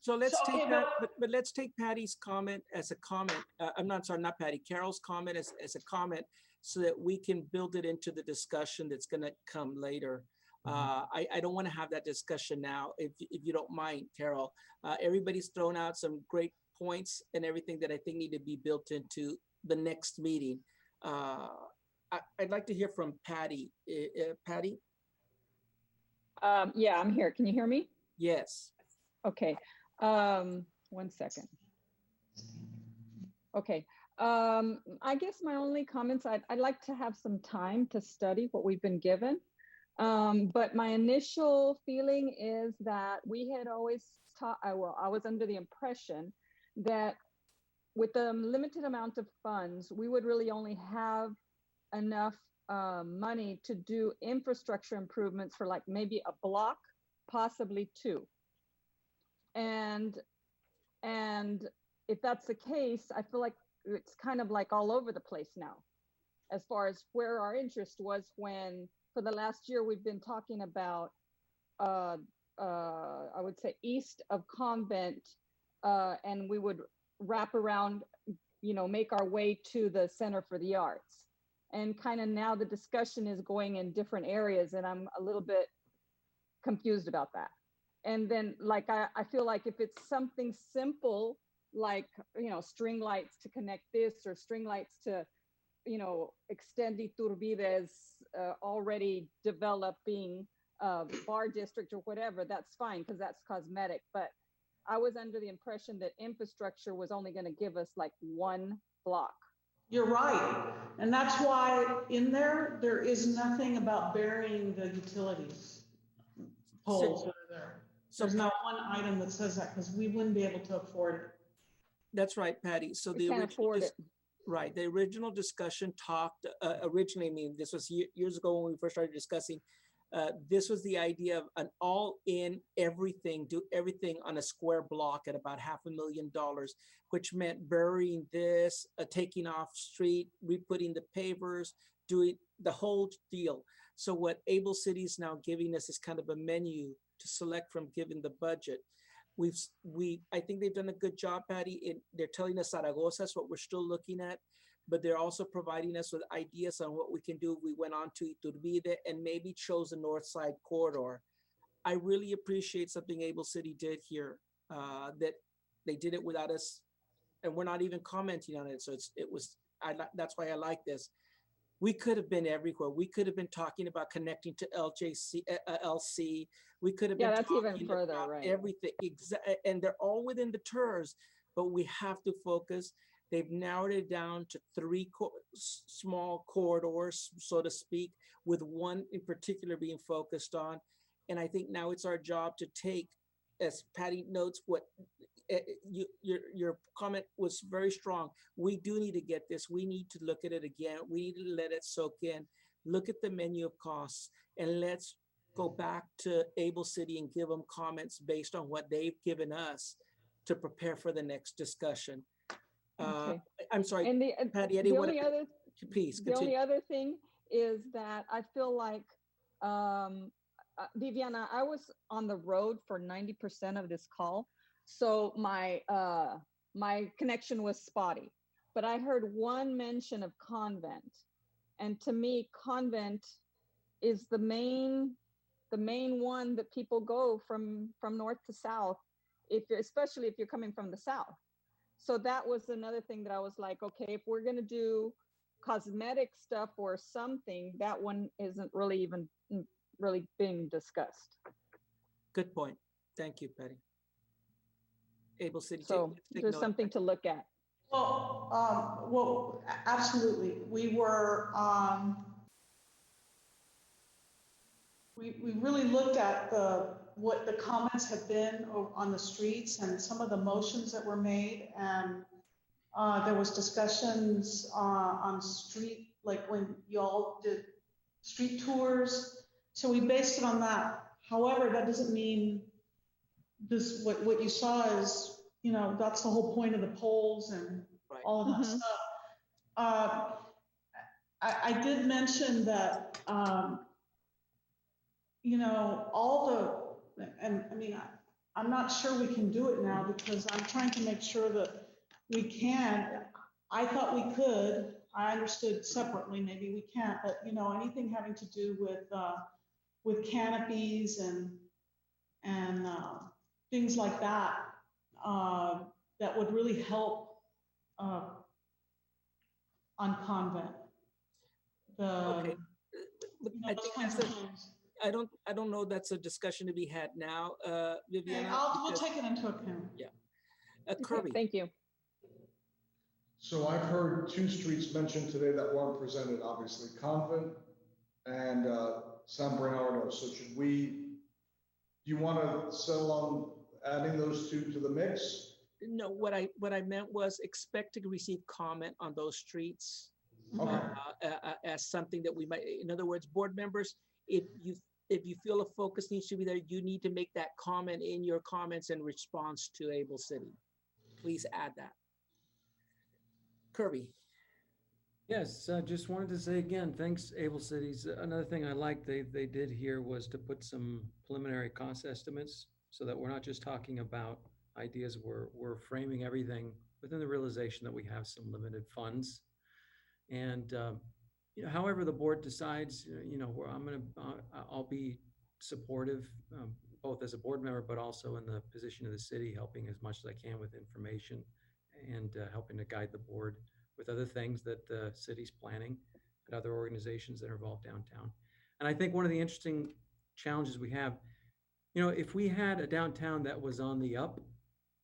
So let's take that, but let's take Patty's comment as a comment. I'm not sorry, not Patty, Carol's comment as a comment, so that we can build it into the discussion that's going to come later. I don't want to have that discussion now, if you don't mind, Carol. Everybody's thrown out some great points and everything that I think need to be built into the next meeting. I'd like to hear from Patty. Patty? Yeah, I'm here. Can you hear me? Yes. Okay. 1 second. Okay. I guess my only comments, I'd like to have some time to study what we've been given. But my initial feeling is that we had always taught, I was under the impression that with the limited amount of funds, we would really only have enough money to do infrastructure improvements for like maybe a block, possibly 2. And if that's the case, I feel like it's kind of like all over the place now, as far as where our interest was when for the last year we've been talking about, I would say east of Convent, and we would wrap around, make our way to the Center for the Arts. And kind of now the discussion is going in different areas, and I'm a little bit confused about that. And then like, I feel like if it's something simple, like, string lights to connect this or string lights to, extend Iturbide's already developing bar district or whatever, that's fine, because that's cosmetic. But I was under the impression that infrastructure was only going to give us like 1 block. You're right. And that's why in there is nothing about burying the utilities poles that are there. So there's not one item that says that, because we wouldn't be able to afford it. That's right, Patty. So the original discussion talked originally. I mean, this was years ago when we first started discussing. This was the idea of an all-in everything, do everything on a square block at about $500,000, which meant burying this, taking off street, re-putting the pavers, doing the whole deal. So what Able City is now giving us is kind of a menu to select from given the budget. I think they've done a good job, Patty. They're telling us Zaragoza is what we're still looking at, but they're also providing us with ideas on what we can do if we went on to Iturbide and maybe chose the north side corridor. I really appreciate something Able City did here, that they did it without us, and we're not even commenting on it. So that's why I like this. We could have been everywhere. We could have been talking about connecting to LC. We could have been that's talking even further, about right? Everything. And they're all within the TIRZ, but we have to focus. They've narrowed it down to 3 small corridors, so to speak, with one in particular being focused on. And I think now it's our job to take, as Patty notes, what your comment was very strong. We do need to get this. We need to look at it again. We need to let it soak in. Look at the menu of costs, and let's go back to Able City and give them comments based on what they've given us to prepare for the next discussion. Okay. I'm sorry, and Patty, please continue. The only other thing is that I feel like, Viviana, I was on the road for 90% of this call. So my connection was spotty, but I heard one mention of Convent. And to me, Convent is the main one that people go from north to south, especially if you're coming from the south. So that was another thing that I was like, okay, if we're going to do cosmetic stuff or something, that one isn't really even really being discussed. Good point. Thank you, Patty. Able City. So there's something to look at. Well, absolutely. We were, we really looked at what the comments have been on the streets and some of the motions that were made, and there was discussions on street, like when y'all did street tours. So we based it on that. However, that doesn't mean this, what you saw is, that's the whole point of the polls and all of that stuff. I did mention that, I'm not sure we can do it now because I'm trying to make sure that we can. I thought we could. I understood separately, maybe we can't, but anything having to do with canopies and things like that, that would really help on Convent. Okay. But You know, I those think kinds that's of things. I don't know that's a discussion to be had now, Okay, Viviana. we'll because- take it into account. Yeah. Okay, Kirby. thank you. So I've heard two streets mentioned today that weren't presented, obviously, Convent and San Bernardo. So should we, do you want to settle on adding those two to the mix? No, what I meant was expect to receive comment on those streets Okay. as something that we might, in other words, board members, if you feel a focus needs to be there, you need to make that comment in your comments in response to Able City. Please add that. Kirby. Yes, just wanted to say again, thanks, Able Cities. Another thing I liked they did here was to put some preliminary cost estimates so that we're not just talking about ideas, we're framing everything within the realization that we have some limited funds. And you know, however the board decides, you know, where I'll be supportive, both as a board member, but also in the position of the city, helping as much as I can with information and helping to guide the board with other things that the city's planning and other organizations that are involved downtown. And I think one of the interesting challenges we have, you know, if we had a downtown that was on the up,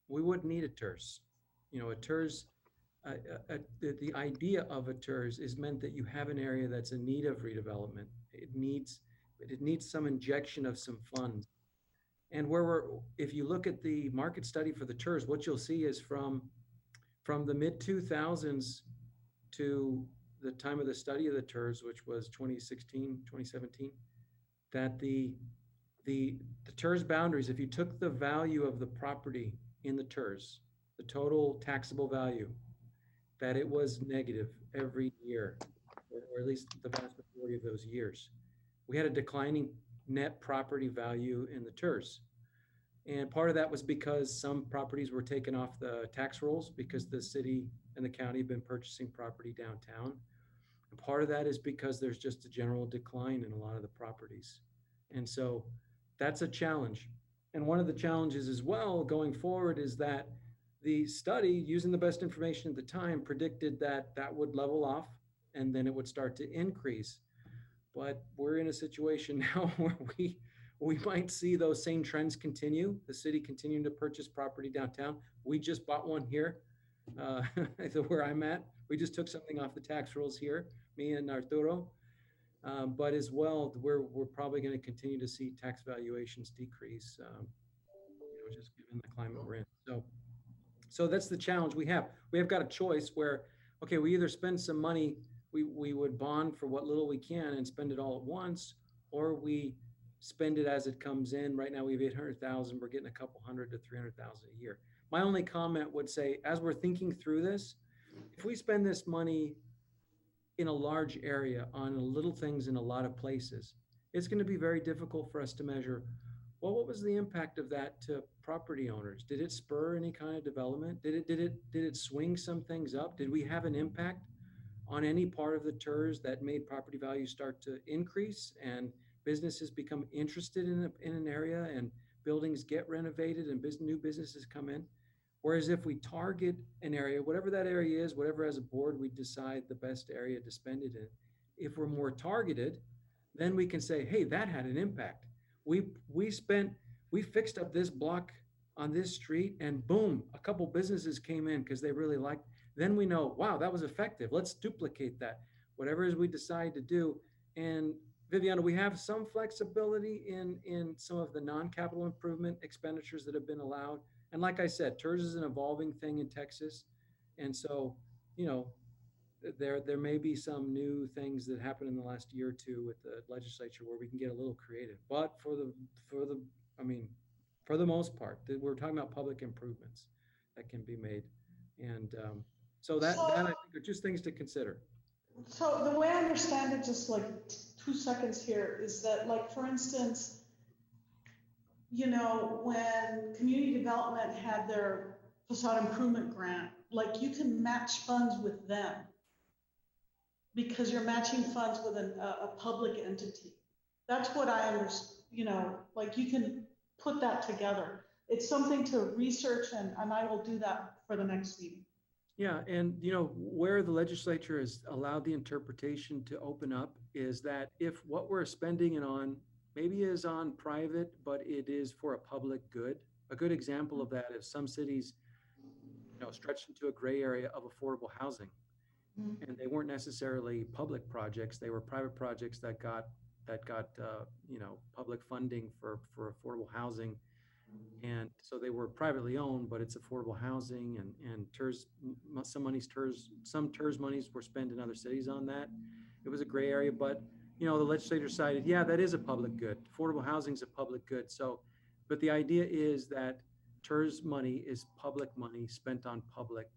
we wouldn't need a TIRZ. You know, a TIRZ, the idea of a TIRZ is meant that you have an area that's in need of redevelopment. It needs some injection of some funds. And if you look at the market study for the TIRZ, what you'll see is from the mid 2000s to the time of the study of the TIRZ, which was 2016, 2017, that the TIRZ boundaries, if you took the value of the property in the TIRZ, the total taxable value, that it was negative every year, or at least the vast majority of those years. We had a declining net property value in the TIRZ. And part of that was because some properties were taken off the tax rolls because the city and the county have been purchasing property downtown. And part of that is because there's just a general decline in a lot of the properties. And so that's a challenge. And one of the challenges as well going forward is that the study, using the best information at the time, predicted that that would level off and then it would start to increase. But we're in a situation now where we might see those same trends continue, the city continuing to purchase property downtown. We just bought one here, where I'm at. We just took something off the tax rolls here, me and Arturo. But as well, we're probably going to continue to see tax valuations decrease, you know, just given the climate we're in. So that's the challenge we have. We have got a choice where, okay, we either spend some money, we would bond for what little we can and spend it all at once, or we spend it as it comes in. Right now we have 800,000. We're getting a couple hundred to 300,000 a year. My only comment would say, as we're thinking through this, if we spend this money in a large area on little things in a lot of places, it's going to be very difficult for us to measure, well, what was the impact of that to property owners? Did it spur any kind of development? Did it swing some things up? Did we have an impact on any part of the TIRZ that made property values start to increase and businesses become interested in an area and buildings get renovated and new businesses come in? Whereas if we target an area, whatever that area is, whatever as a board we decide the best area to spend it in, if we're more targeted, then we can say, hey, that had an impact. We fixed up this block on this street and boom, a couple businesses came in because they really liked. Then we know, wow, that was effective. Let's duplicate that. Whatever it is we decide to do. And Viviana, we have some flexibility in some of the non-capital improvement expenditures that have been allowed. And like I said, TIRZ is an evolving thing in Texas. And so, you know, there may be some new things that happened in the last year or two with the legislature where we can get a little creative. But for the most part, we're talking about public improvements that can be made. And so that I think are just things to consider. So the way I understand it, just like 2 seconds here, is that, like, for instance, you know, when community development had their facade improvement grant, like, you can match funds with them because you're matching funds with a public entity. That's what I understand, like you can put that together. It's something to research and I will do that for the next meeting. Yeah, and where the legislature has allowed the interpretation to open up is that if what we're spending it on maybe is on private, but it is for a public good. A good example of that is some cities, stretched into a gray area of affordable housing. And they weren't necessarily public projects. They were private projects that got public funding for affordable housing. And so they were privately owned, but it's affordable housing and TIRZ, some TIRZ monies were spent in other cities on that. It was a gray area, but the legislature decided, yeah, that is a public good. Affordable housing is a public good. So, but the idea is that TIRZ money is public money spent on public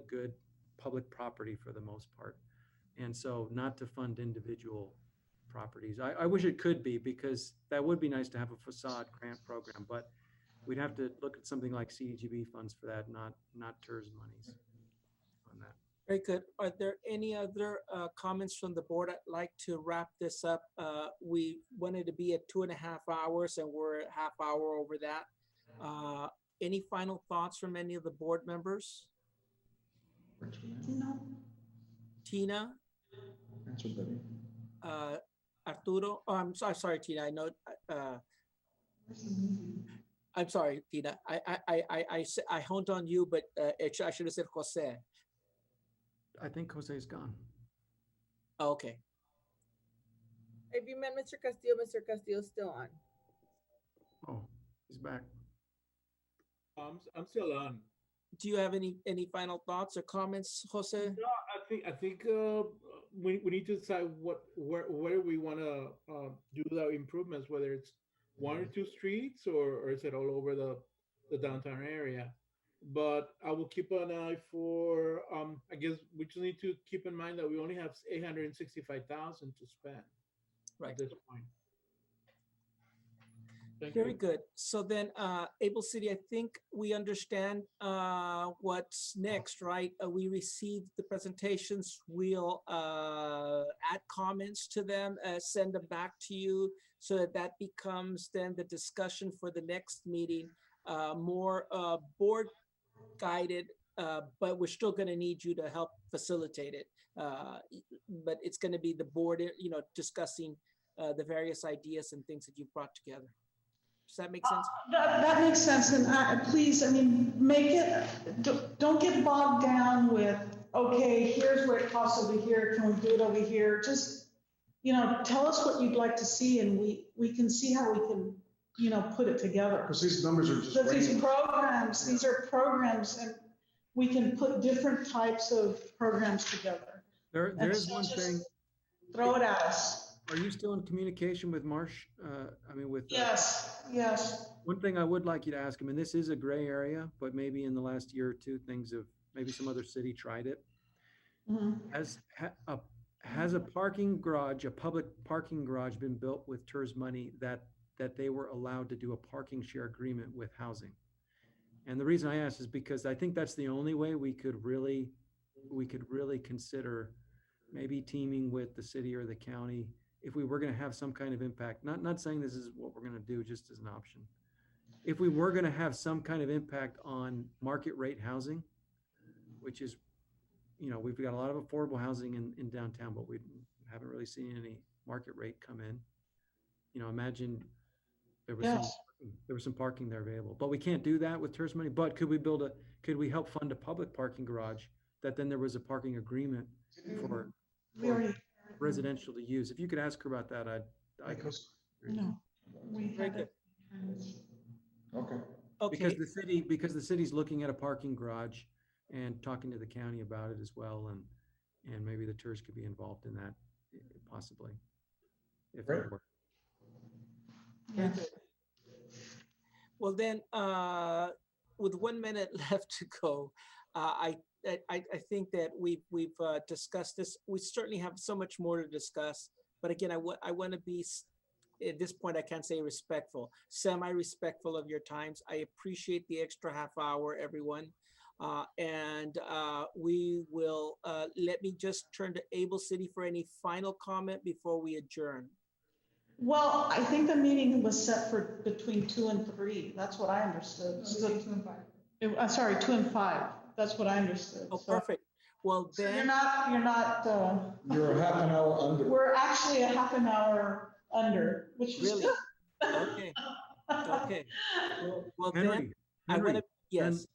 good, public property for the most part. And so not to fund individual properties. I wish it could be, because that would be nice to have a facade grant program, but we'd have to look at something like CDGB funds for that, not TIRZ monies on that. Very good. Are there any other comments from the board? I'd like to wrap this up. We wanted to be at 2.5 hours and we're a half hour over that. Any final thoughts from any of the board members? No. Tina? Arturo? Oh, I'm sorry, Tina. I know. I'm sorry, Tina. I honed on you, but I should have said Jose. I think Jose's gone. Oh, okay. If you met Mr. Castillo's still on. Oh, he's back. I'm still on. Do you have any final thoughts or comments, Jose? No, I think we need to decide where we want to do the improvements, whether it's 1 or 2 streets or is it all over the downtown area. But I will keep an eye for. I guess we just need to keep in mind that we only have 865,000 to spend at this point. Very good. So then, Able City, I think we understand what's next, right? We received the presentations. We'll add comments to them, send them back to you, so that becomes then the discussion for the next meeting, more board guided, but we're still going to need you to help facilitate it. But it's going to be the board, discussing the various ideas and things that you've brought together. Does that make sense? That makes sense. And please, make it, don't get bogged down with, okay, here's what it costs over here. Can we do it over here? Just, tell us what you'd like to see and we can see how we can, put it together. Because these numbers are just. These are programs and we can put different types of programs together. There's one thing. Throw it at us. Are you still in communication with Marsh? Yes. One thing I would like you to ask him, and this is a gray area, but maybe in the last year or two, maybe some other city tried it. Mm-hmm. Has a parking garage, a public parking garage, been built with TIRZ money that they were allowed to do a parking share agreement with housing? And the reason I ask is because I think that's the only way we could really consider maybe teaming with the city or the county if we were going to have some kind of impact. Not saying this is what we're going to do, just as an option. If we were going to have some kind of impact on market rate housing, which is, we've got a lot of affordable housing in downtown, but we haven't really seen any market rate come in. Imagine there was some parking there available, but we can't do that with TIRZ money. But could we help fund a public parking garage that then there was a parking agreement for residential to use? If you could ask her about that, I'd No, we Very good. Okay. Because the city's looking at a parking garage and talking to the county about it as well, and maybe the TIRZ could be involved in that possibly. If that works. Yeah. Well then, with 1 minute left to go, I think that we've discussed this. We certainly have so much more to discuss, but again, I want to be, at this point, I can't say respectful, semi-respectful of your times. I appreciate the extra half hour, everyone. And we will, let me just turn to Able City for any final comment before we adjourn. Well, I think the meeting was set for between 2 and 3. That's what I understood. So, 2 and 5. I'm sorry, 2 and 5. That's what I understood. Oh, So- perfect. Well, So then. you're not, You're a half an hour under. we're actually a half an hour under, which is Really? good. Okay. Okay. Well, then, Henry, I want Henry, to, yes.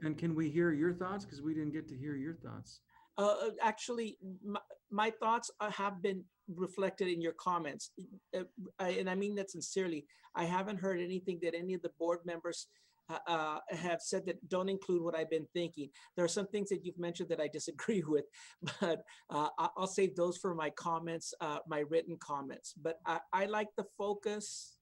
and can we hear your thoughts? Because we didn't get to hear your thoughts. Actually, my thoughts have been reflected in your comments. And I mean that sincerely. I haven't heard anything that any of the board members have said that don't include what I've been thinking. There are some things that you've mentioned that I disagree with, but I'll save those for my comments, my written comments. But I like the focus.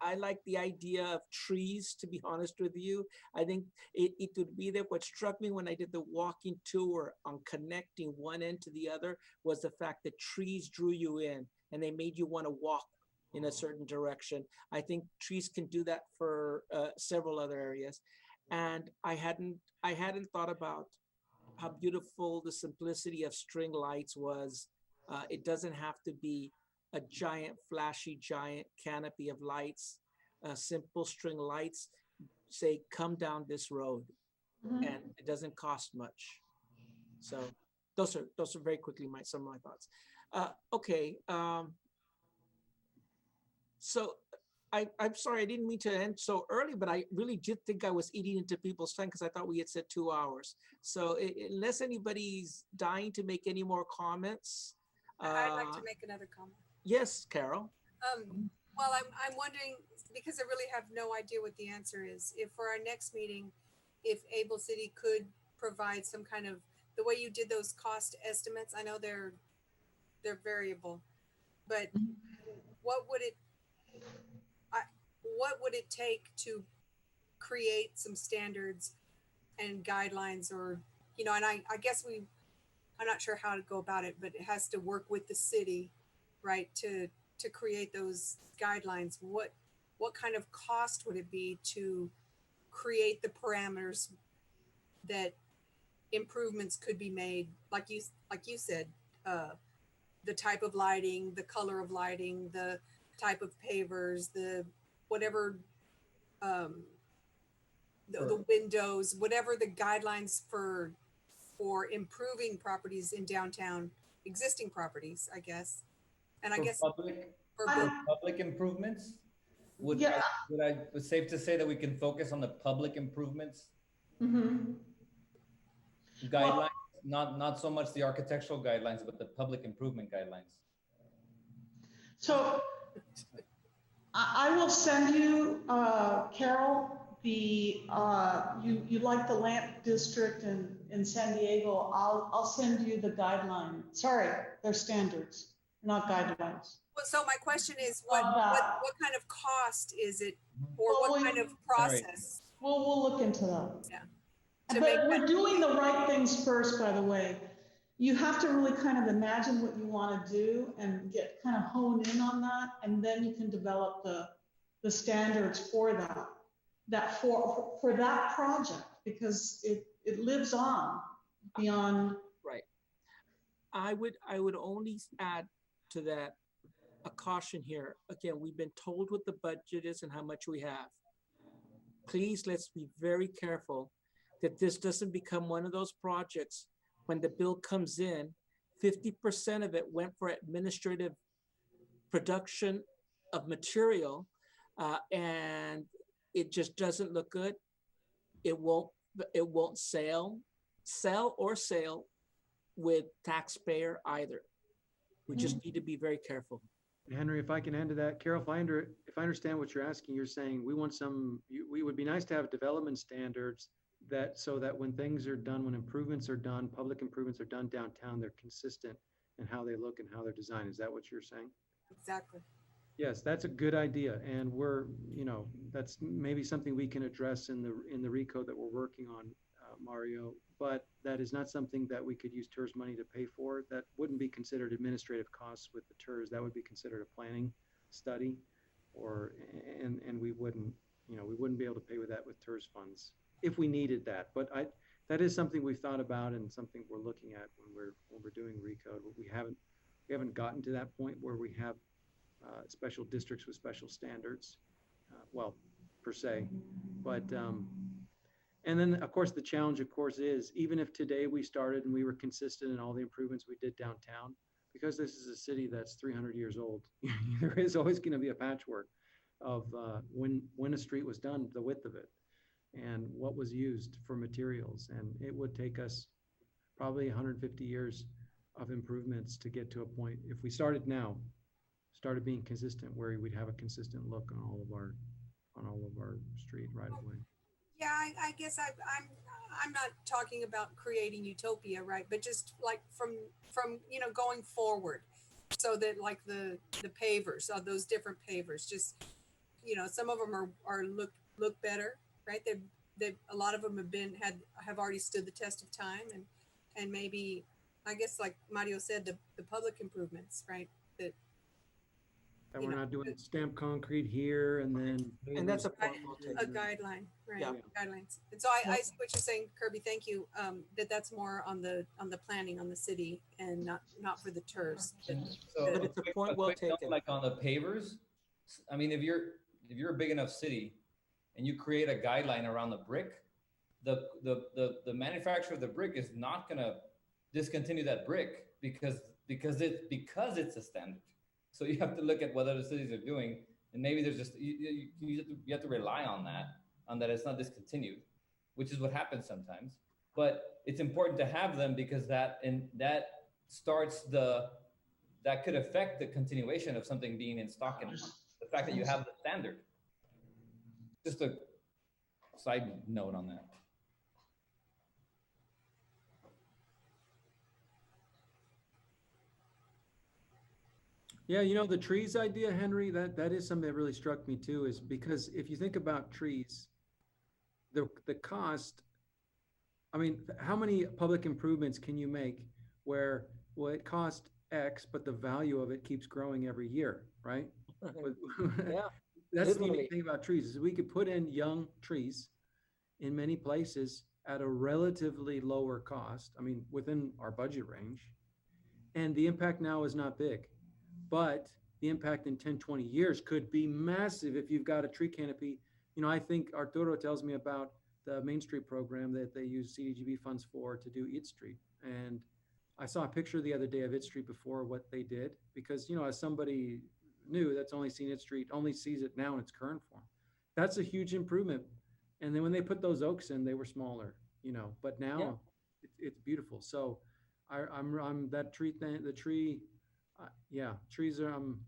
I like the idea of trees, to be honest with you. I think it would be there. What struck me when I did the walking tour on connecting one end to the other was the fact that trees drew you in and they made you want to walk in a certain direction. I think trees can do that for several other areas. And I hadn't thought about how beautiful the simplicity of string lights was. It doesn't have to be a giant, flashy, giant canopy of lights. Simple string lights say, come down this road, and it doesn't cost much. So those are very quickly some of my thoughts. Okay. So I'm sorry, I didn't mean to end so early, but I really did think I was eating into people's time because I thought we had said 2 hours. So unless anybody's dying to make any more comments. I'd like to make another comment. Yes, Carol. Well, I'm wondering, because I really have no idea what the answer is, if for our next meeting, if Able City could provide some kind of, the way you did those cost estimates, I know they're variable, but what would it take to create some standards and guidelines, or, and I guess I'm not sure how to go about it, but it has to work with the city, right, to create those guidelines. What kind of cost would it be to create the parameters that improvements could be made, like you said, the type of lighting, the color of lighting, the type of pavers, the whatever, the windows, whatever the guidelines for improving properties in downtown, existing properties, I guess. And I guess for public improvements, would I safe to say that we can focus on the public improvements guidelines, not so much the architectural guidelines, but the public improvement guidelines? So I will send you, Carol, the you like the lamp district in San Diego. I'll send you the guideline. Sorry, they're standards, not guidelines. Well, so my question is, what kind of cost is it, or what kind of process? We'll look into that. Yeah. But we're doing the right things first, by the way. You have to really kind of imagine what you want to do and get kind of honed in on that, and then you can develop the standards for that for that project, because it lives on beyond. Right. I would only add to that a caution here. Again, we've been told what the budget is and how much we have. Please, let's be very careful that this doesn't become one of those projects when the bill comes in, 50% of it went for administrative production of material, and it just doesn't look good. It won't sell with taxpayer either. We just need to be very careful. Henry, if I can add to that, Carol, if I understand what you're asking, you're saying we would be nice to have development standards so that when things are done, when improvements are done, public improvements are done downtown, they're consistent in how they look and how they're designed. Is that what you're saying? Exactly. Yes, that's a good idea. And that's maybe something we can address in the recode that we're working on, Mario, but that is not something that we could use TIRZ money to pay for. That wouldn't be considered administrative costs with the TIRZ. That would be considered a planning study, and we wouldn't be able to pay with that with TIRZ funds if we needed that. But that is something we've thought about and something we're looking at when we're doing recode. We haven't gotten to that point where we have special districts with special standards, well, per se. But, and then of course, the challenge of course is, even if today we started and we were consistent in all the improvements we did downtown, because this is a city that's 300 years old, there is always going to be a patchwork of when a street was done, the width of it, and what was used for materials. And it would take us probably 150 years of improvements to get to a point, if we started now, started being consistent, where we'd have a consistent look on all of our street right away. Yeah, I guess I'm not talking about creating utopia, right? But just like from going forward, so that like the pavers, those different pavers, just some of them are look better, right? They've a lot of them have already stood the test of time, and maybe, I guess like Mario said, the public improvements, right? And we're not doing stamped concrete here and then. And that's a point we'll A take. guideline, right? Yeah. Guidelines. And so I see what you're saying, Kirby. Thank you. That's more on the planning on the city and not for the TIRZ. But it's a point well taken. Like on the pavers, I mean, if you're a big enough city and you create a guideline around the brick, the manufacturer of the brick is not gonna discontinue that brick because it's a standard. So you have to look at what other cities are doing, and maybe there's just you have to rely on that it's not discontinued, which is what happens sometimes. But it's important to have them because that starts that could affect the continuation of something being in stock, and the fact that you have the standard. Just a side note on that. Yeah, the trees idea, Henry, that is something that really struck me too, is because if you think about trees, the cost, I mean, how many public improvements can you make where, well, it cost X, but the value of it keeps growing every year, right? Yeah. That's the unique thing about trees, is we could put in young trees in many places at a relatively lower cost, I mean, within our budget range, and the impact now is not big. But the impact in 10, 20 years could be massive if you've got a tree canopy. I think Arturo tells me about the Main Street program that they use CDGB funds for to do Eat Street. And I saw a picture the other day of Eat Street before what they did, because, as somebody new that's only seen Eat Street, only sees it now in its current form. That's a huge improvement. And then when they put those oaks in, they were smaller, but now it's beautiful. So I'm that tree thing, the tree, trees are, I'm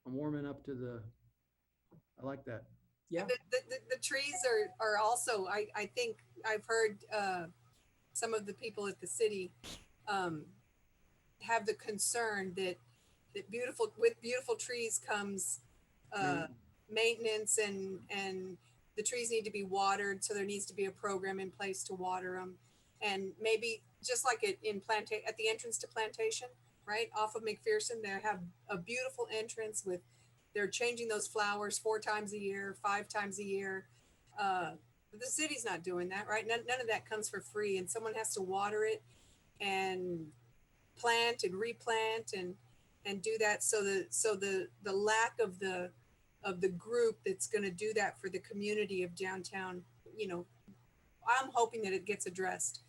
warming up to I like that. Yeah. The trees are also, I think I've heard some of the people at the city have the concern that with beautiful trees comes maintenance, and the trees need to be watered. So there needs to be a program in place to water them. And maybe just like at the entrance to Plantation, right off of McPherson, they have a beautiful entrance they're changing those flowers 4 times a year, 5 times a year. The city's not doing that, right? None of that comes for free, and someone has to water it and plant and replant and do that. So the lack of the group that's going to do that for the community of downtown, I'm hoping that it gets addressed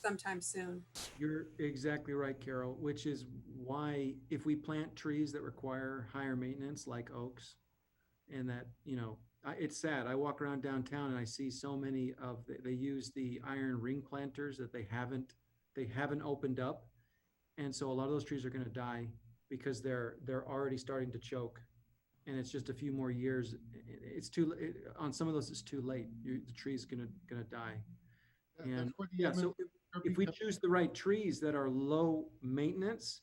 sometime soon. You're exactly right, Carol, which is why if we plant trees that require higher maintenance, like oaks, and that, it's sad. I walk around downtown and I see so many they use the iron ring planters that they haven't opened up. And so a lot of those trees are going to die because they're already starting to choke. And it's just a few more years. It's on some of those, it's too late. The tree's going to die. And so if we choose the right trees that are low maintenance,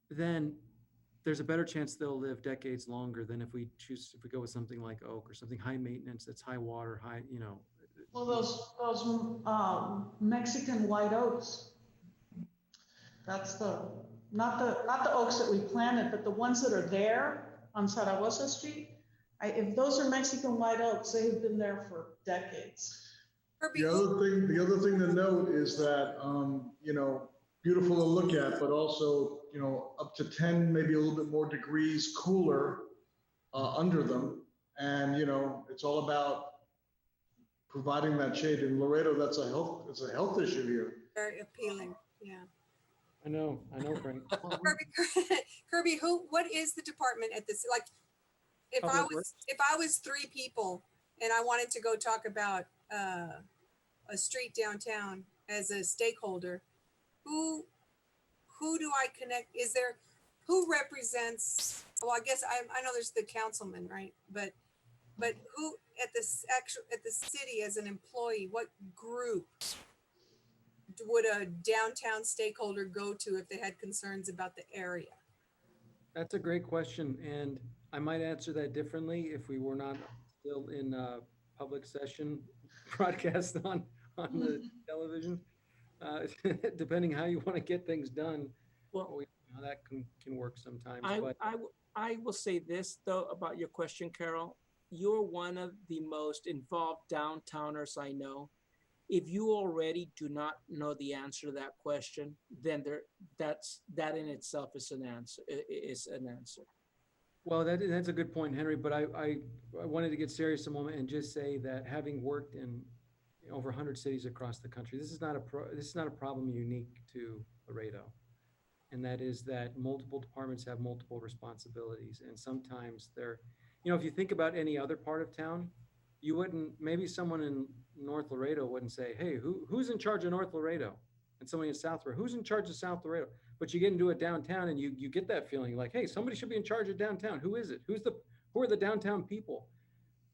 then there's a better chance they'll live decades longer than if we go with something like oak or something high maintenance, that's high water, high, Well, those Mexican white oaks, that's not the oaks that we planted, but the ones that are there on Zaragoza Street. If those are Mexican white oaks, they have been there for decades. The other thing to note is that, beautiful to look at, but also up to 10, maybe a little bit more degrees cooler under them. And, it's all about providing that shade. In Laredo, it's a health issue here. Very appealing. Yeah. I know, Frank. Kirby, what is the department at this? Like, if I was 3 people and I wanted to go talk about a street downtown as a stakeholder, who do I connect? Who represents? Well, I guess I know there's the councilman, right? But who at the city as an employee? What group would a downtown stakeholder go to if they had concerns about the area? That's a great question, and I might answer that differently if we were not still in public session broadcast on the television. Depending how you want to get things done, well, that can work sometimes. I will say this though about your question, Carol. You're one of the most involved downtowners I know. If you already do not know the answer to that question, then that in itself is an answer. Well, that's a good point, Henry. But I wanted to get serious a moment and just say that having worked in over 100 cities across the country, this is not a problem unique to Laredo, and that is that multiple departments have multiple responsibilities, and sometimes they're, if you think about any other part of town, you wouldn't, maybe someone in North Laredo wouldn't say, hey, who's in charge of North Laredo? And somebody in South Laredo, who's in charge of South Laredo? But you get into a downtown and you get that feeling like, hey, somebody should be in charge of downtown. Who is it? Who are the downtown people?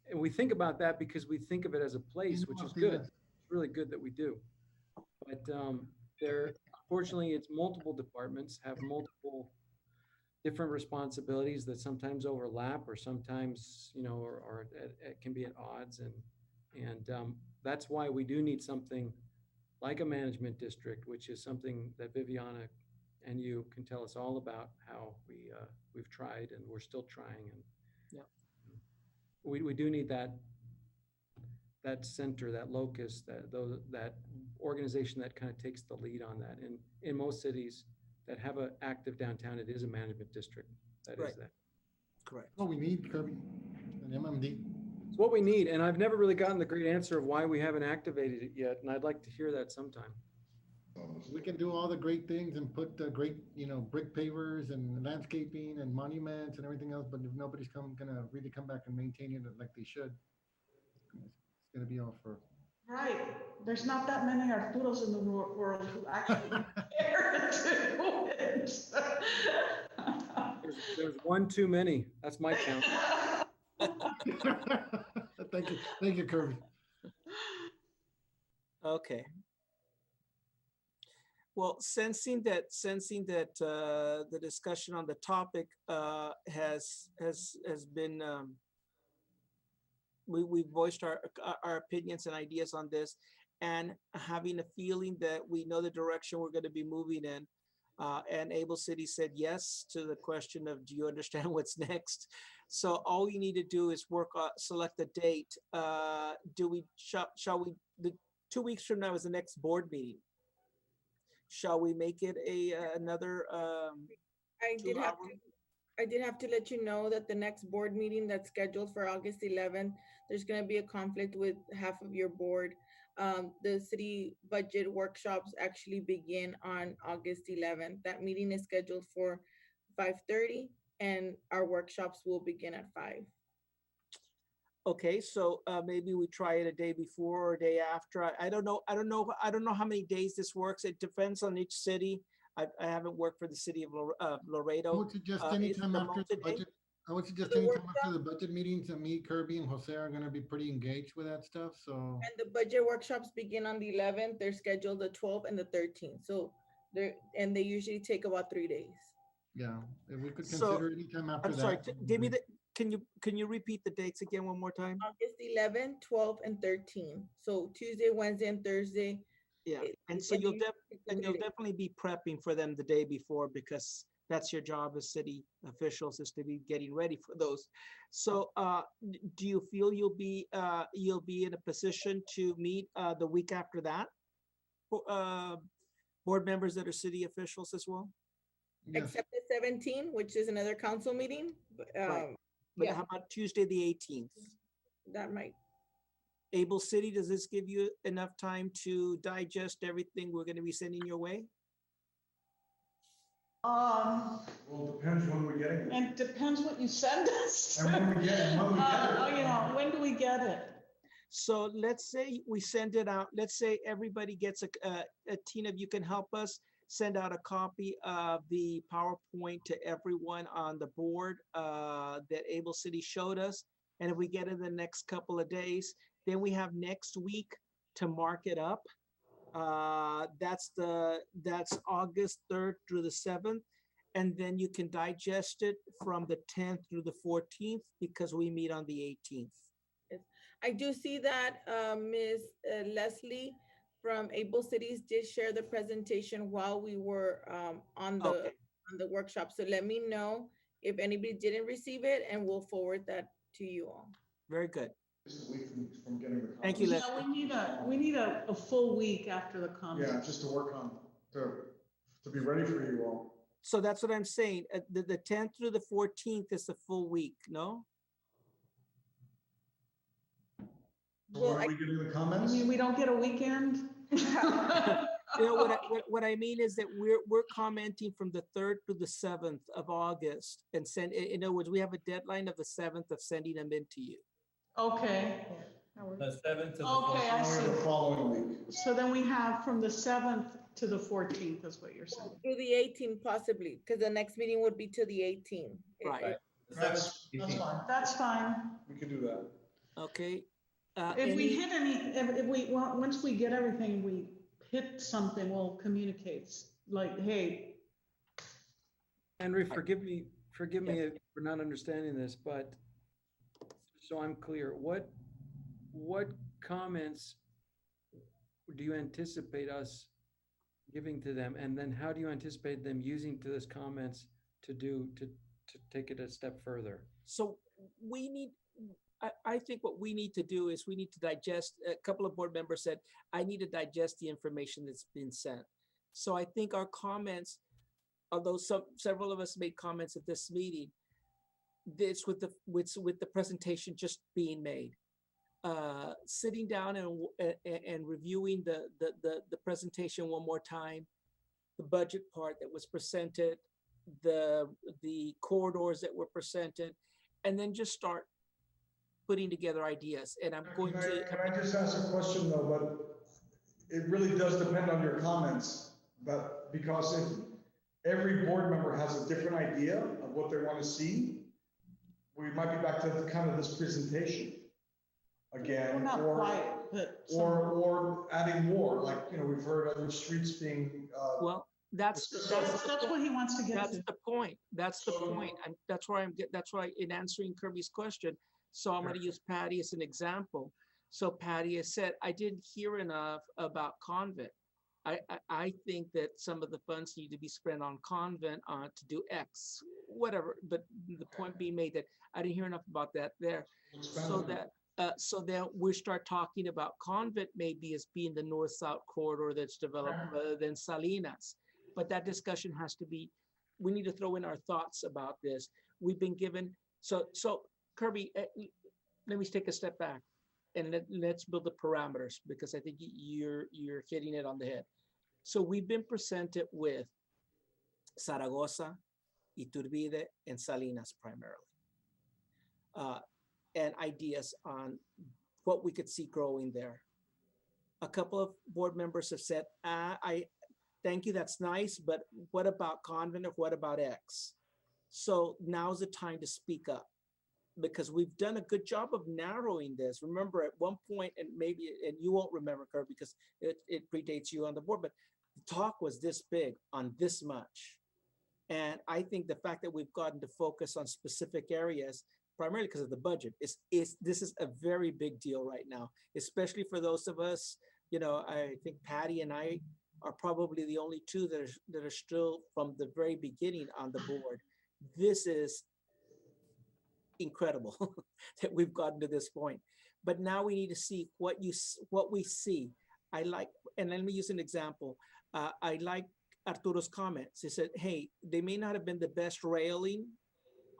And we think about that because we think of it as a place, which is good. It's really good that we do. But unfortunately, it's multiple departments have multiple different responsibilities that sometimes overlap or sometimes, or it can be at odds. And that's why we do need something like a management district, which is something that Viviana and you can tell us all about how we've tried and we're still trying. And we do need that center, that locus, that organization that kind of takes the lead on that. And in most cities that have an active downtown, it is a management district. That is that. Correct. What we need, Kirby, an MMD. It's what we need, and I've never really gotten the great answer of why we haven't activated it yet, and I'd like to hear that sometime. We can do all the great things and put the great, brick pavers and landscaping and monuments and everything else, but if nobody's gonna really come back and maintain it like they should, it's gonna be all for. Right. There's not that many Arturos in the world who actually care to do it. There's one too many. That's my count. Thank you, Kirby. Okay. Well, sensing that the discussion on the topic has been we voiced our opinions and ideas on this, and having a feeling that we know the direction we're going to be moving in. And Able City said yes to the question of, do you understand what's next? So all you need to do is select a date. Shall we, the 2 weeks from now is the next board meeting. Shall we make it another I did have to let you know that the next board meeting that's scheduled for August 11th, there's going to be a conflict with half of your board. The city budget workshops actually begin on August 11th. That meeting is scheduled for 5:30 and our workshops will begin at 5. Okay, so maybe we try it a day before or a day after. I don't know how many days this works. It depends on each city. I haven't worked for the city of Laredo. I would suggest anytime after the budget. I would suggest anytime after the budget meetings, and me, Kirby, and Jose are going to be pretty engaged with that stuff. So. And the budget workshops begin on the 11th. They're scheduled the 12th and the 13th. So they usually take about 3 days. Yeah, if we could consider any time after that. I'm sorry. Give me the. Can you repeat the dates again one more time? August 11th, 12th, and 13th. So Tuesday, Wednesday, and Thursday. Yeah, and so you'll definitely be prepping for them the day before, because that's your job as city officials, is to be getting ready for those. So do you feel you'll be in a position to meet the week after that? Board members that are city officials as well? Yes. except the 17, which is another council meeting. Right. But Yeah, how about Tuesday, the 18th? that might. Able City, does this give you enough time to digest everything we're going to be sending your way? Um, Well, it depends when we're getting it. and it depends what you send us. And when we get it. You know, when do we get it? So let's say we send it out. Let's say everybody gets Tina, if you can help us send out a copy of the PowerPoint to everyone on the board that Able City showed us. And if we get it in the next couple of days, then we have next week to mark it up. That's August 3rd through the 7th. And then you can digest it from the 10th through the 14th because we meet on the 18th. Yes. I do see that Ms. Leslie from Able Cities did share the presentation while we were on the workshop. So let me know if anybody didn't receive it, and we'll forward that to you all. Very good. Just a week from getting the. Thank you, Yeah, we need a full week after the conference. Yeah, just to work on, to be ready for you all. So that's what I'm saying. The 10th through the 14th is the full week, no? So when are we getting the comments? I mean, we don't get a weekend? You know, what I mean is that we're commenting from the 3rd to the 7th of August and send, in other words, we have a deadline of the 7th of sending them in to you. Okay. The 7th to the Okay, I 14th. see. The following week. So then we have from the 7th to the 14th is what you're saying. To the 18th possibly, because the next meeting would be to the 18th. Right. The 7th to That's 18th. fine. That's fine. We can do that. Okay. If we hit if we, once we get everything, we hit something, we'll communicate. Like, hey, Henry, forgive me for not understanding this, but so I'm clear, what comments do you anticipate us giving to them? And then how do you anticipate them using to those comments to take it a step further? So we need, I think what we need to do is we need to digest, a couple of board members said, I need to digest the information that's been sent. So I think our comments, although several of us made comments at this meeting, this with the presentation just being made. Sitting down and reviewing the presentation one more time, the budget part that was presented, the corridors that were presented, and then just start putting together ideas. And I'm going to. Can I just ask a question though? But it really does depend on your comments. But because if every board member has a different idea of what they want to see, we might be back to kind of this presentation again, we're not quite, but or adding more. Like, you know, we've heard other streets being. Well, that's what he wants to get that's to. the point. That's the point. And that's why in answering Kirby's question. So I'm going to use Patty as an example. So Patty has said, I didn't hear enough about convent. I think that some of the funds need to be spent on convent to do X, whatever. But the point being made that I didn't hear enough about that there. So then we start talking about convent maybe as being the north-south corridor that's developed rather than Salinas. But that discussion has to be, we need to throw in our thoughts about this. We've been given, so Kirby, let me take a step back and let's build the parameters because I think you're hitting it on the head. So we've been presented with Zaragoza, Iturbide, and Salinas primarily. And ideas on what we could see growing there. A couple of board members have said, I thank you, that's nice, but what about convent or what about X? So now's the time to speak up because we've done a good job of narrowing this. Remember at one point, and maybe, and you won't remember, Kurt, because it predates you on the board, but the talk was this big on this much. And I think the fact that we've gotten to focus on specific areas, primarily because of the budget, this is a very big deal right now, especially for those of us, you know, I think Patty and I are probably the only two that are still from the very beginning on the board. This is incredible that we've gotten to this point. But now we need to see what we see. I like, and let me use an example. I like Arturo's comments. He said, hey, they may not have been the best railing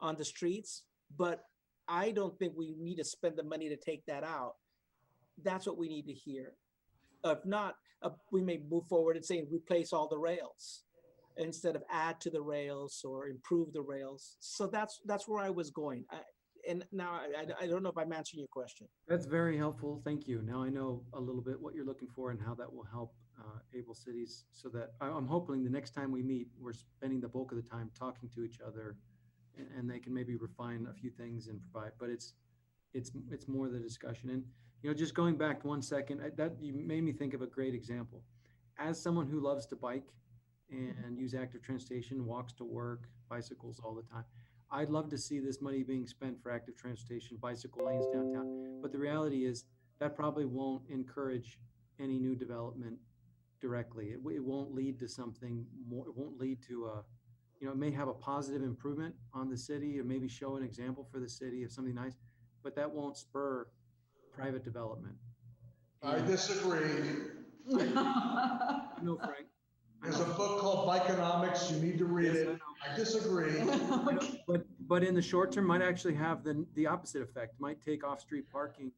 on the streets, but I don't think we need to spend the money to take that out. That's what we need to hear. If not, we may move forward and say replace all the rails instead of add to the rails or improve the rails. So that's where I was going. And now I don't know if I'm answering your question. That's very helpful. Thank you. Now I know a little bit what you're looking for and how that will help able cities, so that I'm hoping the next time we meet, we're spending the bulk of the time talking to each other, and they can maybe refine a few things and provide, but it's more the discussion. And, you know, just going back 1 second, that you made me think of a great example. As someone who loves to bike and use active transportation, walks to work, bicycles all the time, I'd love to see this money being spent for active transportation, bicycle lanes downtown. But the reality is that probably won't encourage any new development directly. It won't lead to something more. It won't lead to a, you know, it may have a positive improvement on the city, or maybe show an example for the city of something nice, but that won't spur private development. I disagree. No, Frank. There's a book called Bikeonomics. You need to read it. I disagree. But in the short term, might actually have the opposite effect. Might take on-street parking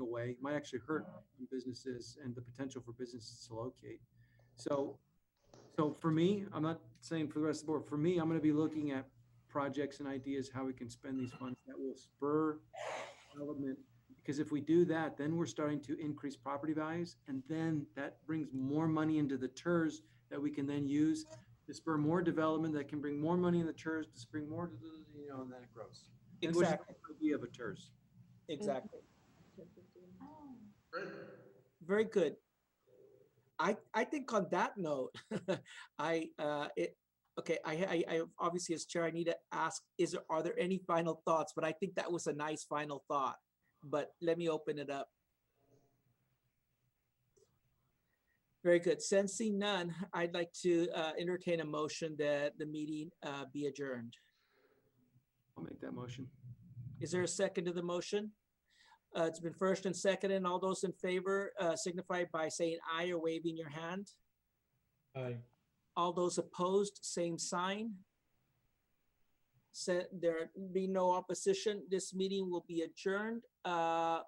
away. Might actually hurt businesses and the potential for businesses to locate. So for me, I'm not saying for the rest of the board. For me, I'm going to be looking at projects and ideas how we can spend these funds that will spur development. Because if we do that, then we're starting to increase property values, and then that brings more money into the TIRZ that we can then use to spur more development that can bring more money in the TIRZ to spring more to the, you know, and then it grows. Exactly. The idea of a TIRZ. Exactly. Great. Very good. I think on that note, I obviously as chair, I need to ask, are there any final thoughts? But I think that was a nice final thought. But let me open it up. Very good. Sensing none, I'd like to entertain a motion that the meeting be adjourned. I'll make that motion. Is there a second to the motion? It's been first and second, and all those in favor signify by saying aye or waving your hand. Aye. All those opposed, same sign. There be no opposition. This meeting will be adjourned.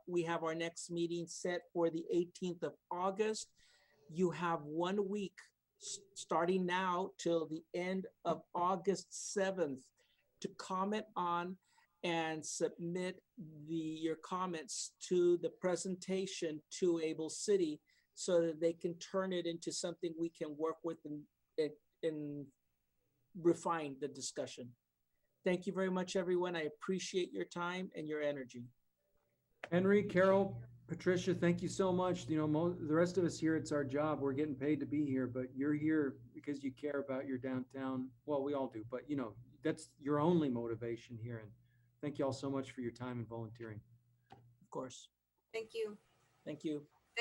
We have our next meeting set for the 18th of August. You have 1 week starting now till the end of August 7th to comment on and submit your comments to the presentation to Able City so that they can turn it into something we can work with and refine the discussion. Thank you very much, everyone. I appreciate your time and your energy. Henry, Carol, Patricia, thank you so much. You know, the rest of us here, it's our job. We're getting paid to be here, but you're here because you care about your downtown. Well, we all do, but you know, that's your only motivation here. And thank you all so much for your time and volunteering. Of course. Thank you. Thank you.